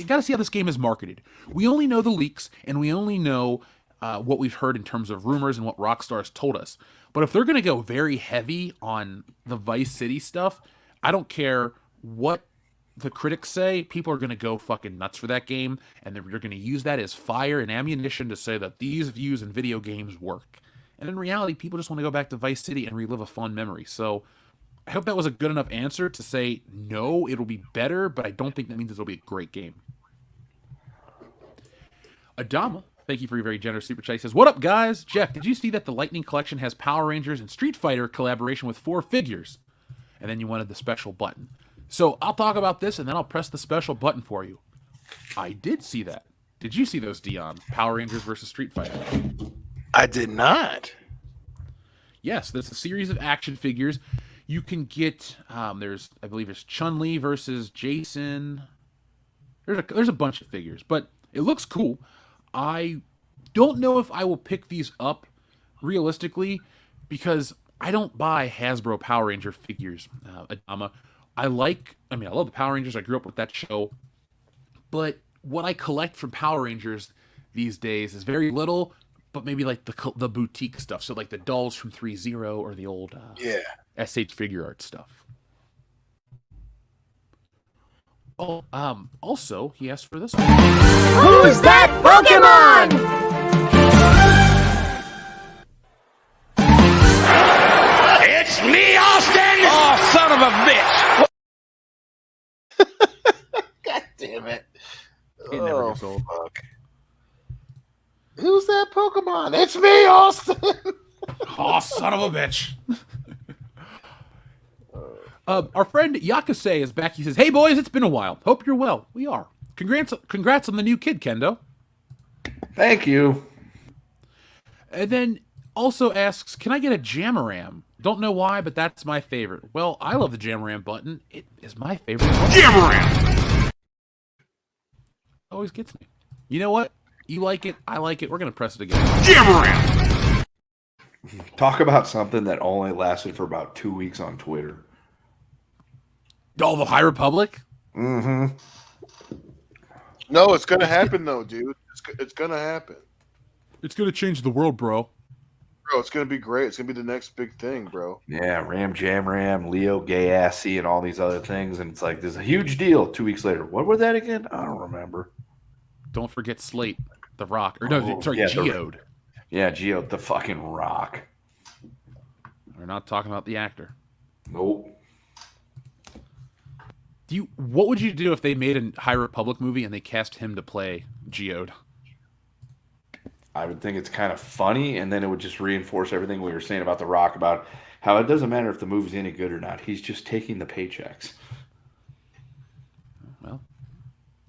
Gotta see how this game is marketed. We only know the leaks, and we only know what we've heard in terms of rumors and what Rockstar has told us. But if they're going to go very heavy on the Vice City stuff, I don't care what the critics say, people are going to go fucking nuts for that game, and they're going to use that as fire and ammunition to say that these views in video games work. And in reality, people just want to go back to Vice City and relive a fun memory. So I hope that was a good enough answer to say, no, it'll be better, but I don't think that means it'll be a great game. Adama, thank you for your very generous super chat. He says, what up, guys? Jeff, did you see that the Lightning Collection has Power Rangers and Street Fighter collaboration with 4 figures? And then you wanted the special button. So I'll talk about this, and then I'll press the special button for you. I did see that. Did you see those, Dion? Power Rangers versus Street Fighter. I did not. Yes, there's a series of action figures. You can get, I believe there's Chun-Li versus Jason. There's a bunch of figures, but it looks cool. I don't know if I will pick these up realistically because I don't buy Hasbro Power Ranger figures, Adama. I love the Power Rangers. I grew up with that show. But what I collect from Power Rangers these days is very little, but maybe like the boutique stuff. So like the dolls from 3-0 or the old SH Figure Art stuff. Oh, also, he asked for this one. Who's that Pokemon? It's me, Austin! Oh, son of a bitch! God damn it. It never gets old. Fuck. Who's that Pokemon? It's me, Austin! Oh, son of a bitch. Our friend Yakase is back. He says, hey, boys, it's been a while. Hope you're well. We are. Congrats on the new kid, Kendo. Thank you. And then also asks, can I get a Jamaram? Don't know why, but that's my favorite. Well, I love the Jamaram button. It is my favorite button. Jamaram! Always gets me. You know what? You like it. I like it. We're going to press it again. Jamaram! Talk about something that only lasted for about 2 weeks on Twitter. Oh, the High Republic? Mm-hmm. No, it's gonna happen though, dude. It's gonna happen. It's going to change the world, bro. Bro, it's gonna be great. It's gonna be the next big thing, bro. Yeah, Jam, Leo Gay-Assy, and all these other things. And it's like, there's a huge deal 2 weeks later. What were that again? I don't remember. Don't forget Slate, The Rock. Or no, sorry, Geode. Geode, the fucking Rock. We're not talking about the actor. Nope. What would you do if they made a High Republic movie and they cast him to play Geode? I would think it's kind of funny, and then it would just reinforce everything we were saying about The Rock, about how it doesn't matter if the movie's any good or not. He's just taking the paychecks. Well,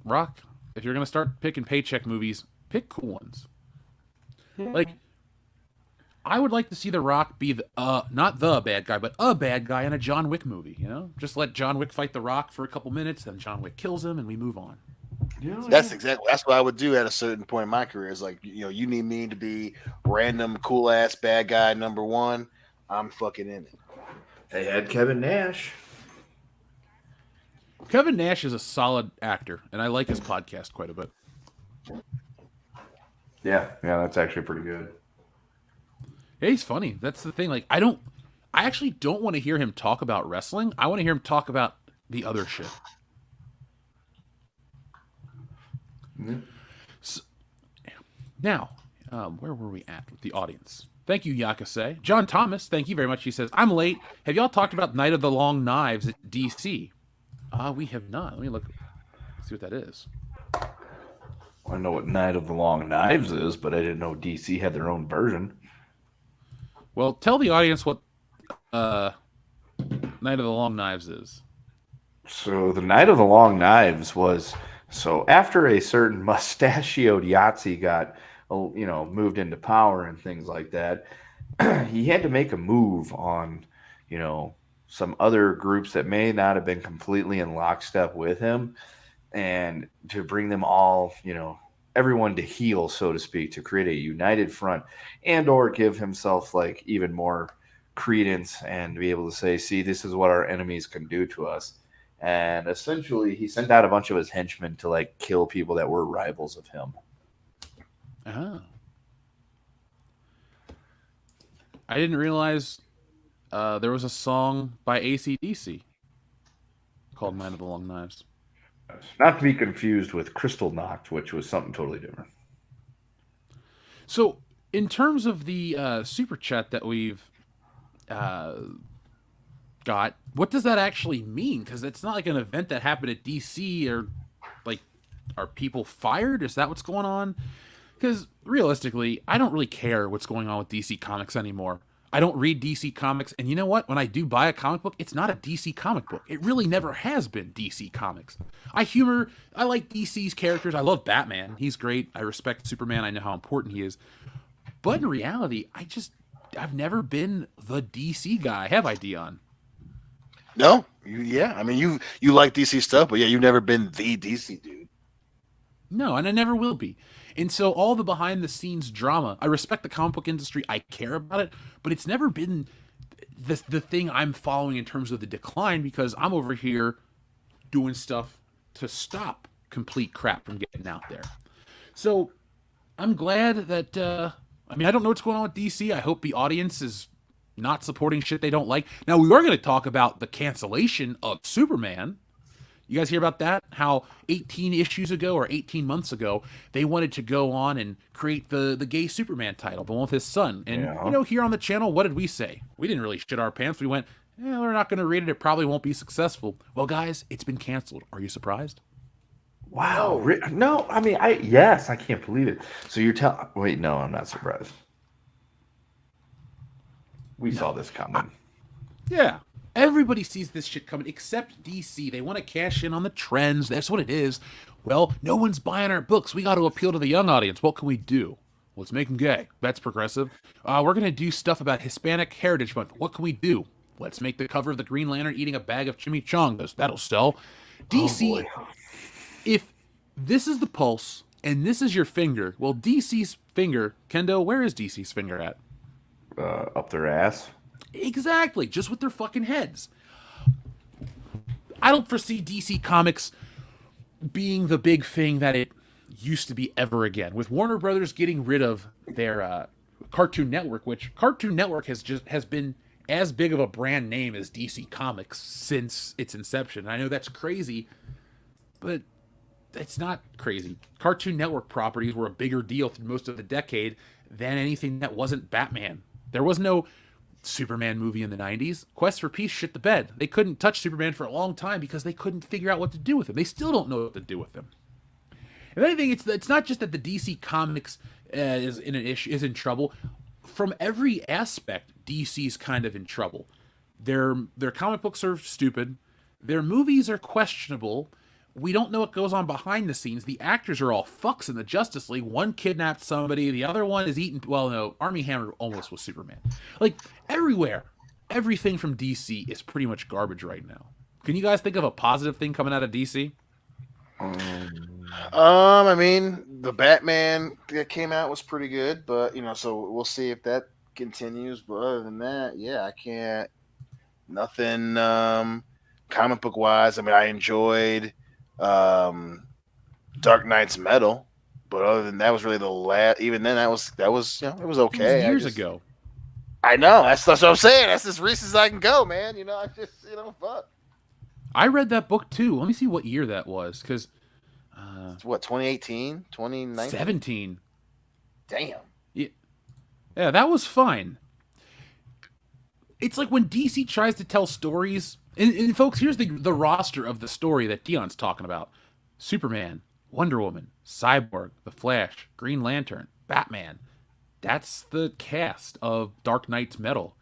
Rock, if you're going to start picking paycheck movies, pick cool ones. Yeah. Like, I would like to see The Rock be not the bad guy, but a bad guy in a John Wick movie, you know? Just let John Wick fight The Rock for a couple minutes, then John Wick kills him, and we move on. That's what I would do at a certain point in my career. Is like, you know, you need me to be random cool ass bad guy number one. I'm fucking in it. They had Kevin Nash. Kevin Nash is a solid actor, and I like his podcast quite a bit. Yeah, that's actually pretty good. Yeah, he's funny. That's the thing. Like, I actually don't want to hear him talk about wrestling. I want to hear him talk about the other shit. Mm-hmm. So, now, where were we at with the audience? Thank you, Yakase. John Thomas, thank you very much. He says, I'm late. Have y'all talked about Night of the Long Knives at DC? We have not. Let me see what that is. I know what Night of the Long Knives is, but I didn't know DC had their own version. Well, tell the audience what Night of the Long Knives is. So the Night of the Long Knives was, so after a certain mustachioed Yahtzee got, moved into power and things like that, he had to make a move on, some other groups that may not have been completely in lockstep with him, and to bring them all, everyone to heel, so to speak, to create a united front, and or give himself like even more credence and be able to say, see, this is what our enemies can do to us. And essentially he sent out a bunch of his henchmen to like kill people that were rivals of him. I didn't realize there was a song by AC/DC called Night of the Long Knives. Not to be confused with Crystal Knocked, which was something totally different. So, in terms of the super chat that we've got, what does that actually mean? Because it's not like an event that happened at DC, or like, are people fired? Is that what's going on? Because realistically, I don't really care what's going on with DC Comics anymore. I don't read DC Comics, and you know what? When I do buy a comic book, it's not a DC comic book. It really never has been DC Comics. I like DC's characters. I love Batman. He's great. I respect Superman. I know how important he is. But in reality, I've never been the DC guy. Have I, Dion? No, I mean, you like DC stuff, but yeah, you've never been the DC dude. No, and I never will be. And so all the behind the scenes drama, I respect the comic book industry. I care about it, but it's never been the thing I'm following in terms of the decline, because I'm over here doing stuff to stop complete crap from getting out there. So I'm glad that, I don't know what's going on with DC. I hope the audience is not supporting shit they don't like. Now, we were going to talk about the cancellation of Superman. You guys hear about that? How 18 issues ago or 18 months ago, they wanted to go on and create the gay Superman title, the one with his son. And, here on the channel, what did we say? We didn't really shit our pants. We went, we're not going to read it. It probably won't be successful. Well, guys, it's been canceled. Are you surprised? Wow. No, yes, I can't believe it. So you're telling... Wait, no, I'm not surprised. We saw this coming. Yeah. Everybody sees this shit coming except DC. They want to cash in on the trends. That's what it is. Well, no one's buying our books. We got to appeal to the young audience. What can we do? Let's make them gay. That's progressive. We're going to do stuff about Hispanic Heritage Month. What can we do? Let's make the cover of the Green Lantern eating a bag of chimichangas. That'll sell. DC, if this is the pulse and this is your finger, well, DC's finger, Kendo, where is DC's finger at? Up their ass. Exactly, just with their fucking heads. I don't foresee DC Comics being the big thing that it used to be ever again. With Warner Brothers getting rid of their Cartoon Network, which Cartoon Network has been as big of a brand name as DC Comics since its inception. I know that's crazy, but it's not crazy. Cartoon Network properties were a bigger deal through most of the decade than anything that wasn't Batman. There was no Superman movie in the 90s. Quest for Peace shit the bed. They couldn't touch Superman for a long time because they couldn't figure out what to do with him. They still don't know what to do with him. If anything, it's not just that the DC Comics is in trouble. From every aspect, DC's kind of in trouble. Their comic books are stupid. Their movies are questionable. We don't know what goes on behind the scenes. The actors are all fucks in the Justice League. One kidnapped somebody. The other one is eating... Well, no, Armie Hammer almost was Superman. Like, everywhere, everything from DC is pretty much garbage right now. Can you guys think of a positive thing coming out of DC? The Batman that came out was pretty good, but, so we'll see if that continues. But other than that, yeah, I can't... Nothing comic book-wise. I enjoyed... Dark Knight's Metal, but other than that was really the last. Even then, that was it was okay. It was years ago. I know that's what I'm saying. That's as recent as I can go, man. I just fuck. I read that book too. Let me see what year that was, because it's what 2018, 2019, 17. Damn. Yeah, that was fine. It's like when DC tries to tell stories. And folks, here's the roster of the story that Dion's talking about. Superman, Wonder Woman, Cyborg, The Flash, Green Lantern, Batman. That's the cast of Dark Knight's Metal.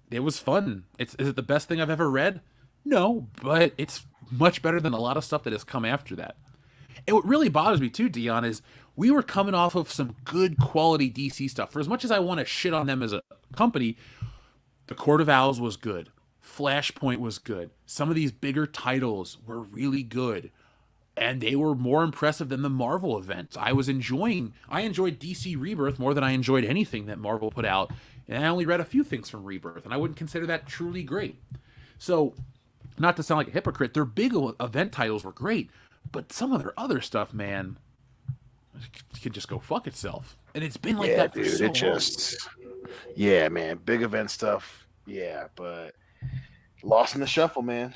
It was fun. Is it the best thing I've ever read? No, but it's much better than a lot of stuff that has come after that. And what really bothers me too, Dion, is we were coming off of some good quality DC stuff. For as much as I want to shit on them as a company, The Court of Owls was good. Flashpoint was good. Some of these bigger titles were really good. And they were more impressive than the Marvel events. I enjoyed DC Rebirth more than I enjoyed anything that Marvel put out. And I only read a few things from Rebirth, and I wouldn't consider that truly great. So, not to sound like a hypocrite, their big event titles were great. But some of their other stuff, man, it can just go fuck itself. And it's been like that for so long. Yeah, man. Big event stuff. Yeah, but... Lost in the shuffle, man.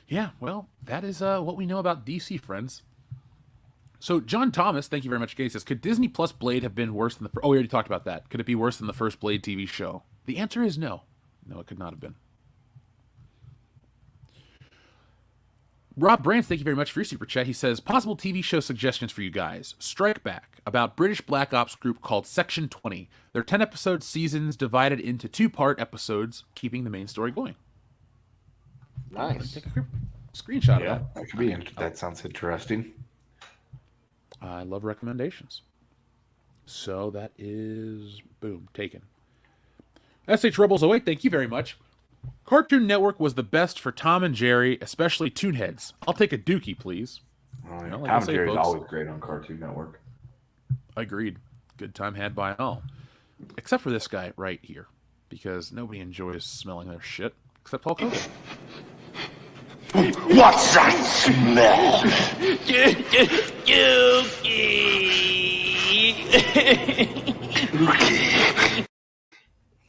Yeah, well, that is what we know about DC, friends. So, John Thomas, thank you very much, Gay, says, could Disney Plus Blade have been worse than the... Oh, we already talked about that. Could it be worse than the first Blade TV show? The answer is no. No, it could not have been. Rob Brands, thank you very much for your super chat. He says, possible TV show suggestions for you guys. Strike Back, about British Black Ops group called Section 20. They're 10-episode seasons divided into 2-part episodes, keeping the main story going. Nice. Take a quick screenshot of that. That could be. That sounds interesting. I love recommendations. So that is, boom, taken. SH Rebels 08, thank you very much. Cartoon Network was the best for Tom and Jerry, especially Toonheads. I'll take a dookie, please. Oh, yeah. Well, like Tom I and say, Jerry's folks, always great on Cartoon Network. agreed. Good time had by all. Except for this guy right here. Because nobody enjoys smelling their shit. Except Hulk Hogan. What's that smell?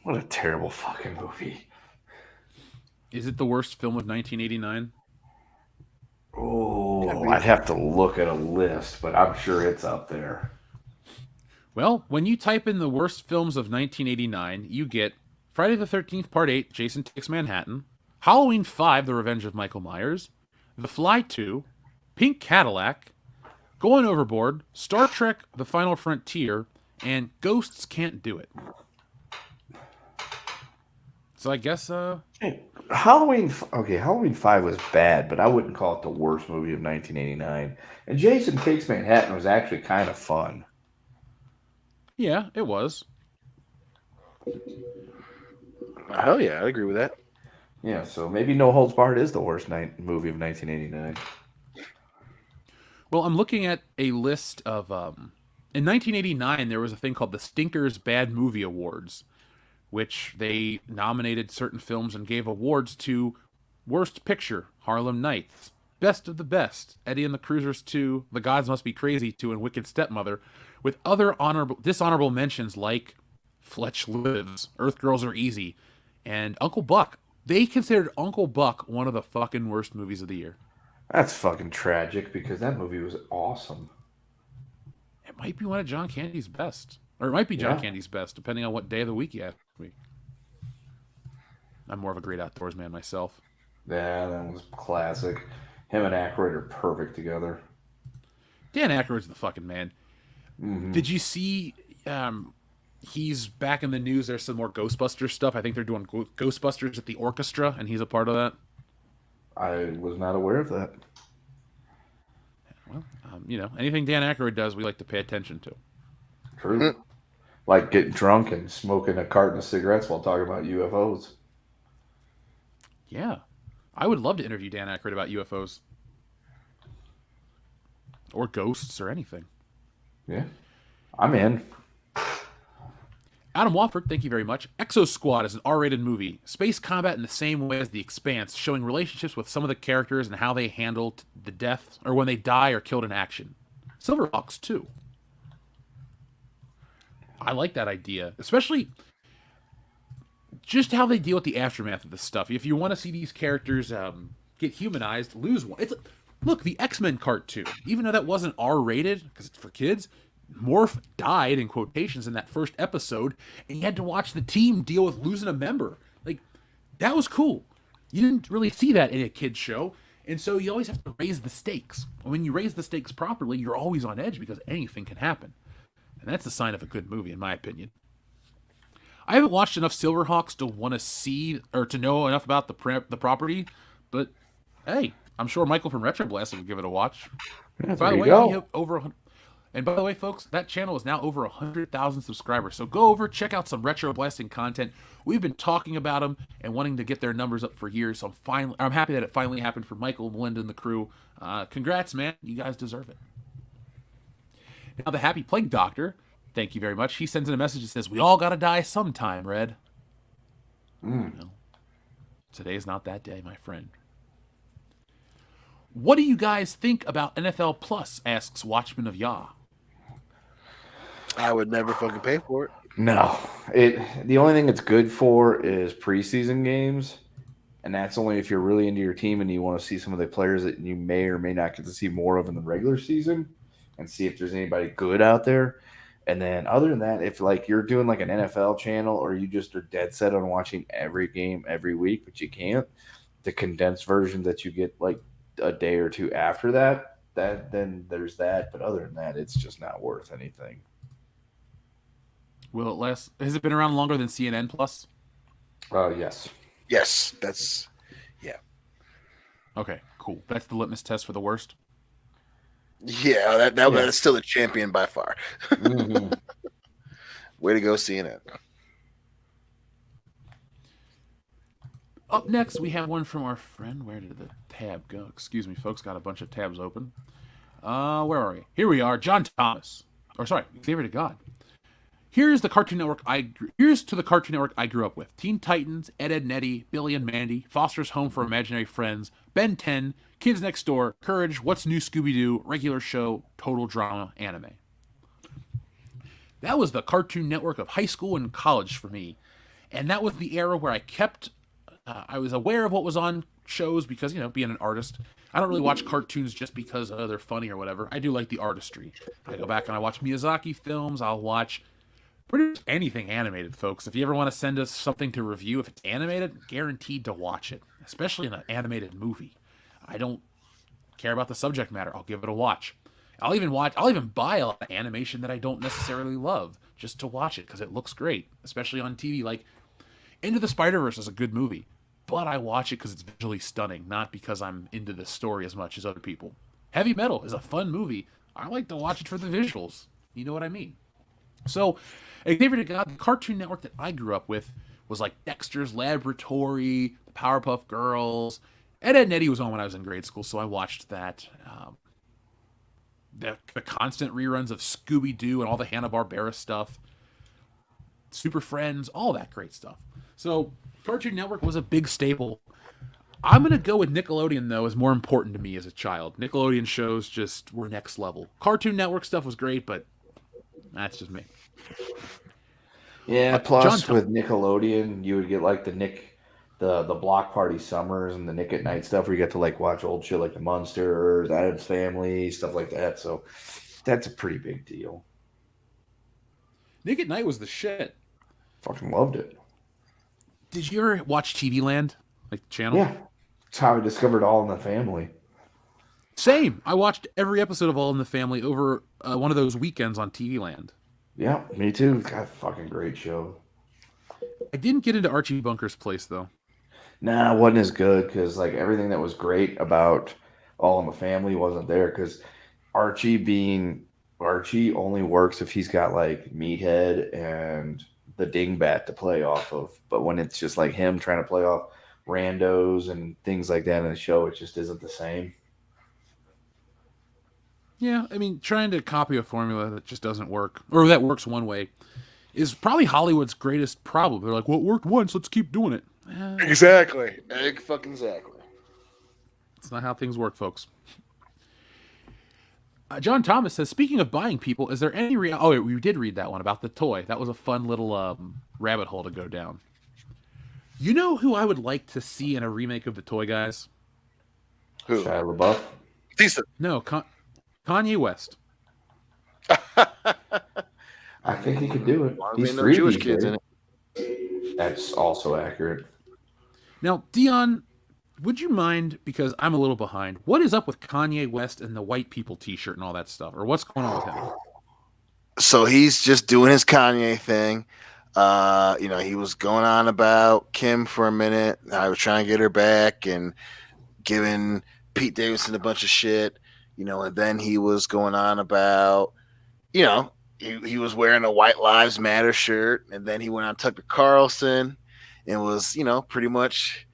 What a terrible fucking movie. Is it the worst film of 1989? Oh, I'd have to look at a list, but I'm sure it's up there. Well, when you type in the worst films of 1989, you get Friday the 13th Part 8, Jason Takes Manhattan, Halloween 5, The Revenge of Michael Myers, The Fly 2, Pink Cadillac, Going Overboard, Star Trek The Final Frontier, and Ghosts Can't Do It. So I guess, Hey, Halloween 5 was bad, but I wouldn't call it the worst movie of 1989. And Jason Takes Manhattan was actually kind of fun. yeah, it was. Hell yeah, I agree with that. Yeah, so maybe No Holds Barred is the worst movie of 1989. Well, I'm looking at a list of, in 1989, there was a thing called the Stinkers Bad Movie Awards, which they nominated certain films and gave awards to Worst Picture, Harlem Nights, Best of the Best, Eddie and the Cruisers 2, The Gods Must Be Crazy 2, and Wicked Stepmother, with other dishonorable mentions like Fletch Lives, Earth Girls Are Easy, and Uncle Buck. They considered Uncle Buck one of the fucking worst movies of the year. That's fucking tragic because that movie was awesome. It might be one of John Candy's best. Or it might be John Yeah. Candy's best, depending on what day of the week you ask me. I'm more of a great outdoors man myself. Yeah, that was classic. Him and Aykroyd are perfect together. Dan Aykroyd's the fucking man. Mm-hmm. Did you see he's back in the news? There's some more Ghostbusters stuff. I think they're doing Ghostbusters at the orchestra, and he's a part of that. I was not aware of that. Well, anything Dan Aykroyd does, we like to pay attention to. True. Like getting drunk and smoking a carton of cigarettes while talking about UFOs. Yeah. I would love to interview Dan Aykroyd about UFOs. Or ghosts or anything. Yeah. I'm in. Adam Wofford, thank you very much. Exo Squad is an R-rated movie. Space combat in the same way as The Expanse, showing relationships with some of the characters and how they handled the death, or when they die or killed in action. Silverhawks 2. I like that idea, especially just how they deal with the aftermath of this stuff. If you want to see these characters get humanized, lose one. Look, the X-Men cartoon, even though that wasn't R-rated because it's for kids, Morph died in quotations in that first episode, and you had to watch the team deal with losing a member. Like, that was cool. You didn't really see that in a kids show, and so you always have to raise the stakes. When you raise the stakes properly, you're always on edge because anything can happen. And that's the sign of a good movie, in my opinion. I haven't watched enough Silverhawks to want to see or to know enough about the property, but hey, I'm sure Michael from Retro Blast will give it a watch. Yeah, By the way, we have over 100. And by the way, folks, that channel is now over 100,000 subscribers. So go over, check out some Retro Blasting content. We've been talking about them and wanting to get their numbers up for years. So I'm happy that it finally happened for Michael, Melinda, and the crew. Congrats, man. You guys deserve it. Now, the Happy Plague Doctor, thank you very much. He sends in a message that says, we all got to die sometime, Red. No, today's not that day, my friend. What do you guys think about NFL Plus, asks Watchman of Yah. I would never fucking pay for it. No. The only thing it's good for is preseason games. And that's only if you're really into your team and you want to see some of the players that you may or may not get to see more of in the regular season and see if there's anybody good out there. And then other than that, if like you're doing like an NFL channel or you just are dead set on watching every game every week, but you can't, the condensed version that you get like a day or two after that, then there's that. But other than that, it's just not worth anything. Will it last? Has it been around longer than CNN Plus? Yes. Yes, that's Okay, cool. That's the litmus test for the worst. that's still a champion by far. Mm-hmm. Way to go, CNN. Up next, we have one from our friend. Where did the tab go? Excuse me, folks. Got a bunch of tabs open. Where are we? Here we are. John Thomas. Or sorry, Xavier to God. Here's to the Cartoon Network I grew up with. Teen Titans, Ed, Edd n Eddy, Billy and Mandy, Foster's Home for Imaginary Friends, Ben 10, Kids Next Door, Courage, What's New Scooby-Doo, Regular Show, Total Drama, Anime. That was the Cartoon Network of high school and college for me. And that was the era where I was aware of what was on shows because, being an artist, I don't really watch cartoons just because they're funny or whatever. I do like the artistry. I go back and I watch Miyazaki films. I'll watch pretty much anything animated, folks. If you ever want to send us something to review, if it's animated, guaranteed to watch it, especially in an animated movie. I don't care about the subject matter. I'll give it a watch. I'll even buy a lot of animation that I don't necessarily love just to watch it because it looks great, especially on TV. Like Into the Spider-Verse is a good movie, but I watch it because it's visually stunning, not because I'm into the story as much as other people. Heavy Metal is a fun movie. I like to watch it for the visuals. You know what I mean? So, Xavier to God, the Cartoon Network that I grew up with was like Dexter's Laboratory, the Powerpuff Girls. Ed, Edd n Eddy was on when I was in grade school, so I watched that. The constant reruns of Scooby-Doo and all the Hanna-Barbera stuff. Super Friends, all that great stuff. So, Cartoon Network was a big staple. I'm going to go with Nickelodeon, though, as more important to me as a child. Nickelodeon shows just were next level. Cartoon Network stuff was great, but that's just me. Yeah, plus with Nickelodeon, you would get like the Block Party Summers and the Nick at Night stuff where you get to like watch old shit like the Munsters, Addams Family, stuff like that. So that's a pretty big deal. Nick at Night was the shit. Fucking loved it. Did you ever watch TV Land? Like the channel? Yeah. That's how I discovered All in the Family. Same. I watched every episode of All in the Family over one of those weekends on TV Land. Yeah, me too. God, fucking great show. I didn't get into Archie Bunker's Place, though. Nah, it wasn't as good because like everything that was great about All in the Family wasn't there because Archie only works if he's got like Meathead and the Dingbat to play off of. But when it's just like him trying to play off randos and things like that in the show, it just isn't the same. Yeah, I mean, trying to copy a formula that just doesn't work, or that works one way, is probably Hollywood's greatest problem. They're like, well, it worked once, let's keep doing it. Exactly. Exactly. It's not how things work, folks. John Thomas says, speaking of buying people, is there any oh, we did read that one about the toy. That was a fun little rabbit hole to go down. You know who I would like to see in a remake of the Toy Guys? Who? Shia LaBeouf? Decent. No, Kanye West. I think he could do it. He's no three Jewish these kids days. in it. That's also accurate. Now, Dion, would you mind, because I'm a little behind, what is up with Kanye West and the white people t-shirt and all that stuff? Or what's going on with him? So he's just doing his Kanye thing. He was going on about Kim for a minute. I was trying to get her back and giving Pete Davidson a bunch of shit. And then he was going on about, he was wearing a White Lives Matter shirt, and then he went on Tucker Carlson and was, pretty much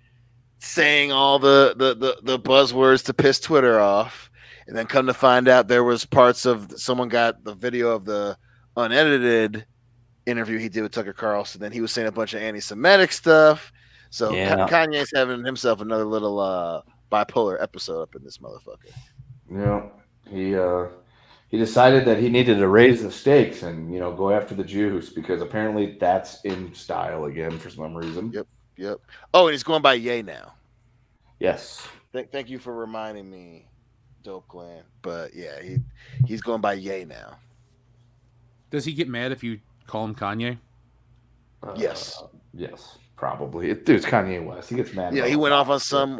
saying all the buzzwords to piss Twitter off. And then come to find out there was parts of someone got the video of the unedited interview he did with Tucker Carlson. Then he was saying a bunch of anti-Semitic stuff. So yeah. Kanye's having himself another little bipolar episode up in this motherfucker. Yeah, he decided that he needed to raise the stakes and go after the Jews because apparently that's in style again for some reason. Yep. Yep. Oh, and he's going by Ye now. Yes. Thank you for reminding me, Dope Clan. But yeah, he's going by Ye now. Does he get mad if you call him Kanye? Yes. Yes, probably. Dude's Kanye West. He gets mad. Yeah, he went off on some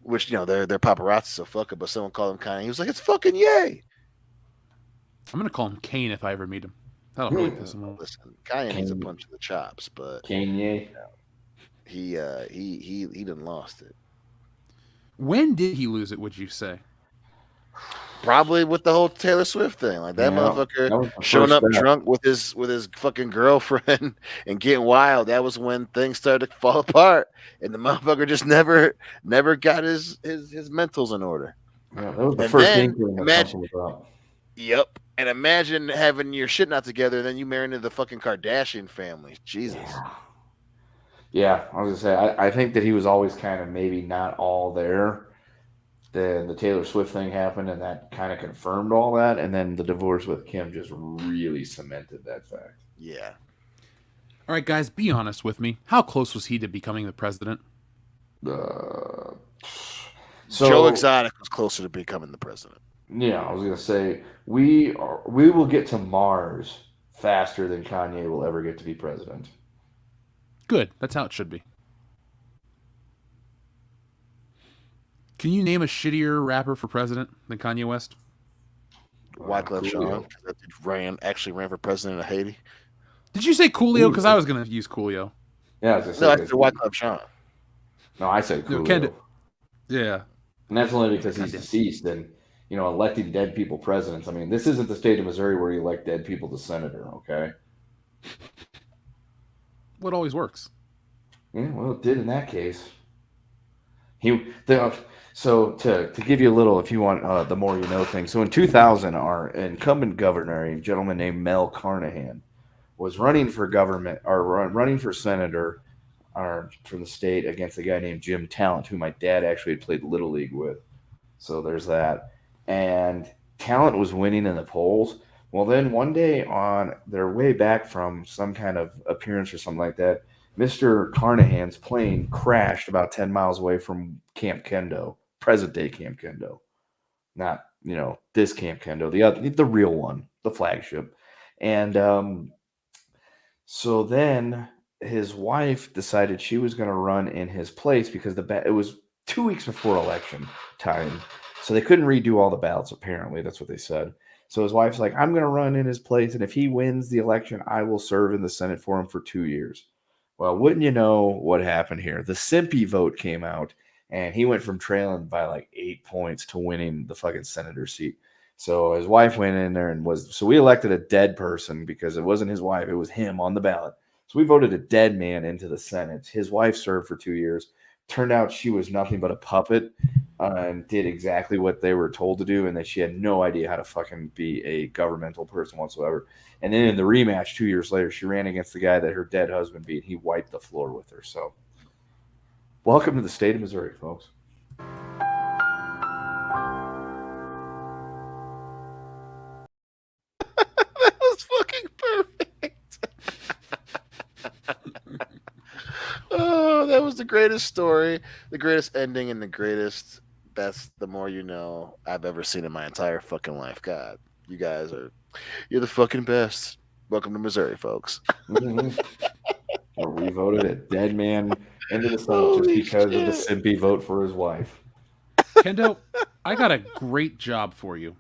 which they're paparazzi, so fuck it. But someone called him Kanye. He was like, "It's fucking Ye." I'm gonna call him Kane if I ever meet him. That'll really piss him off. Listen, Kanye needs a punch to the chops, but Kanye. he done lost it. When did he lose it? Would you say? Probably with the whole Taylor Swift thing, like that motherfucker showing up drunk with his fucking girlfriend and getting wild. That was when things started to fall apart, and the motherfucker just never got his mentals in order. Yeah, that was the first thing. Imagine, yep, and imagine having your shit not together, and then you marry into the fucking Kardashian family. Jesus. Yeah, I was gonna say I think that he was always kind of maybe not all there. Then the Taylor Swift thing happened, and that kind of confirmed all that. And then the divorce with Kim just really cemented that fact. Yeah. All right, guys, be honest with me. How close was he to becoming the president? So Joe Exotic was closer to becoming the president. Yeah, I was gonna say we will get to Mars faster than Kanye will ever get to be president. Good. That's how it should be. Can you name a shittier rapper for president than Kanye West? Wyclef Jean, that dude actually ran for president of Haiti. Did you say Coolio? Because I was going to use Coolio. Yeah, I said Wyclef Jean. No, I said Coolio. No, yeah. And that's only because he's deceased and, electing dead people presidents. I mean, this isn't the state of Missouri where you elect dead people to senator, okay? What always works. Yeah, well, it did in that case. So to give you a little, if you want the more you know thing. So in 2000, our incumbent governor, a gentleman named Mel Carnahan, was running for running for senator from the state against a guy named Jim Talent, who my dad actually had played Little League with. So there's that. And Talent was winning in the polls. Well, then one day on their way back from some kind of appearance or something like that, Mr. Carnahan's plane crashed about 10 miles away from Camp Kendo, present-day Camp Kendo. Not, this Camp Kendo, the real one, the flagship. And so then his wife decided she was going to run in his place because it was 2 weeks before election time. So they couldn't redo all the ballots, apparently. That's what they said. So his wife's like, I'm going to run in his place, and if he wins the election, I will serve in the Senate for him for 2 years. Well, wouldn't you know what happened here? The Simpy vote came out, and he went from trailing by like 8 points to winning the fucking senator seat. So his wife went in there so we elected a dead person because it wasn't his wife, it was him on the ballot. So we voted a dead man into the Senate. His wife served for 2 years. Turned out she was nothing but a puppet and did exactly what they were told to do, and that she had no idea how to fucking be a governmental person whatsoever. And then in the rematch 2 years later, she ran against the guy that her dead husband beat. He wiped the floor with her. So welcome to the state of Missouri, folks. That was fucking perfect. Oh, that was the greatest story, the greatest ending, and the greatest best the more you know I've ever seen in my entire fucking life. God, you're the fucking best. Welcome to Missouri, folks. Mm-hmm. We voted a dead man into the Senate just because of the Simpy vote for his wife. Kendo, I got a great job for you.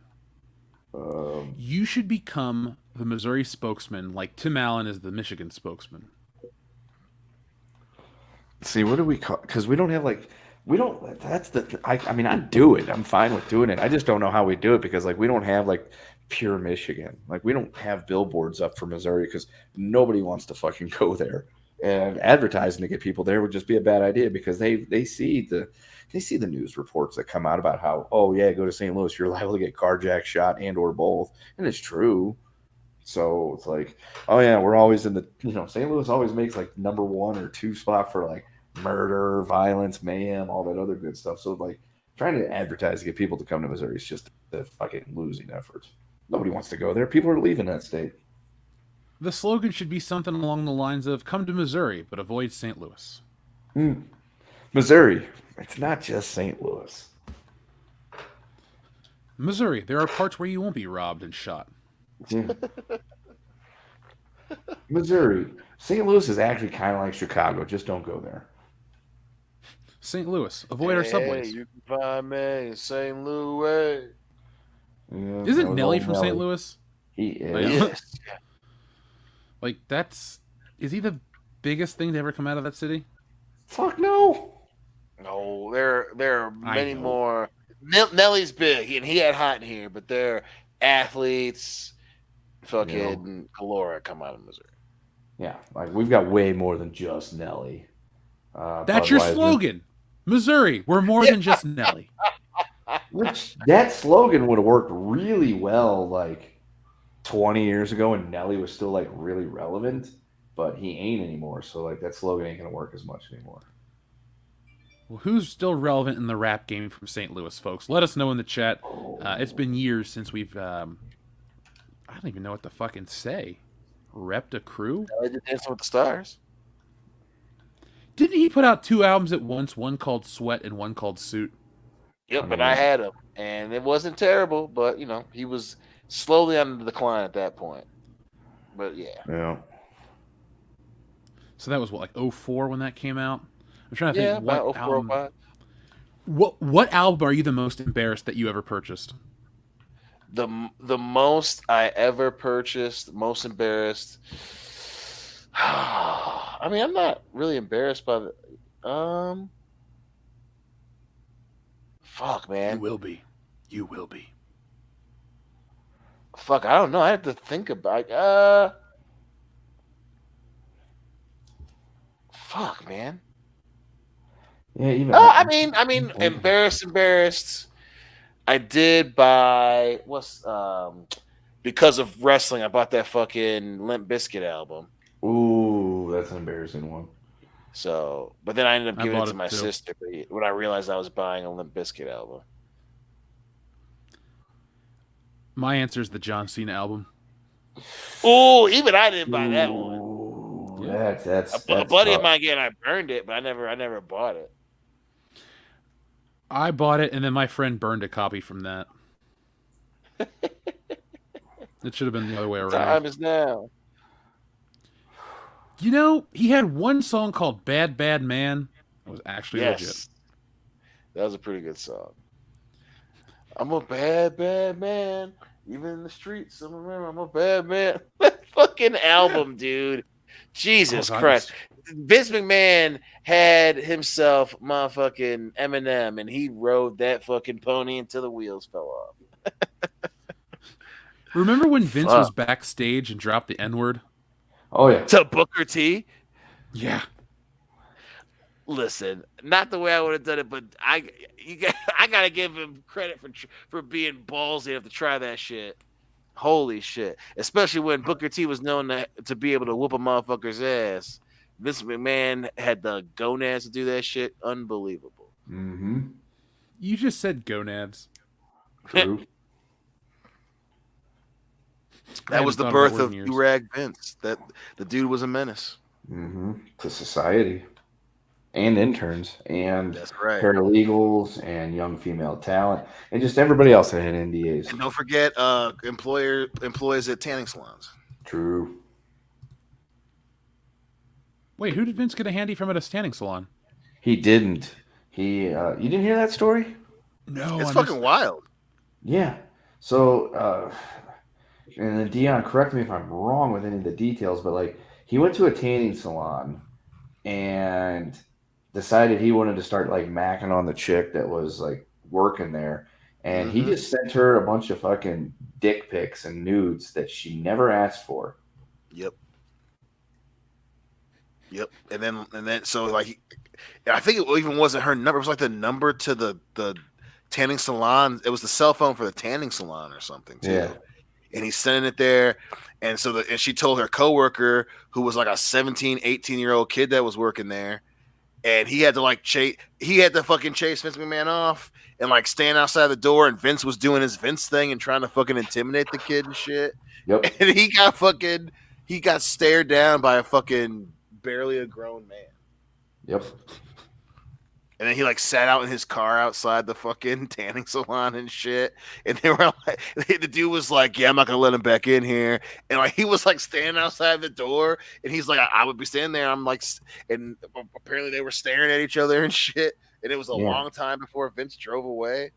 You should become the Missouri spokesman like Tim Allen is the Michigan spokesman. See, what do we call? Because we don't have that's I mean, I'd do it. I'm fine with doing it. I just don't know how we do it because we don't have pure Michigan. We don't have billboards up for Missouri because nobody wants to fucking go there. And advertising to get people there would just be a bad idea because they see the news reports that come out about how, oh yeah, go to St. Louis, you're liable to get carjacked, shot, and or both. And it's true. So it's oh yeah, we're always in the St. Louis always makes number 1 or 2 spot for murder, violence, mayhem, all that other good stuff. So trying to advertise to get people to come to Missouri is just a fucking losing effort. Nobody wants to go there. People are leaving that state. The slogan should be something along the lines of "Come to Missouri, but avoid St. Louis." Missouri. It's not just St. Louis. Missouri, there are parts where you won't be robbed and shot. Yeah. Missouri. St. Louis is actually kind of like Chicago. Just don't go there. St. Louis, avoid our subways. You can find me in St. Louis. Yeah, Isn't Nelly from St. Louis? He is. Like, Yes. like is he the biggest thing to ever come out of that city? Fuck no. No, there are many know. more. Nelly's big, and he had hot in here, but they're athletes, fucking galore come out of Missouri. Yeah, like we've got way more than just Nelly. That's your Budweiser. slogan. Missouri, we're more than just Nelly. Which that slogan would have worked really well like 20 years ago, and Nelly was still like really relevant, but he ain't anymore. So like that slogan ain't gonna work as much anymore. Well, who's still relevant in the rap game from St. Louis, folks? Let us know in the chat. It's been years since we've, I don't even know what to fucking say. Repped a crew? Nelly did Dancing with the Stars. Didn't he put out 2 albums at once, one called Sweat and one called Suit? Yep, but I had him, and it wasn't terrible, but he was slowly on the decline at that point. But Yeah. So that was what, like 04 when that came out? I'm trying to think about what 04, album. 05. What album are you the most embarrassed that you ever purchased? The most I ever purchased, most embarrassed. I mean, I'm not really embarrassed by the. Fuck, man. You will be. You will be. Fuck, I don't know. I have to think about. Fuck, man. Yeah, even I mean, embarrassed. I did buy because of wrestling. I bought that fucking Limp Bizkit album. Ooh, that's an embarrassing one. So, but then I ended up giving it to my too. sister when I realized I was buying a Limp Bizkit album. My answer is the John Cena album. Oh, even I didn't buy that one. Ooh, Yeah. that's A buddy of tough. mine again, I burned it, but I never bought it. I bought it, and then my friend burned a copy from that. It should have been the other way around. Time is now. He had one song called Bad Bad Man. It was actually legit. Yes, that was a pretty good song. I'm a bad man, even in the streets. I'm a bad man. That fucking album, dude. Jesus Oh, God, Christ. Vince McMahon had himself motherfucking Eminem, and he rode that fucking pony until the wheels fell off. Remember when Vince Fuck. was backstage and dropped the N-word? Oh yeah. To Booker T. Yeah. Listen, not the way I would have done it, but I gotta give him credit for being ballsy enough to try that shit. Holy shit! Especially when Booker T was known to be able to whoop a motherfucker's ass. Vince McMahon had the gonads to do that shit. Unbelievable. Mm-hmm. You just said gonads. True. That was the birth of Durag Vince. That the dude was a menace. Mm-hmm. To society. And interns and That's right. paralegals and young female talent and just everybody else that had NDAs. And don't forget employees at tanning salons. True. Wait, who did Vince get a handy from at a tanning salon? He didn't. You didn't hear that story? No, It's fucking wild. Yeah. So, and then Dion, correct me if I'm wrong with any of the details, but like he went to a tanning salon and decided he wanted to start like macking on the chick that was like working there. And he just sent her a bunch of fucking dick pics and nudes that she never asked for. Yep. And then so like I think it even wasn't her number. It was like the number to the tanning salon. It was the cell phone for the tanning salon or something too. Yeah. And he's sending it there. And so and she told her coworker, who was like a 17, 18-year-old kid that was working there. And he had to fucking chase Vince McMahon off and like stand outside the door. And Vince was doing his Vince thing and trying to fucking intimidate the kid and shit. Yep. And he he got stared down by a fucking barely a grown man. Yep. And then he like sat out in his car outside the fucking tanning salon and shit. And they were like, the dude was like, "Yeah, I'm not gonna let him back in here." And like he was like standing outside the door, and he's like, "I would be standing there." I'm like, and apparently they were staring at each other and shit. And it was a long time before Vince drove away.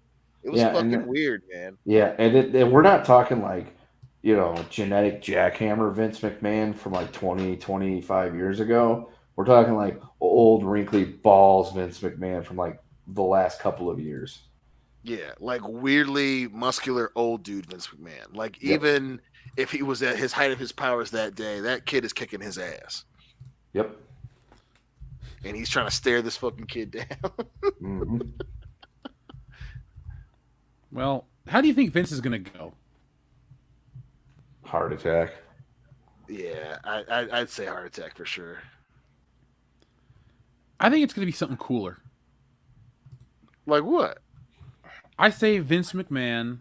It was fucking weird, man. Yeah, and we're not talking like, genetic jackhammer Vince McMahon from like 20, 25 years ago. We're talking like old wrinkly balls Vince McMahon from like the last couple of years. Yeah, like weirdly muscular old dude Vince McMahon. Like even if he was at his height of his powers that day, that kid is kicking his ass. Yep. And he's trying to stare this fucking kid down. Mm-hmm. Well, how do you think Vince is going to go? Heart attack. Yeah, I'd say heart attack for sure. I think it's going to be something cooler. Like what? I say Vince McMahon.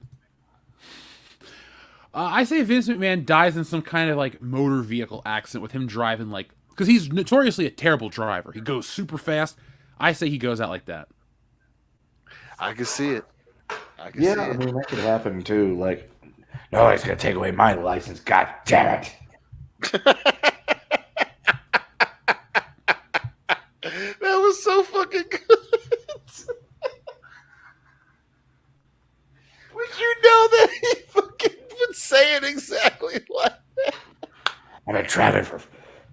Vince McMahon dies in some kind of like motor vehicle accident with him driving like, because he's notoriously a terrible driver. He goes super fast. I say he goes out like that. I can see it. I mean that could happen too. Like, no, he's gonna take away my license. God damn it! That was so fucking good. Would you know that he fucking would say it exactly like that? I've been driving for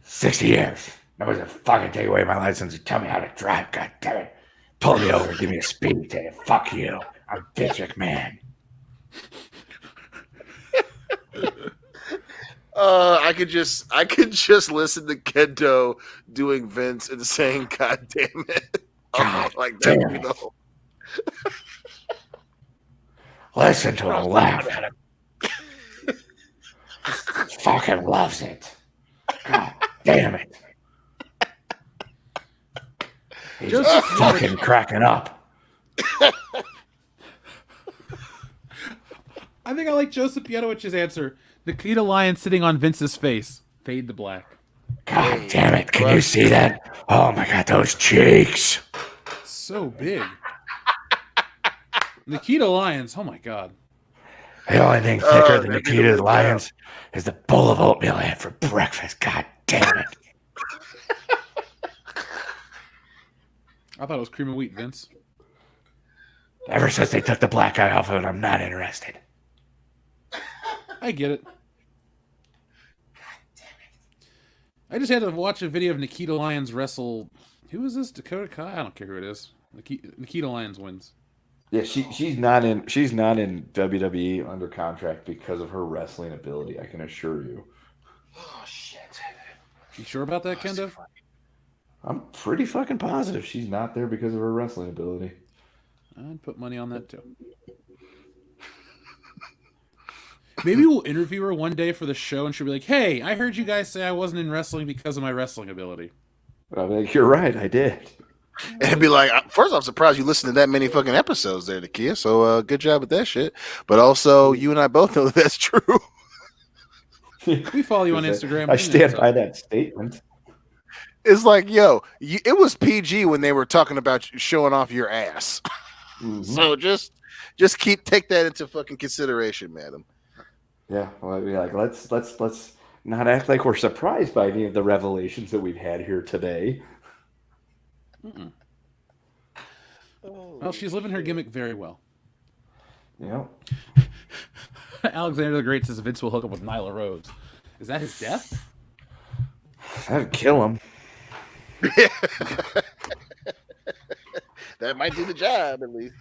60 years. Nobody's gonna fucking take away my license and tell me how to drive. God damn it! Pull me over, give me a speeding ticket. Fuck you. I'm Vince McMahon. I could just listen to Kendo doing Vince and saying, "God damn it!" God like damn that, it. you know. Listen to him laugh. Fucking loves it. God damn it. He's just fucking cracking up. I think I like Joseph Pietowicz's answer. Nikita Lyon sitting on Vince's face. Fade to black. God damn it. Can you see that? Oh my God, those cheeks. So big. Nikita Lyons. Oh my God. The only thing thicker than Nikita Lyons is the bowl of oatmeal I had for breakfast. God damn it. I thought it was cream of wheat, Vince. Ever since they took the black eye off of it, I'm not interested. I get it. I just had to watch a video of Nikita Lyons wrestle. Who is this? Dakota Kai? I don't care who it is. Nikita Lyons wins. Yeah, she's not in WWE under contract because of her wrestling ability. I can assure you. Oh shit! You sure about that, Kendo? I'm pretty fucking positive she's not there because of her wrestling ability. I'd put money on that too. Maybe we'll interview her one day for the show, and she'll be like, "Hey, I heard you guys say I wasn't in wrestling because of my wrestling ability." I'll be like, "You're right, I did." And be like, first, I'm surprised you listened to that many fucking episodes there, Nakia. So good job with that shit. But also, you and I both know that that's true. We follow you on Instagram. I stand by that statement. It's like, yo, it was PG when they were talking about showing off your ass. Mm-hmm. So just take that into fucking consideration, madam. Yeah, well, I'd be like, let's not act like we're surprised by any of the revelations that we've had here today. Mm-mm. Well, she's living her gimmick very well. Yeah. Alexander the Great says Vince will hook up with Nyla Rose. Is that his death? That'd kill him. That might do the job, at least.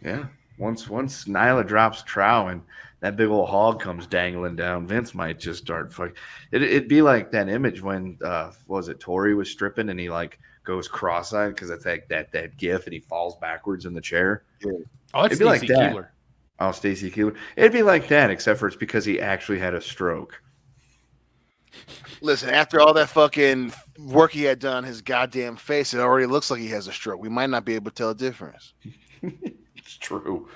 Yeah. Once Nyla drops trow and that big old hog comes dangling down, Vince might just start fucking. It'd be like that image when Tori was stripping and he like goes cross-eyed because it's like that gif and he falls backwards in the chair. Yeah. Oh, that's It'd be Stacy like that. Keibler. Oh, Stacy Keibler. It'd be like that, except for it's because he actually had a stroke. Listen, after all that fucking work he had done on his goddamn face, it already looks like he has a stroke. We might not be able to tell the difference. It's true.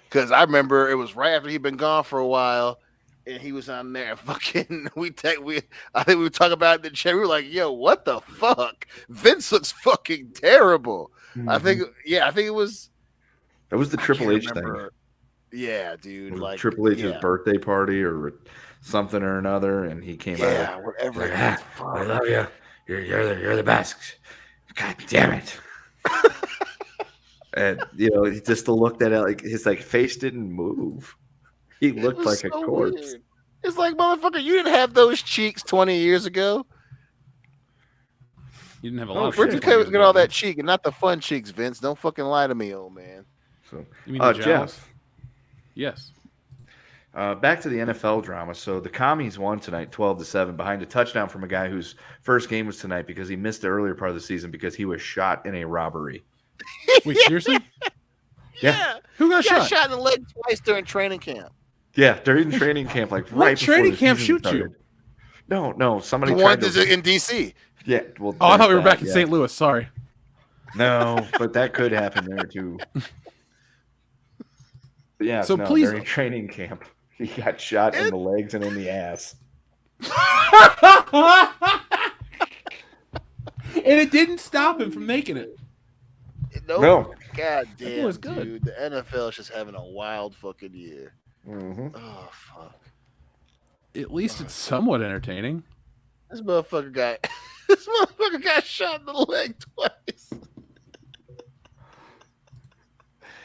Because I remember it was right after he'd been gone for a while, and he was on there. Fucking, I think we were talking about it in the chat. We were like, "Yo, what the fuck? Vince looks fucking terrible." Mm-hmm. I think it was. That was the Triple H thing. Yeah, dude. Like Triple H's birthday party or something or another, and he came out. Yeah, whatever. I love you. You're the best. God damn it. And he just looked at it like his face didn't move. He looked like a corpse. Weird. It's like, motherfucker, you didn't have those cheeks 20 years ago. You didn't have a lot. Where'd you get all that cheek and not the fun cheeks, Vince? Don't fucking lie to me, old man. So, you mean Jeff? Yes. Back to the NFL drama. So the Commies won tonight, 12-7, behind a touchdown from a guy whose first game was tonight because he missed the earlier part of the season because he was shot in a robbery. Wait, seriously? Yeah. Who got shot? Shot in the leg twice during training camp. Yeah, during training camp, right what before training the camp season shoot started. you? No, somebody The tried one to... in D.C. Yeah, well, I thought we were back in St. Louis. Sorry. No, but that could happen there too. But yeah, so please, during training camp, he got shot in the legs and in the ass. And it didn't stop him from making it. Nope. No. God damn, it was good. dude. The NFL is just having a wild fucking year. Mm-hmm. Oh, fuck. At least it's somewhat entertaining. This motherfucker got shot in the leg twice.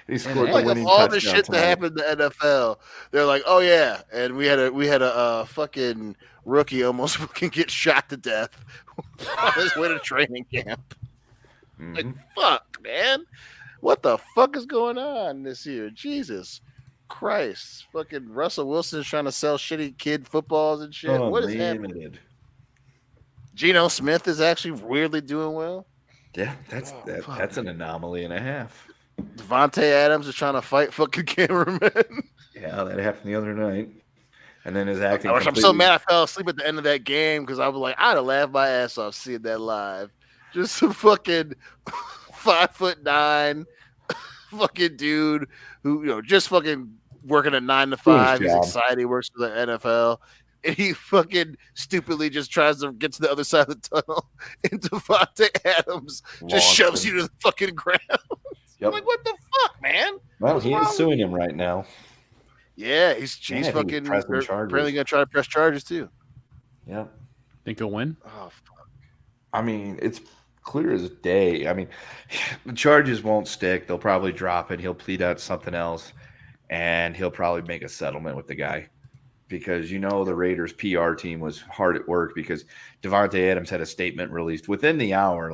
He scored the Like, winning of all touchdown the shit tonight. that happened in the NFL, they're like, "Oh yeah," and we had a fucking rookie almost fucking get shot to death on his way to training camp. Mm-hmm. Like, fuck, man, what the fuck is going on this year? Jesus Christ, fucking Russell Wilson's trying to sell shitty kid footballs and shit. What is happening? Geno Smith is actually weirdly doing well. Yeah, that's an anomaly and a half. Devontae Adams is trying to fight fucking cameramen. Yeah, that happened the other night. And then his acting. I'm so mad I fell asleep at the end of that game because I was like, I'd have laughed my ass off seeing that live. Just some fucking 5'9" fucking dude who, just fucking working a 9 to 5. He's excited. He works for the NFL. And he fucking stupidly just tries to get to the other side of the tunnel. And Devontae Adams just shoves you to the fucking ground. Yep. I'm like, what the fuck, man? Well, he is suing him right now. Yeah, he's fucking apparently gonna try to press charges too. Yeah. Think he'll win? Oh fuck. I mean, it's clear as day. I mean, the charges won't stick. They'll probably drop it. He'll plead out something else, and he'll probably make a settlement with the guy. Because the Raiders PR team was hard at work because Devontae Adams had a statement released within the hour,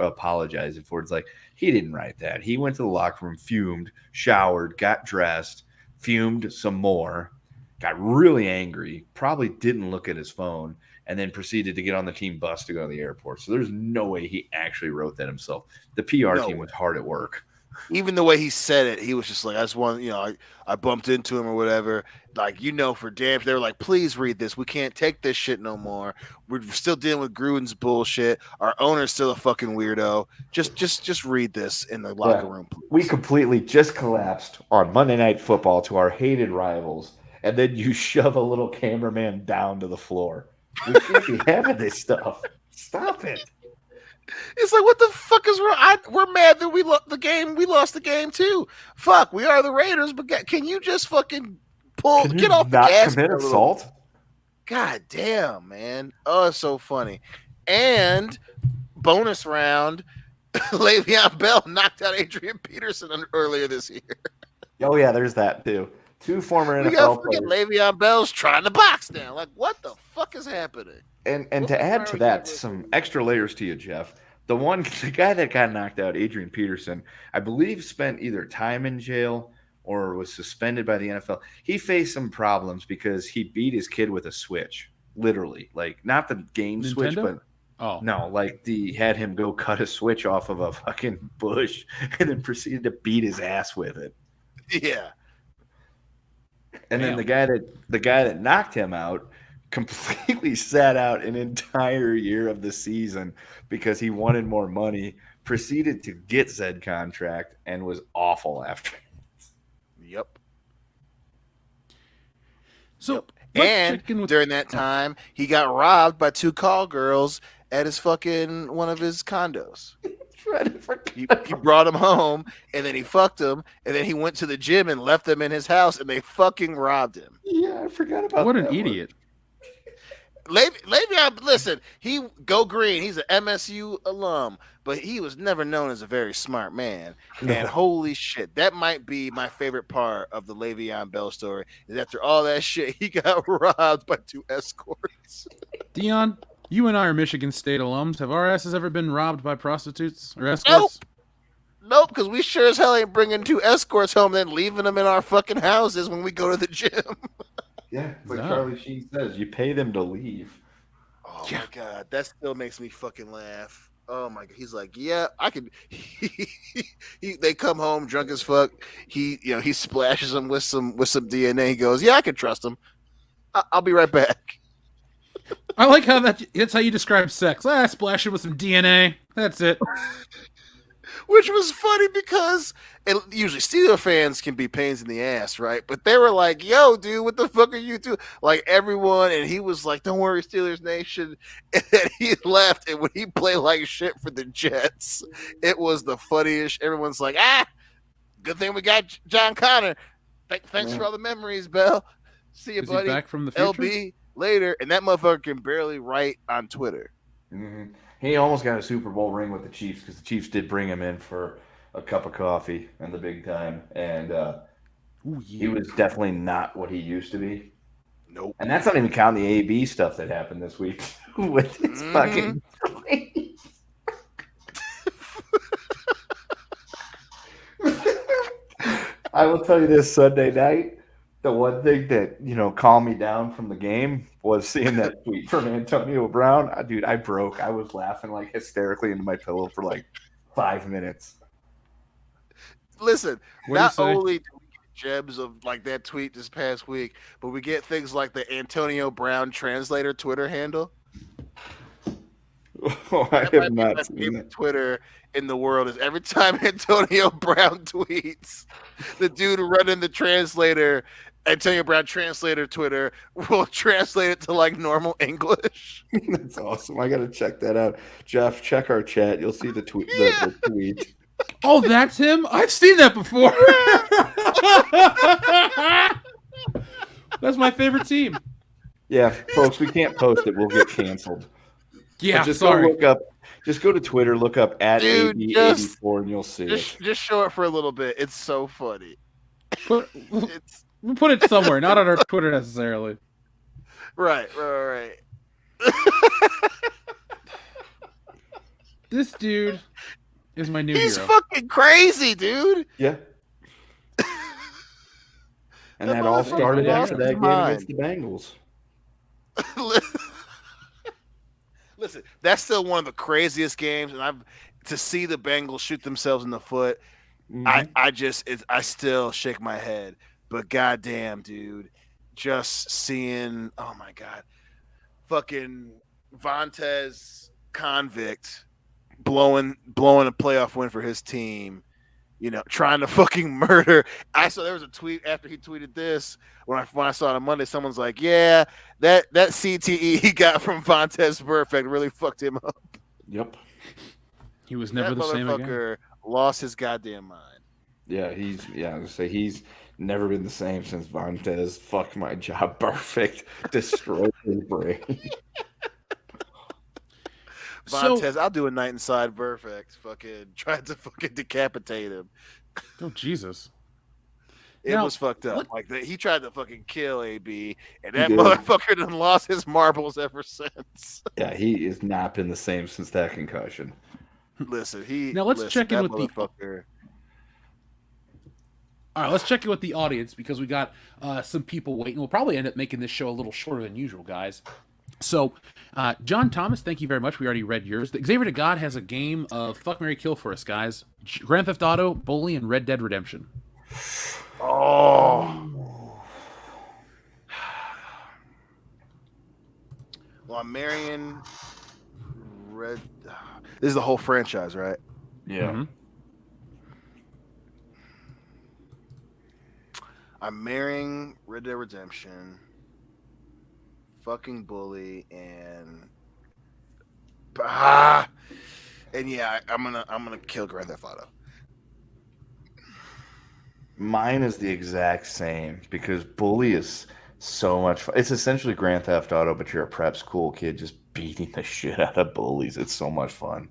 apologizing for it. It's like, he didn't write that. He went to the locker room, fumed, showered, got dressed, fumed some more, got really angry, probably didn't look at his phone, and then proceeded to get on the team bus to go to the airport. So there's no way he actually wrote that himself. The PR team was hard at work. Even the way he said it, he was just like, I just want, I bumped into him or whatever. Like, for damn, they were like, please read this. We can't take this shit no more. We're still dealing with Gruden's bullshit. Our owner's still a fucking weirdo. Just read this in the locker room, please. We completely just collapsed on Monday Night Football to our hated rivals, and then you shove a little cameraman down to the floor. We can't be having this stuff. Stop it. It's like, what the fuck is wrong? We're mad that we lost the game. We lost the game too. Fuck, we are the Raiders, but can you just fucking get off the gas? Commit assault? God damn, man. Oh, it's so funny. And bonus round, Le'Veon Bell knocked out Adrian Peterson earlier this year. Oh yeah, there's that too. Two former NFL players. Le'Veon Bell's trying to box now. Like, what the fuck is happening? And to add to that, some extra layers to you, Jeff. The guy that got knocked out, Adrian Peterson, I believe spent either time in jail or was suspended by the NFL. He faced some problems because he beat his kid with a switch, literally. Like, not the game Nintendo? switch, but no, had him go cut a switch off of a fucking bush and then proceeded to beat his ass with it. Yeah. And then the guy that knocked him out completely sat out an entire year of the season because he wanted more money, proceeded to get said contract, and was awful after. Yep. So And during that time, he got robbed by 2 call girls at his fucking one of his condos. He brought him home, and then he fucked him, and then he went to the gym and left them in his house, and they fucking robbed him. Yeah, I forgot about that. What an idiot. Le'Veon, listen, he go green. He's an MSU alum, but he was never known as a very smart man. No. And holy shit, that might be my favorite part of the Le'Veon Bell story. Is after all that shit, he got robbed by 2 escorts. Dion, you and I are Michigan State alums. Have our asses ever been robbed by prostitutes or escorts? Nope, because we sure as hell ain't bringing 2 escorts home and then leaving them in our fucking houses when we go to the gym. Yeah, like Charlie Sheen says, you pay them to leave. Oh my god, that still makes me fucking laugh. Oh my god, he's like, yeah, I could. They come home drunk as fuck. He splashes them with some DNA. He goes, yeah, I could trust him. I'll be right back. I like how that's how you describe sex. Splash it with some DNA. That's it. Which was funny because usually Steelers fans can be pains in the ass, right? But they were like, yo, dude, what the fuck are you doing? Like everyone, and he was like, don't worry, Steelers Nation. And then he left, and when he played like shit for the Jets, it was the funniest. Everyone's like, good thing we got John Connor. Thanks for all the memories, Bell. See you, buddy. Back from the future? LB later. And that motherfucker can barely write on Twitter. Mm-hmm. He almost got a Super Bowl ring with the Chiefs because the Chiefs did bring him in for a cup of coffee in the big time. And he was definitely not what he used to be. Nope. And that's not even counting the AB stuff that happened this week with his fucking tweets. I will tell you this Sunday night. The one thing that, calmed me down from the game was seeing that tweet from Antonio Brown. Dude, I broke. I was laughing like hysterically into my pillow for like 5 minutes. Listen, not only do we get gems of like that tweet this past week, but we get things like the Antonio Brown translator Twitter handle. Oh, I have not seen that. Twitter in the world is every time Antonio Brown tweets, the dude running the translator, Antonio Brown translator Twitter, will translate it to like normal English. That's awesome. I gotta check that out. Jeff, check our chat. You'll see the tweet. The tweet. Oh, that's him? I've seen that before. That's my favorite team. Yeah, folks, we can't post it. We'll get canceled. Yeah, just sorry. Just go to Twitter, look up @AB84, and you'll see it. Just show it for a little bit. It's so funny. We'll put it somewhere, not on our Twitter necessarily. Right. This dude is my new He's hero. fucking crazy, dude. Yeah. And that all started after that game against the Bengals. Listen, that's still one of the craziest games, and to see the Bengals shoot themselves in the foot, I still shake my head. But goddamn, dude, just seeing, oh my god, fucking Vontez Convict blowing a playoff win for his team. Trying to fucking murder. I saw there was a tweet after he tweeted this. When I saw it on Monday, someone's like, yeah, that CTE he got from Vontez Burfict really fucked him up. Yep. He was never the same again. That motherfucker lost his goddamn mind. Yeah, I was say he's never been the same since Vontez fucked my job Burfict destroyed his brain. Vontez, I'll do a night inside Burfict. Fucking tried to fucking decapitate him. Oh Jesus! It was fucked up. Like he tried to fucking kill AB, and that motherfucker done lost his marbles ever since. Yeah, he has not been the same since that concussion. Listen, let's check in with motherfucker. All right, let's check in with the audience because we got some people waiting. We'll probably end up making this show a little shorter than usual, guys. So, John Thomas, thank you very much. We already read yours. Xavier to God has a game of Fuck, Marry, Kill for us, guys. Grand Theft Auto, Bully, and Red Dead Redemption. Oh. Well, I'm marrying Red. This is the whole franchise, right? Yeah. Mm-hmm. I'm marrying Red Dead Redemption. fucking Bully, and yeah, I'm gonna kill Grand Theft Auto. Mine is the exact same because Bully is so much fun. It's essentially Grand Theft Auto, but you're a prep school kid just beating the shit out of bullies. It's so much fun.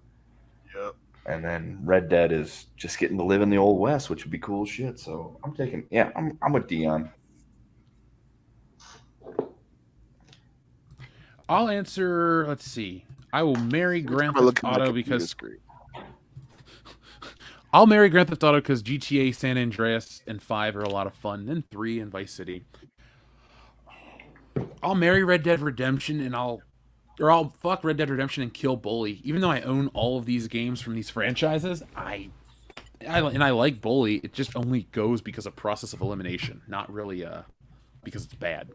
Yep. And then Red Dead is just getting to live in the old West, which would be cool as shit. So I'm with Dion. I'll answer. Let's see. I will marry Grand Theft Auto because I'll marry Grand Theft Auto because GTA, San Andreas, and 5 are a lot of fun. Then 3 and Vice City. I'll marry Red Dead Redemption and I'll fuck Red Dead Redemption and kill Bully. Even though I own all of these games from these franchises, I like Bully. It just only goes because of process of elimination, not really because it's bad.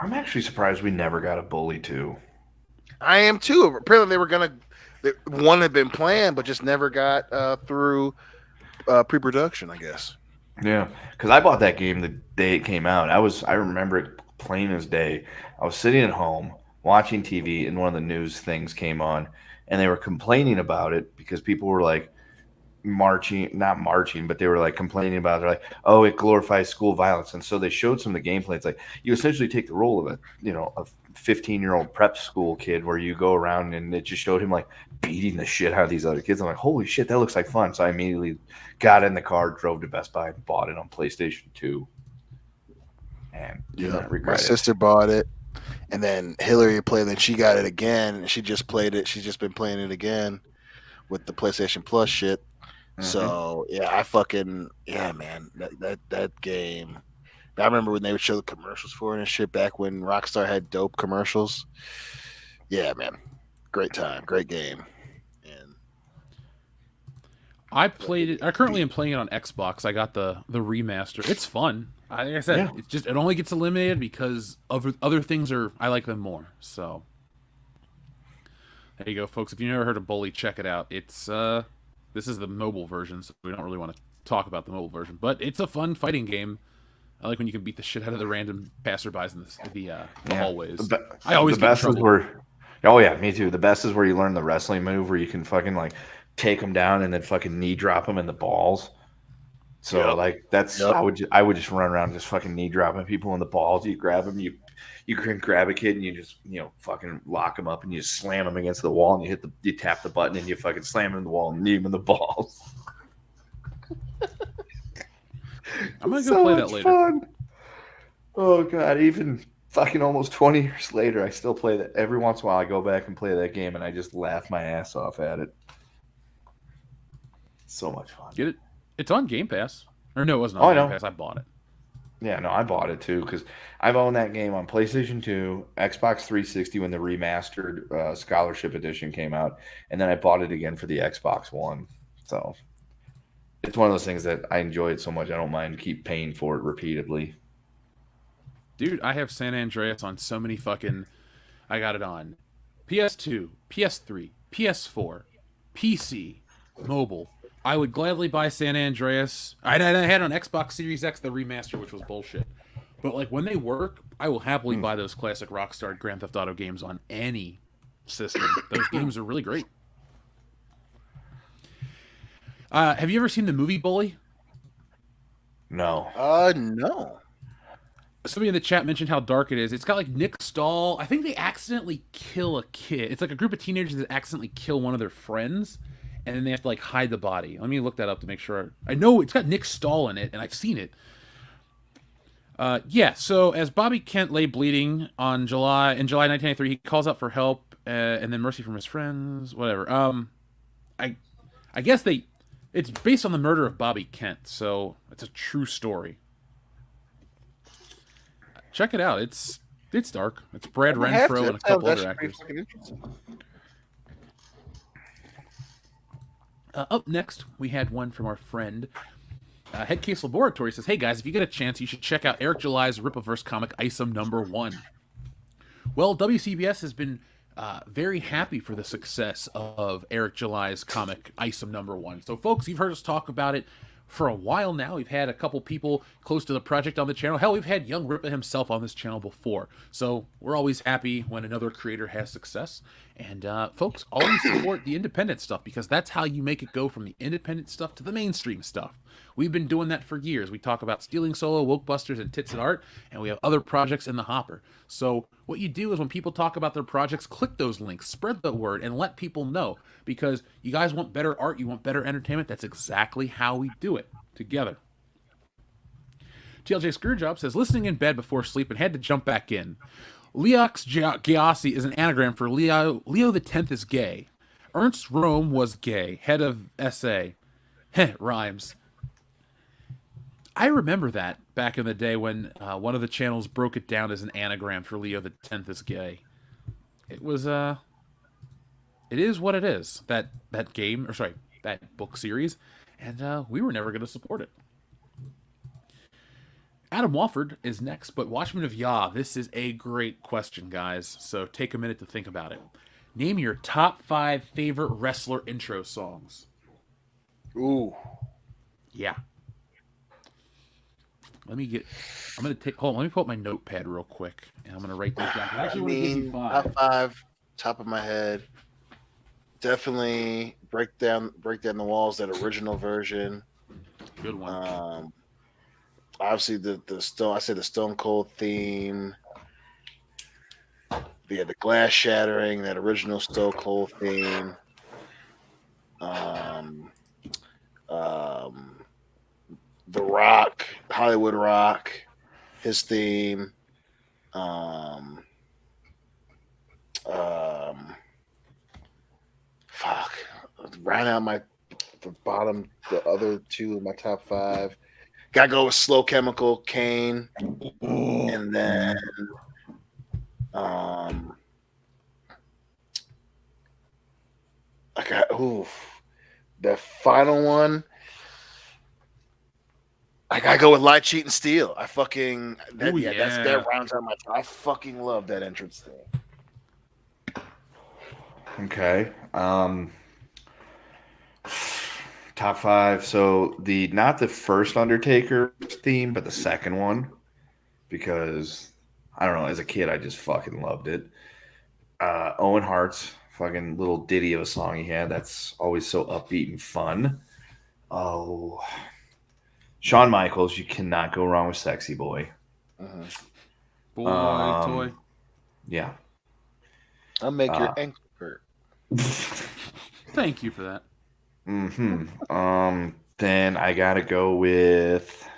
I'm actually surprised we never got a Bully 2. I am too. Apparently they were gonna. One had been planned, but just never got through pre-production, I guess. Yeah, because I bought that game the day it came out. I remember it plain as day. I was sitting at home watching TV, and one of the news things came on, and they were complaining about it because people were like not marching, but they were like complaining about it. They're like, oh, it glorifies school violence. And so they showed some of the gameplay. It's like you essentially take the role of a 15-year-old prep school kid where you go around, and it just showed him like beating the shit out of these other kids. I'm like, holy shit, that looks like fun. So I immediately got in the car, drove to Best Buy, and bought it on PlayStation 2. And my sister bought it, and then Hillary played it, and she got it again, and she just played it. She's just been playing it again with the PlayStation Plus shit. Mm-hmm. So yeah, man, that game. I remember when they would show the commercials for it and shit back when Rockstar had dope commercials. Yeah, man, great time, great game. And I played it. I currently am playing it on Xbox. I got the remaster. It's fun. Like I said, it only gets eliminated because other things I like them more. So there you go, folks. If you never heard of Bully, check it out. It's this is the mobile version, so we don't really want to talk about the mobile version, but it's a fun fighting game. I like when you can beat the shit out of the random passerbys in the hallways. I always get in trouble. Oh yeah, me too. The best is where you learn the wrestling move where you can fucking like take them down and then fucking knee drop them in the balls. So like that's I would just run around just fucking knee dropping people in the balls. You grab them, you can grab a kid and you just fucking lock them up and you just slam them against the wall and you tap the button and you fucking slam them in the wall and knee them in the balls. I'm gonna go play that later. Fun. Oh god, even fucking almost 20 years later, I still play that. Every once in a while, I go back and play that game, and I just laugh my ass off at it. So much fun. Get it? It's on Game Pass. Or no, it wasn't on Game Pass. I bought it. Yeah, no, I bought it too because I've owned that game on PlayStation 2, Xbox 360 when the remastered Scholarship Edition came out, and then I bought it again for the Xbox One. So it's one of those things that I enjoy it so much I don't mind keep paying for it repeatedly. Dude, I have San Andreas on so many fucking... I got it on PS2, PS3, PS4, PC, mobile. I would gladly buy San Andreas. I had it on Xbox Series X, the remaster, which was bullshit. But like when they work, I will happily buy those classic Rockstar Grand Theft Auto games on any system. Those games are really great. Have you ever seen the movie Bully? No. No. Somebody in the chat mentioned how dark it is. It's got like Nick Stahl. I think they accidentally kill a kid. It's like a group of teenagers that accidentally kill one of their friends, and then they have to like hide the body. Let me look that up to make sure. I know it's got Nick Stahl in it, and I've seen it. So as Bobby Kent lay bleeding in July 1993, he calls out for help, and then mercy from his friends. Whatever. I guess it's based on the murder of Bobby Kent, so it's a true story. Check it out. It's dark. It's Brad Renfro and a couple other actors. Up next, we had one from our friend Headcase Laboratory. Says, "Hey guys, if you get a chance, you should check out Eric July's Ripaverse comic Isom #1." Well, WCBS has been very happy for the success of Eric July's comic Isom #1. So, folks, you've heard us talk about it. for a while now. We've had a couple people close to the project on the channel. Hell, we've had Young Rippa himself on this channel before. So we're always happy when another creator has success. And folks, always support the independent stuff, because that's how you make it go from the independent stuff to the mainstream stuff. We've been doing that for years. We talk about Stealing Solo, Wokebusters, and Tits and Art, and we have other projects in the hopper. So what you do is when people talk about their projects, click those links, spread the word, and let people know. Because you guys want better art, you want better entertainment. That's exactly how we do it together. TLJ Screwjob says, listening in bed before sleep and had to jump back in. Leox Giassi is an anagram for Leo the 10th is gay. Ernst Rome was gay. Head of SA. Heh, rhymes. I remember that back in the day when one of the channels broke it down as an anagram for Leo the 10th is gay. It was, it is what it is, that game, or sorry, that book series, and we were never going to support it. Adam Wofford is next, but Watchmen of Yah, this is a great question, guys, so take a minute to think about it. Name your top 5 favorite wrestler intro songs. Ooh. Yeah. Let me pull up my notepad real quick, and I'm going to write those down. I actually want to give you 5. Top 5, top of my head. Definitely break down the walls, that original version. Good one. Obviously the Stone Cold theme. The glass shattering, that original Stone Cold theme. The Rock, Hollywood Rock, his theme. Round out the other 2 of my top 5. Gotta go with Slow Chemical, Kane, and then the final one. I gotta go with Lie, Cheat, and Steal. That rounds out my. I fucking love that entrance thing. Okay. Top 5. So not the first Undertaker theme, but the second one, because I don't know. As a kid, I just fucking loved it. Owen Hart's fucking little ditty of a song he had. That's always so upbeat and fun. Oh, Shawn Michaels. You cannot go wrong with Sexy Boy. Boy, toy. Yeah. I'll make your ankle hurt. Thank you for that. Then I gotta go with.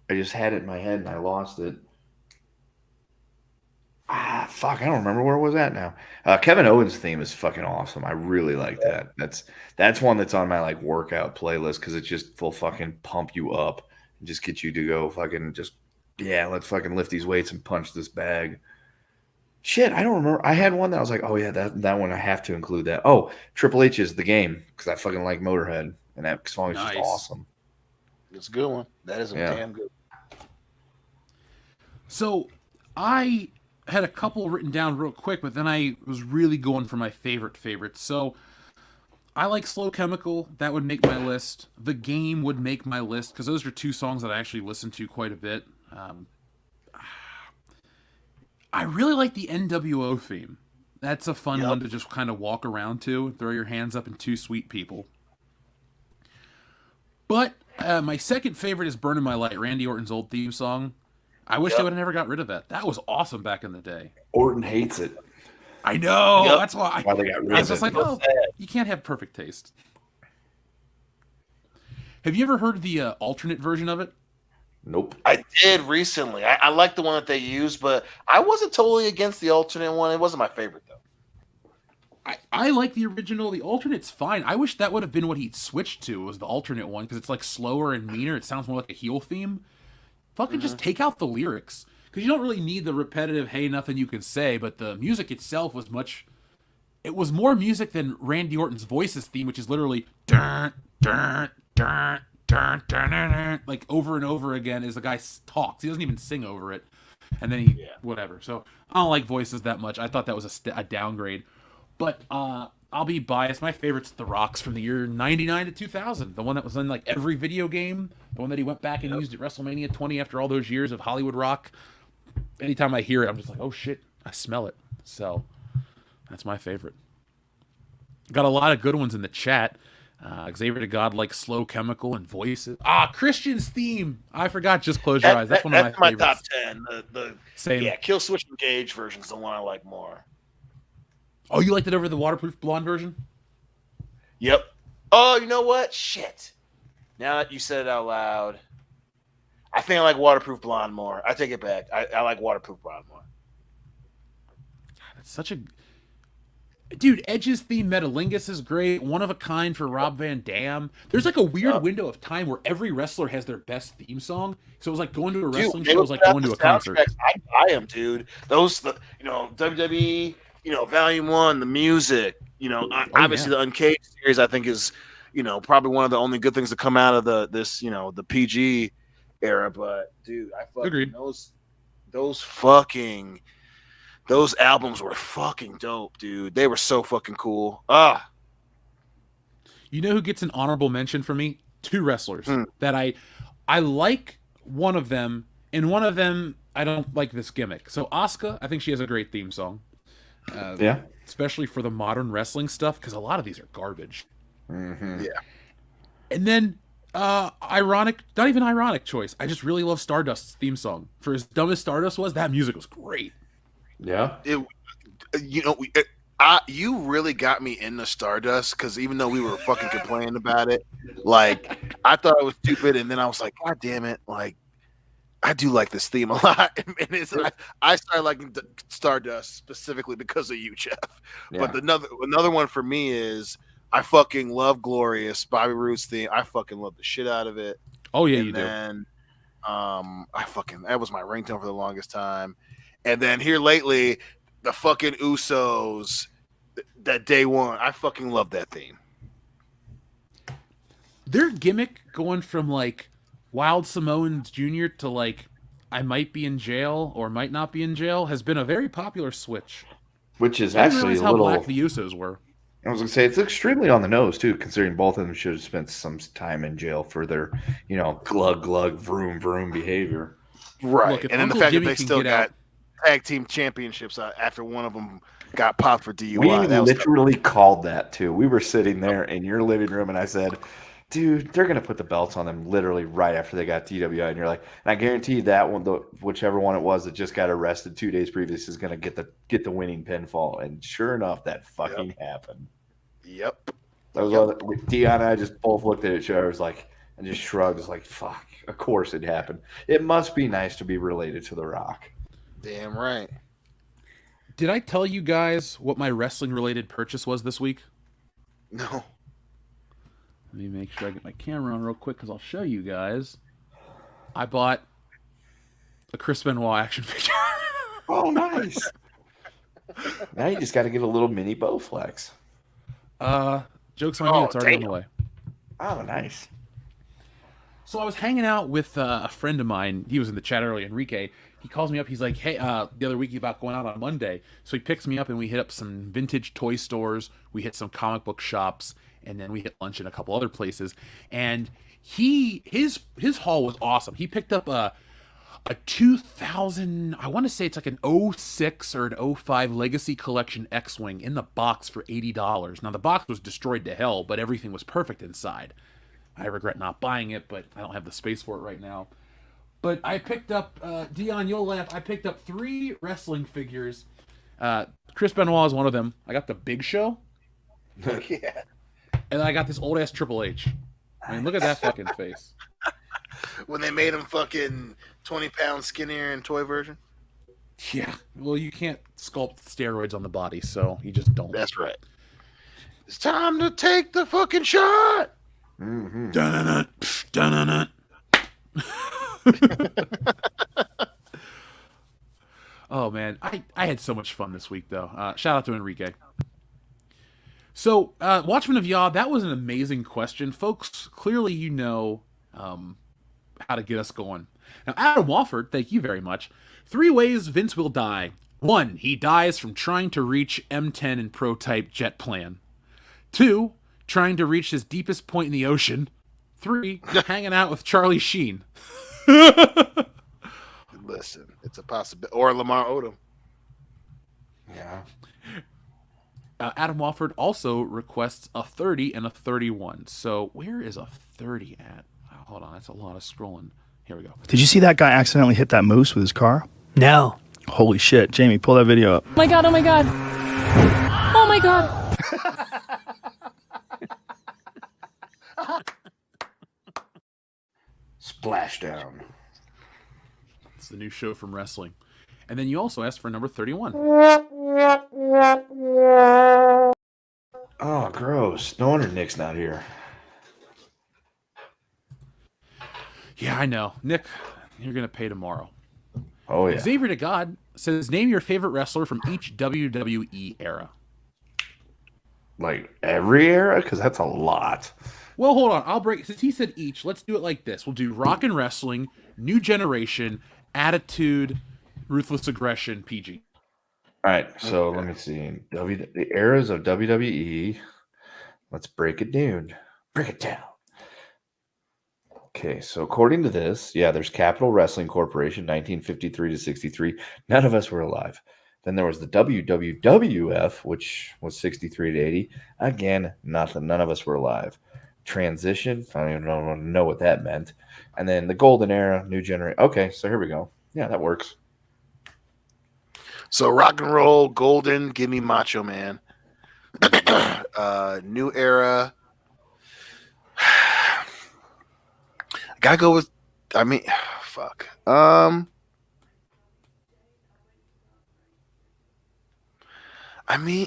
I just had it in my head and I lost it. Fuck! I don't remember where it was at now. Kevin Owens' theme is fucking awesome. I really like that. That's one that's on my like workout playlist because it just will fucking pump you up and just get you to go fucking just let's fucking lift these weights and punch this bag. Shit, I don't remember. I had one that I was like, oh yeah, that one I have to include that. Oh, Triple H is The Game because I fucking like Motorhead and that song is just awesome. It's a good one. That is damn good. So I had a couple written down real quick, but then I was really going for my favorites. So I like Slow Chemical. That would make my list. The Game would make my list because those are 2 songs that I actually listen to quite a bit. I really like the NWO theme. That's a fun one to just kind of walk around to, throw your hands up, and 2 sweet people. But my second favorite is Burning My Light, Randy Orton's old theme song. I wish they would have never got rid of that. That was awesome back in the day. Orton hates it. I know. That's why they got rid of it. I was just like, oh, you can't have perfect taste. Have you ever heard the alternate version of it? Nope. I did recently. I like the one that they used, but I wasn't totally against the alternate one. It wasn't my favorite, though. I like the original. The alternate's fine. I wish that would have been what he switched to, was the alternate one, because it's like slower and meaner. It sounds more like a heel theme. Fucking just take out the lyrics. Because you don't really need the repetitive, hey, nothing you can say, but the music itself was it was more music than Randy Orton's Voices theme, which is literally dun, dun, dun, dun, dun, dun, dun, like over and over again as the guy talks. He doesn't even sing over it. And then whatever. So I don't like Voices that much. I thought that was a downgrade. But I'll be biased. My favorite's The Rock's from the year 99 to 2000. The one that was in like every video game. The one that he went back and used at WrestleMania 20 after all those years of Hollywood rock. Anytime I hear it, I'm just like, oh shit, I smell it. So that's my favorite. Got a lot of good ones in the chat. Xavier to God like Slow Chemical and Voices. Christian's theme. I forgot. Just Close Your Eyes. That's one of my favorites. Top 10. Same. Yeah, Kill Switch Engage version's the one I like more. Oh, you liked it over the Waterproof Blonde version? Yep. Oh, you know what? Shit. Now that you said it out loud, I think I like Waterproof Blonde more. I take it back. I like Waterproof Blonde more. God, it's such a... Dude, Edge's theme, Metalingus, is great. One of a Kind for Rob Van Dam. There's like a weird window of time where every wrestler has their best theme song. So it was like going to a wrestling show. It was like going to a concert. I buy them, dude. WWE, Volume 1, the music, obviously the Uncaged series, I think is, probably one of the only good things to come out of the PG era. But dude, I fucking Agreed. Those albums were fucking dope, dude. They were so fucking cool. You know who gets an honorable mention for me? Two wrestlers that I like one of them, and one of them I don't like this gimmick. So Asuka, I think she has a great theme song. Yeah. Especially for the modern wrestling stuff, because a lot of these are garbage. Mm-hmm. Yeah. And then, not even ironic choice. I just really love Stardust's theme song. For as dumb as Stardust was, that music was great. Yeah. You really got me into Stardust, because even though we were fucking complaining about it, like, I thought it was stupid, and then I was like, God damn it, like, I do like this theme a lot. And I started liking Stardust specifically because of you, Jeff. Yeah. But another one for me is I fucking love Glorious, Bobby Roode's theme. I fucking love the shit out of it. Oh yeah, and you then, that was my ringtone for the longest time. And then here lately, the fucking Usos, that Day One, I fucking love that theme. Their gimmick going from like Wild Samoans Jr. to like I might be in jail or might not be in jail has been a very popular switch. Which is I didn't actually realize a how little... black the Usos were. I was going to say, it's extremely on the nose, too, considering both of them should have spent some time in jail for their, glug, glug, vroom, vroom behavior. Right. Look, and then the fact that they still got tag team championships after one of them got popped for DUI. We literally called that, too. We were sitting there in your living room, and I said, dude, they're going to put the belts on them literally right after they got DWI. And you're like, and I guarantee that one, whichever one it was that just got arrested 2 days previous, is going to get the winning pinfall. And sure enough, that fucking happened. Yep. That was Dion and I just both looked at each other, and just shrugged. It's like, fuck, of course it happened. It must be nice to be related to The Rock. Damn right. Did I tell you guys what my wrestling-related purchase was this week? No. Let me make sure I get my camera on real quick because I'll show you guys. I bought a Chris Benoit action figure. Oh, nice. Now you just got to get a little mini Bowflex. Joke's on you, it's already on the way. Oh, nice. So I was hanging out with a friend of mine. He was in the chat earlier, Enrique. He calls me up. He's like, hey, the other week he's about going out on Monday. So he picks me up and we hit up some vintage toy stores. We hit some comic book shops. And then we hit lunch in a couple other places. And his haul was awesome. He picked up a 2000, I want to say it's like an 06 or an 05 Legacy Collection X-Wing in the box for $80. Now, the box was destroyed to hell, but everything was perfect inside. I regret not buying it, but I don't have the space for it right now. But I picked up, Dion, you'll laugh, I picked up 3 wrestling figures. Chris Benoit is one of them. I got the Big Show. Yeah. And I got this old-ass Triple H. I mean, look at that fucking face. When they made him fucking 20 pounds skinnier in toy version? Yeah. Well, you can't sculpt steroids on the body, so you just don't. That's right. It's time to take the fucking shot! Mm-hmm. Dun-dun-dun, dun-dun-dun. Oh, man. I had so much fun this week, though. Shout out to Enrique. So, Watchmen of Yah, that was an amazing question. Folks, clearly you know how to get us going. Now, Adam Wofford, thank you very much. 3 ways Vince will die. 1, he dies from trying to reach M10 and Pro-Type jet plan. 2, trying to reach his deepest point in the ocean. 3, hanging out with Charlie Sheen. Listen, it's a possibility. Or Lamar Odom. Yeah. Adam Wofford also requests a 30 and a 31. So where is a 30 at? Oh, hold on, that's a lot of scrolling. Here we go. Did you see that guy accidentally hit that moose with his car? No. Holy shit. Jamie, pull that video up. Oh my god, oh my god. Oh my god. Splashdown. It's the new show from wrestling. And then you also asked for number 31. Oh, gross. No wonder Nick's not here. Yeah, I know. Nick, you're going to pay tomorrow. Oh, yeah. Xavier to God says, name your favorite wrestler from each WWE era. Like every era? Because that's a lot. Well, hold on. I'll break. Since he said each, let's do it like this. We'll do Rock and Wrestling, New Generation, Attitude, Ruthless Aggression, PG. All right, so let me see. The eras of WWE. Let's break it down. Break it down. Okay, so according to this, yeah, there's Capital Wrestling Corporation, 1953 to 63. None of us were alive. Then there was the WWF, which was 63 to 80. Again, nothing. None of us were alive. Transition, I don't even know what that meant. And then the Golden Era, New Generation. Okay, so here we go. Yeah, that works. So rock and roll, golden, give me Macho Man. New era. Gotta go with, fuck.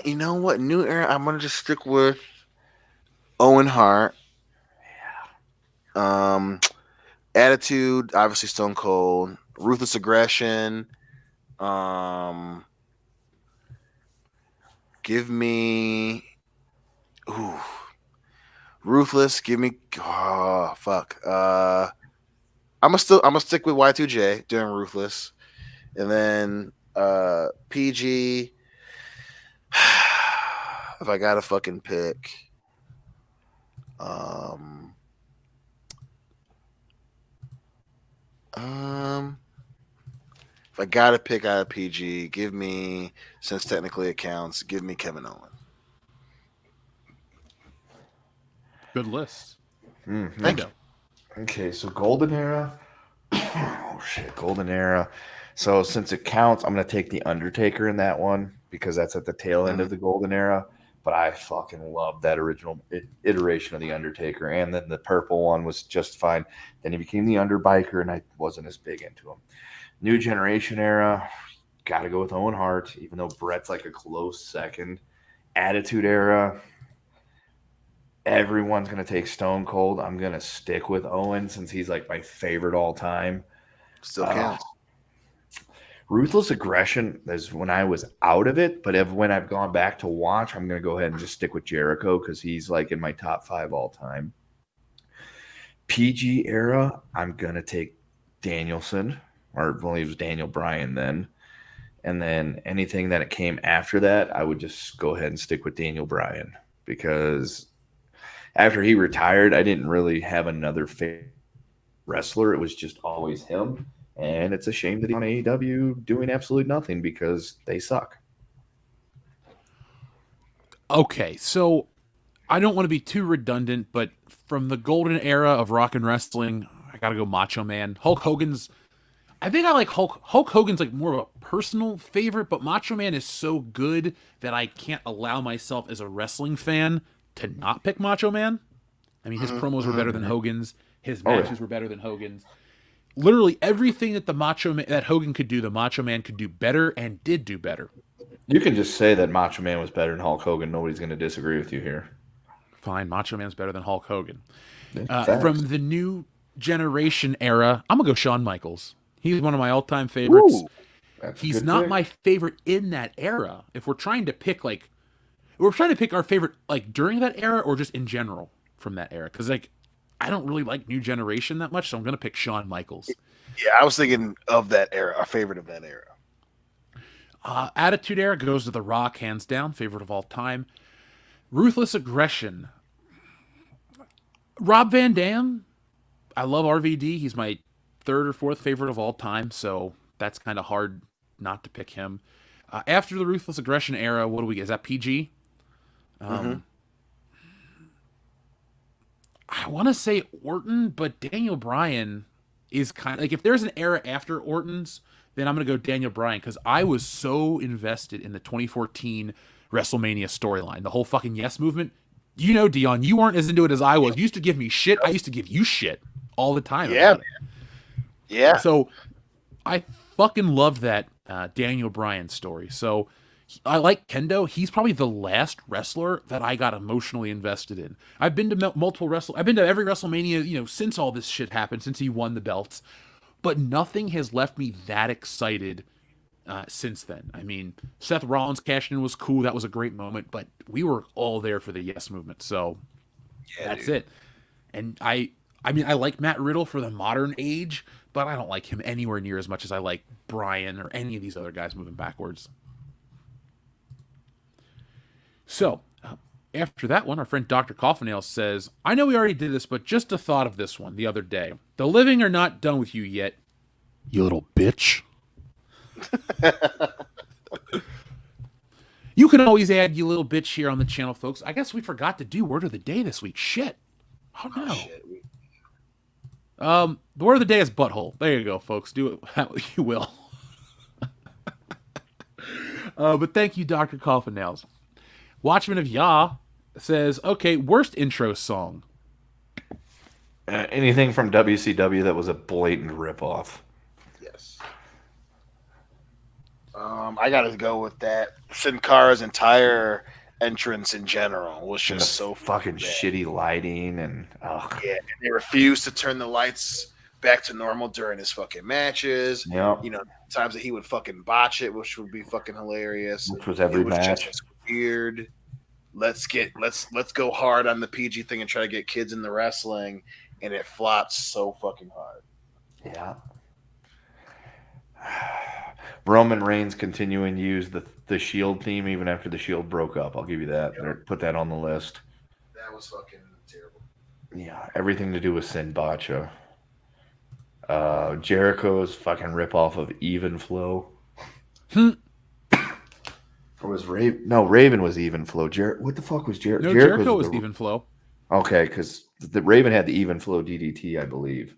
You know what? New era, I'm gonna just stick with Owen Hart. Yeah. Attitude, obviously Stone Cold. Ruthless Aggression. Give me Ruthless, give me fuck. I'm gonna stick with Y2J during Ruthless. And then PG, if I gotta fucking pick. If I gotta pick out of PG, give me, since technically it counts, give me Kevin Owens. Good list. Thank you. Okay, so Golden Era. Oh shit, Golden Era. So since it counts, I'm gonna take the Undertaker in that one because that's at the tail end of the Golden Era. But I fucking love that original iteration of the Undertaker, and then the purple one was just fine. Then he became the Underbiker, and I wasn't as big into him. New Generation Era, gotta go with Owen Hart, even though Brett's like a close second. Attitude Era, everyone's gonna take Stone Cold. I'm gonna stick with Owen since he's like my favorite all time. Still counts. Ruthless Aggression is when I was out of it, but when I've gone back to watch, I'm going to go ahead and just stick with Jericho because he's like in my top 5 all time. PG era, I'm going to take Danielson, or well, he was Daniel Bryan then. And then anything that came after that, I would just go ahead and stick with Daniel Bryan because after he retired, I didn't really have another favorite wrestler. It was just always him. And it's a shame that he's on AEW doing absolutely nothing because they suck. Okay, so I don't want to be too redundant, but from the golden era of rock and wrestling, I gotta go Macho Man. Hulk Hogan's. I think I like Hulk. Hulk Hogan's like more of a personal favorite, but Macho Man is so good that I can't allow myself as a wrestling fan to not pick Macho Man. I mean, his promos were better than Hogan's. His matches were better than Hogan's. Literally everything that that Hogan could do, the Macho Man could do better and did do better. You can just say that Macho Man was better than Hulk Hogan. Nobody's going to disagree with you here. Fine, Macho Man's better than Hulk Hogan. From the new generation era, I'm going to go Shawn Michaels. He's one of my all-time favorites. Ooh, he's not my favorite in that era. If we're trying to pick our favorite like during that era or just in general from that era. Because like I don't really like New Generation that much, so I'm going to pick Shawn Michaels. Yeah, I was thinking of that era, a favorite of that era. Attitude Era goes to The Rock, hands down, favorite of all time. Ruthless Aggression. Rob Van Dam. I love RVD. He's my third or fourth favorite of all time, so that's kind of hard not to pick him. After the Ruthless Aggression era, what do we get? Is that PG? I want to say Orton, but Daniel Bryan is kind of like, if there's an era after Orton's, then I'm going to go Daniel Bryan, because I was so invested in the 2014 WrestleMania storyline, the whole fucking Yes movement. You know, Dion, you weren't as into it as I was. You used to give me shit. I used to give you shit all the time. Yeah, about it. Yeah. So I fucking love that Daniel Bryan story. So I like Kendo. He's probably the last wrestler that I got emotionally invested in. I've been to multiple I've been to every WrestleMania, since all this shit happened, since he won the belts. But nothing has left me that excited since then. I mean, Seth Rollins cashing in was cool. That was a great moment. But we were all there for the Yes movement. So that's it. And I like Matt Riddle for the modern age, but I don't like him anywhere near as much as I like Bryan or any of these other guys moving backwards. So, after that one, our friend Dr. Coffinail says, I know we already did this, but just a thought of this one the other day. The living are not done with you yet, you little bitch. You can always add you little bitch here on the channel, folks. I guess we forgot to do word of the day this week. Shit. Oh, no. The word of the day is butthole. There you go, folks. Do it how you will. But thank you, Dr. Coffinails. Watchman of Yah says, okay, worst intro song. Anything from WCW that was a blatant ripoff. Yes. I got to go with that. Sin Cara's entire entrance in general was just so fucking bad. Shitty lighting and yeah, and they refused to turn the lights back to normal during his fucking matches. Yep. Times that he would fucking botch it, which would be fucking hilarious. Which was every match. Just weird. Let's go hard on the PG thing and try to get kids in the wrestling, and it flops so fucking hard. Yeah. Roman Reigns continuing to use the Shield theme even after the Shield broke up. I'll give you that. Yep. Put that on the list. That was fucking terrible. Yeah, everything to do with Sin Bacha. Jericho's fucking ripoff of Even Flow. Or was Raven? No, Raven was Even Flow. What the fuck was Jericho? No, Jericho was Even Flow. Okay, because the Raven had the Even Flow DDT, I believe.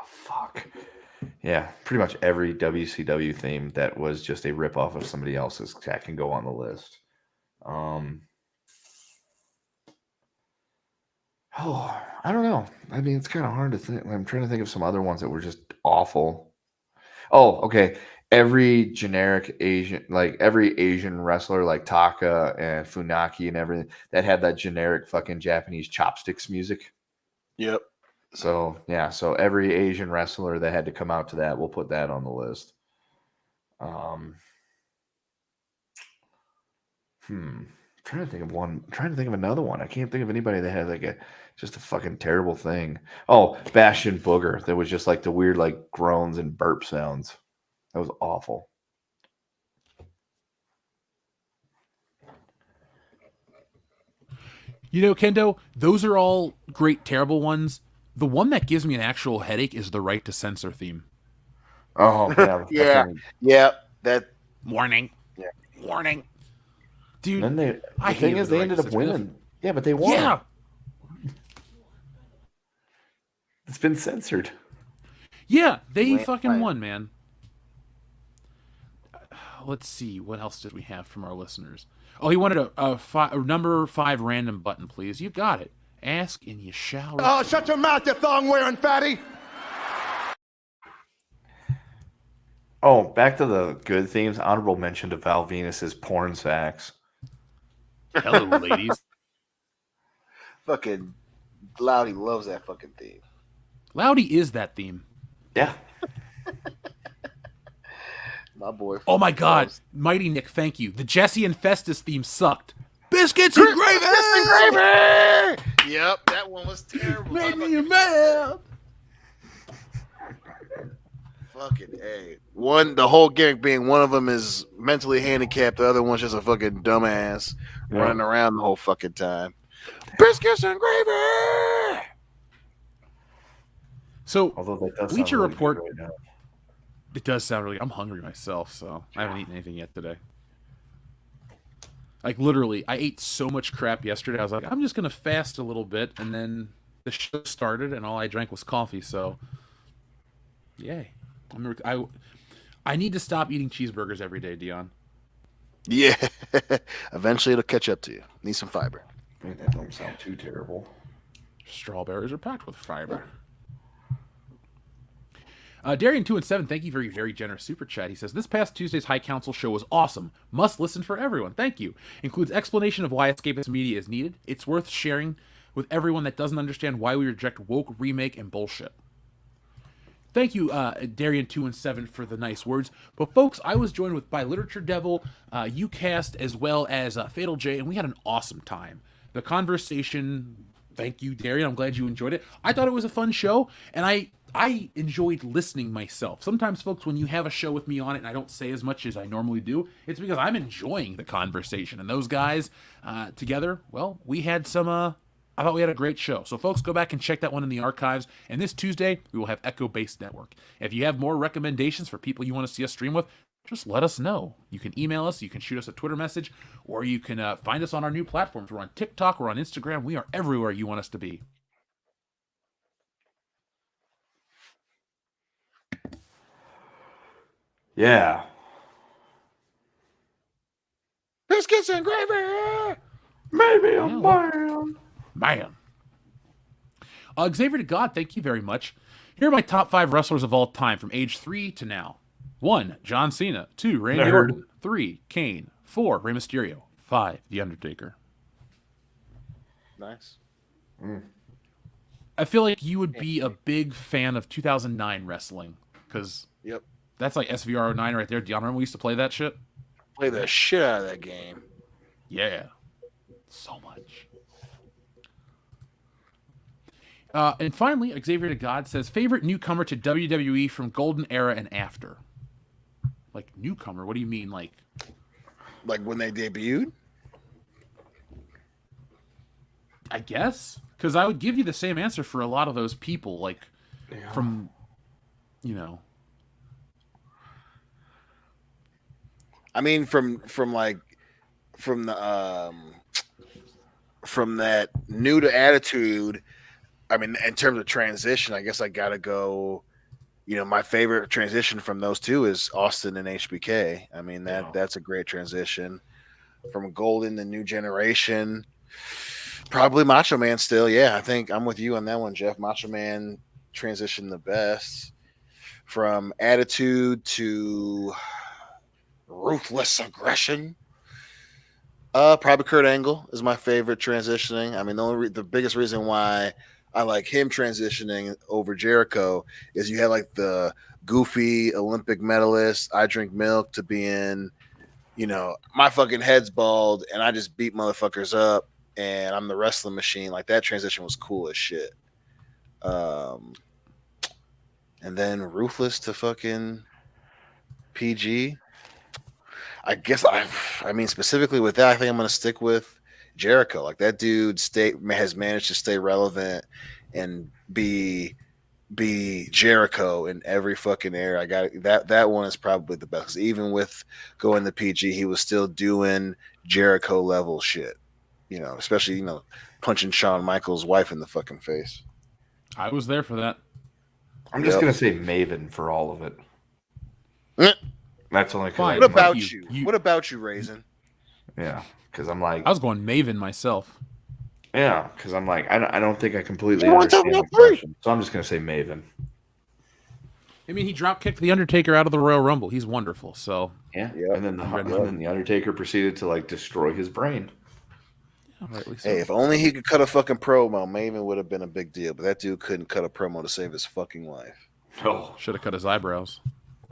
Fuck. Yeah, pretty much every WCW theme that was just a ripoff of somebody else's that can go on the list. Oh, I don't know. I mean, it's kind of hard to think. I'm trying to think of some other ones that were just awful. Oh, okay. Every generic Asian, like every Asian wrestler, like Taka and Funaki and everything, that had that generic fucking Japanese chopsticks music. Yep. So, yeah. So every Asian wrestler that had to come out to that, we'll put that on the list. Trying to think of one. Trying to think of another one. I can't think of anybody that had like just a fucking terrible thing. Oh, Bastion Booger. That was just like the weird like groans and burp sounds. That was awful. Kendo, those are all great, terrible ones. The one that gives me an actual headache is the Right to Censor theme. Oh, yeah. Yeah. That warning. Yeah. Warning. Dude, then the thing is, they ended up winning. Yeah, but they won. Yeah. It's been censored. Yeah, they fucking won, man. Let's see. What else did we have from our listeners? Oh, he wanted a number 5 random button, please. You got it. Ask and you shall. Oh, shut your mouth, you thong-wearing fatty. Oh, back to the good themes. Honorable mention to Val Venus's porn sax. Hello, ladies. Fucking Loudy loves that fucking theme. Loudy is that theme. Yeah. My boy. Oh my God, Mighty Nick, thank you. The Jesse and Festus theme sucked. Biscuits and gravy. Biscuits and gravy. Yep, that one was terrible. Made me mad. Fucking A. The whole gimmick being one of them is mentally handicapped. The other one's just a fucking dumbass running around the whole fucking time. Biscuits and gravy. So, Although that does Bleacher sound really Report. good right now. It does sound really. I'm hungry myself, so I haven't eaten anything yet today. Like literally, I ate so much crap yesterday. I was like, I'm just gonna fast a little bit, and then the show started, and all I drank was coffee. So, yay! I need to stop eating cheeseburgers every day, Dion. Yeah. Eventually it'll catch up to you. Need some fiber. Man, that don't sound too terrible. Strawberries are packed with fiber. Darian2 and 7, thank you for your very generous super chat. He says, this past Tuesday's High Council show was awesome. Must listen for everyone. Thank you. Includes explanation of why escapist media is needed. It's worth sharing with everyone that doesn't understand why we reject woke remake and bullshit. Thank you, Darian2 and 7, for the nice words. But folks, I was joined by Literature Devil, UCast, as well as Fatal J, and we had an awesome time. The conversation, thank you, Darian. I'm glad you enjoyed it. I thought it was a fun show, and I enjoyed listening myself. Sometimes, folks, when you have a show with me on it and I don't say as much as I normally do, it's because I'm enjoying the conversation. And those guys together, well, we had some, I thought we had a great show. So, folks, go back and check that one in the archives. And this Tuesday, we will have Echo Based Network. If you have more recommendations for people you want to see us stream with, just let us know. You can email us, you can shoot us a Twitter message, or you can find us on our new platforms. We're on TikTok, we're on Instagram. We are everywhere you want us to be. Yeah. Biscuits and gravy. Maybe a man. Man. Xavier to God, thank you very much. Here are my top 5 wrestlers of all time from age 3 to now. 1, John Cena. 2, Randy Orton. 3, Kane. 4, Rey Mysterio. 5, The Undertaker. Nice. I feel like you would be a big fan of 2009 wrestling, because that's like SVR09 right there. Do you remember we used to play that shit? Play the shit out of that game. Yeah. So much. And finally, Xavier to God says, favorite newcomer to WWE from Golden Era and after? Like, newcomer? What do you mean, like? Like when they debuted? I guess. Because I would give you the same answer for a lot of those people, like, from, you know. I mean, from that new to attitude. I mean, in terms of transition, I guess I gotta go. You know, my favorite transition from those two is Austin and HBK. I mean, that's a great transition from Golden to New Generation. Probably Macho Man still. Yeah, I think I'm with you on that one, Jeff. Macho Man transitioned the best from attitude to ruthless aggression. Probably Kurt Angle is my favorite transitioning. I mean, the biggest reason why I like him transitioning over Jericho is you had like the goofy Olympic medalist, I drink milk, to being, you know, my fucking head's bald and I just beat motherfuckers up and I'm the wrestling machine. Like that transition was cool as shit. And then ruthless to fucking PG. I guess I mean specifically with that, I think I'm gonna stick with Jericho. Like that dude has managed to stay relevant and be Jericho in every fucking era. I got that one is probably the best. Even with going to PG, he was still doing Jericho level shit. You know, especially punching Shawn Michaels' wife in the fucking face. I was there for that. I'm just gonna say Maven for all of it. That's only fine. What about you? What about you, Raisin? Yeah, because I'm like, I was going Maven myself. Yeah, because I'm like, I don't think I completely understand the question, so I'm just gonna say Maven. I mean, he drop kicked the Undertaker out of the Royal Rumble. He's wonderful. So yeah. And then the Undertaker proceeded to like destroy his brain. Yeah, hey, if only he could cut a fucking promo, Maven would have been a big deal. But that dude couldn't cut a promo to save his fucking life. Oh, should have cut his eyebrows.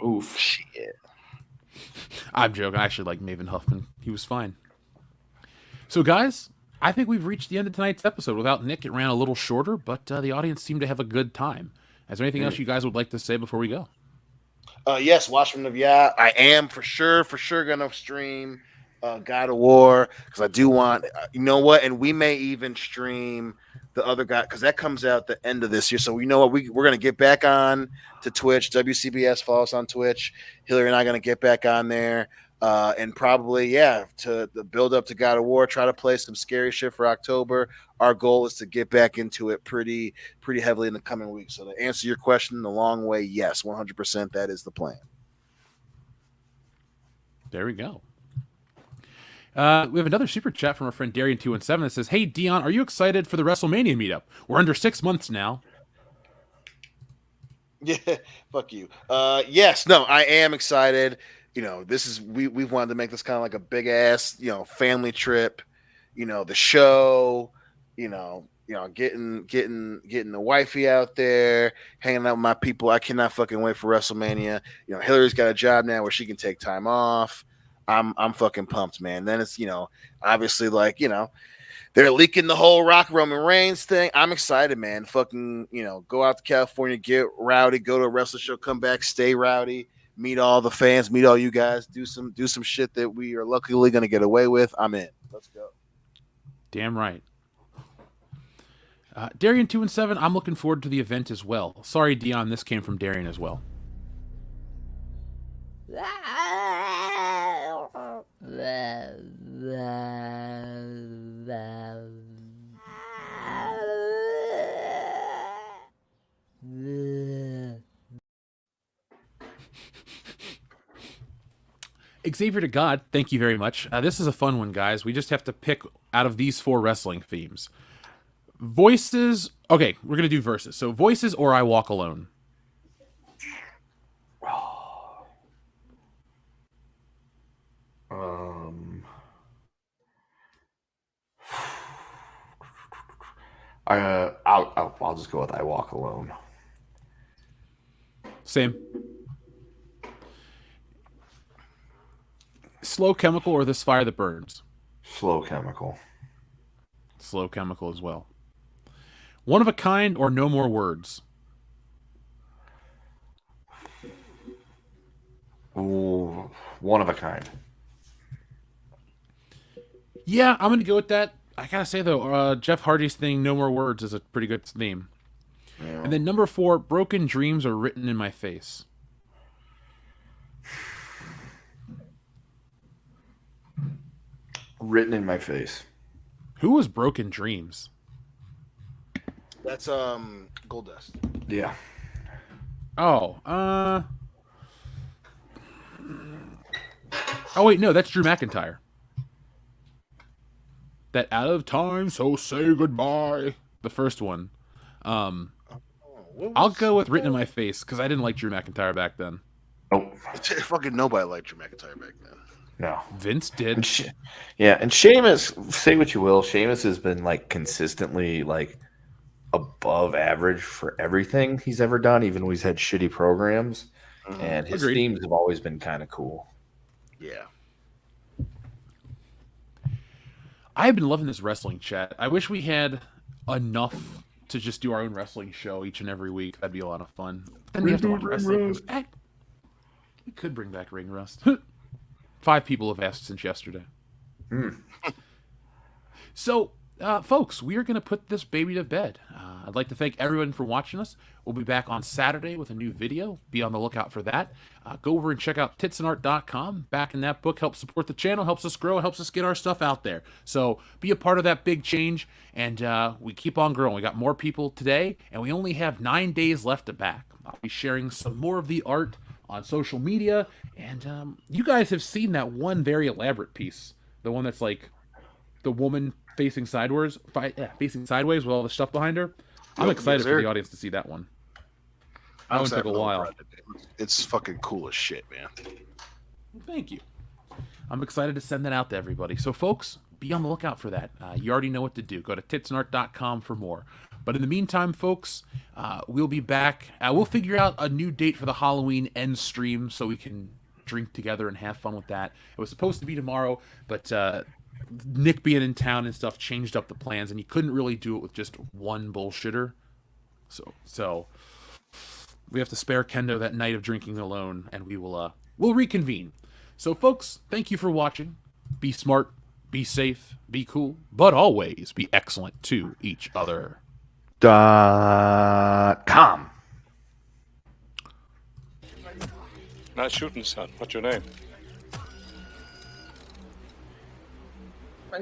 Oof, shit. I'm joking. I actually like Maven Huffman. He was fine. So, guys, I think we've reached the end of tonight's episode. Without Nick, it ran a little shorter, but the audience seemed to have a good time. Is there anything else you guys would like to say before we go? Yes, Watchmen of Yah. I am for sure gonna stream God of War because I do want. You know what? And we may even stream the other guy because that comes out the end of this year. So you know what? We're gonna get back on to Twitch. WCBS, follow us on Twitch. Hillary and I are gonna get back on there. And probably, to the build up to God of War, try to play some scary shit for October. Our goal is to get back into it pretty heavily in the coming weeks. So to answer your question the long way, yes, 100%, that is the plan. There we go. We have another super chat from our friend Darian217 that says, "Hey Dion, are you excited for the WrestleMania meetup? We're under 6 months now." Yeah, fuck you. Yes, no, I am excited. This is we've wanted to make this kind of like a big ass, family trip. The show. Getting the wifey out there, hanging out with my people. I cannot fucking wait for WrestleMania. Hillary's got a job now where she can take time off. I'm fucking pumped, man. Then it's obviously they're leaking the whole Rock Roman Reigns thing. I'm excited, man. Fucking go out to California, get rowdy, go to a wrestling show, come back, stay rowdy. Meet all the fans, meet all you guys, do some shit that we are luckily going to get away with. I'm in. Let's go. Damn right. Darian217, I'm looking forward to the event as well. Sorry, Dion, this came from Darian as well. Xavier to God, thank you very much. This is a fun one, guys. We just have to pick out of these 4 wrestling themes. Voices. Okay, we're going to do verses. So voices or I Walk Alone. I'll just go with I Walk Alone. Same. Slow Chemical or This Fire That Burns? Slow Chemical. Slow Chemical as well. One of a Kind or No More Words? Ooh, One of a Kind. Yeah, I'm going to go with that. I got to say, though, Jeff Hardy's thing, No More Words, is a pretty good theme. Yeah. And then number 4, Broken Dreams Are Written in My Face. Written in My Face. Who was Broken Dreams? That's Goldust. Yeah. Oh, oh wait, no, that's Drew McIntyre. That Out of Time, So Say Goodbye. The first one. I'll go with Written in My Face because I didn't like Drew McIntyre back then. Oh, fucking nobody liked Drew McIntyre back then. No, Vince did. And Sheamus. Say what you will, Sheamus has been consistently above average for everything he's ever done, even when he's had shitty programs. Mm-hmm. And his themes have always been kind of cool. Yeah. I've been loving this wrestling chat. I wish we had enough to just do our own wrestling show each and every week. That'd be a lot of fun. Then we have to watch wrestling. We could bring back Ring Rust. 5 people have asked since yesterday. So, folks, we are going to put this baby to bed. I'd like to thank everyone for watching us. We'll be back on Saturday with a new video. Be on the lookout for that. Go over and check out titsandart.com. Back in that book helps support the channel, helps us grow, helps us get our stuff out there. So be a part of that big change, and we keep on growing. We got more people today, and we only have 9 days left to back. I'll be sharing some more of the art on social media, and you guys have seen that one very elaborate piece. The one that's the woman facing sideways with all the stuff behind her. I'm excited for the audience to see that one. That one took a while. It's fucking cool as shit, man. Thank you. I'm excited to send that out to everybody. So, folks, be on the lookout for that. You already know what to do. Go to titsandart.com for more. But in the meantime, folks, we'll be back. We'll figure out a new date for the Halloween end stream so we can drink together and have fun with that. It was supposed to be tomorrow, but Nick being in town and stuff changed up the plans, and you couldn't really do it with just one bullshitter. So We have to spare Kendo that night of drinking alone, and we'll reconvene. So, folks, thank you for watching. Be smart, be safe, be cool, but always be excellent to each other. .com. Nice shooting, son. What's your name?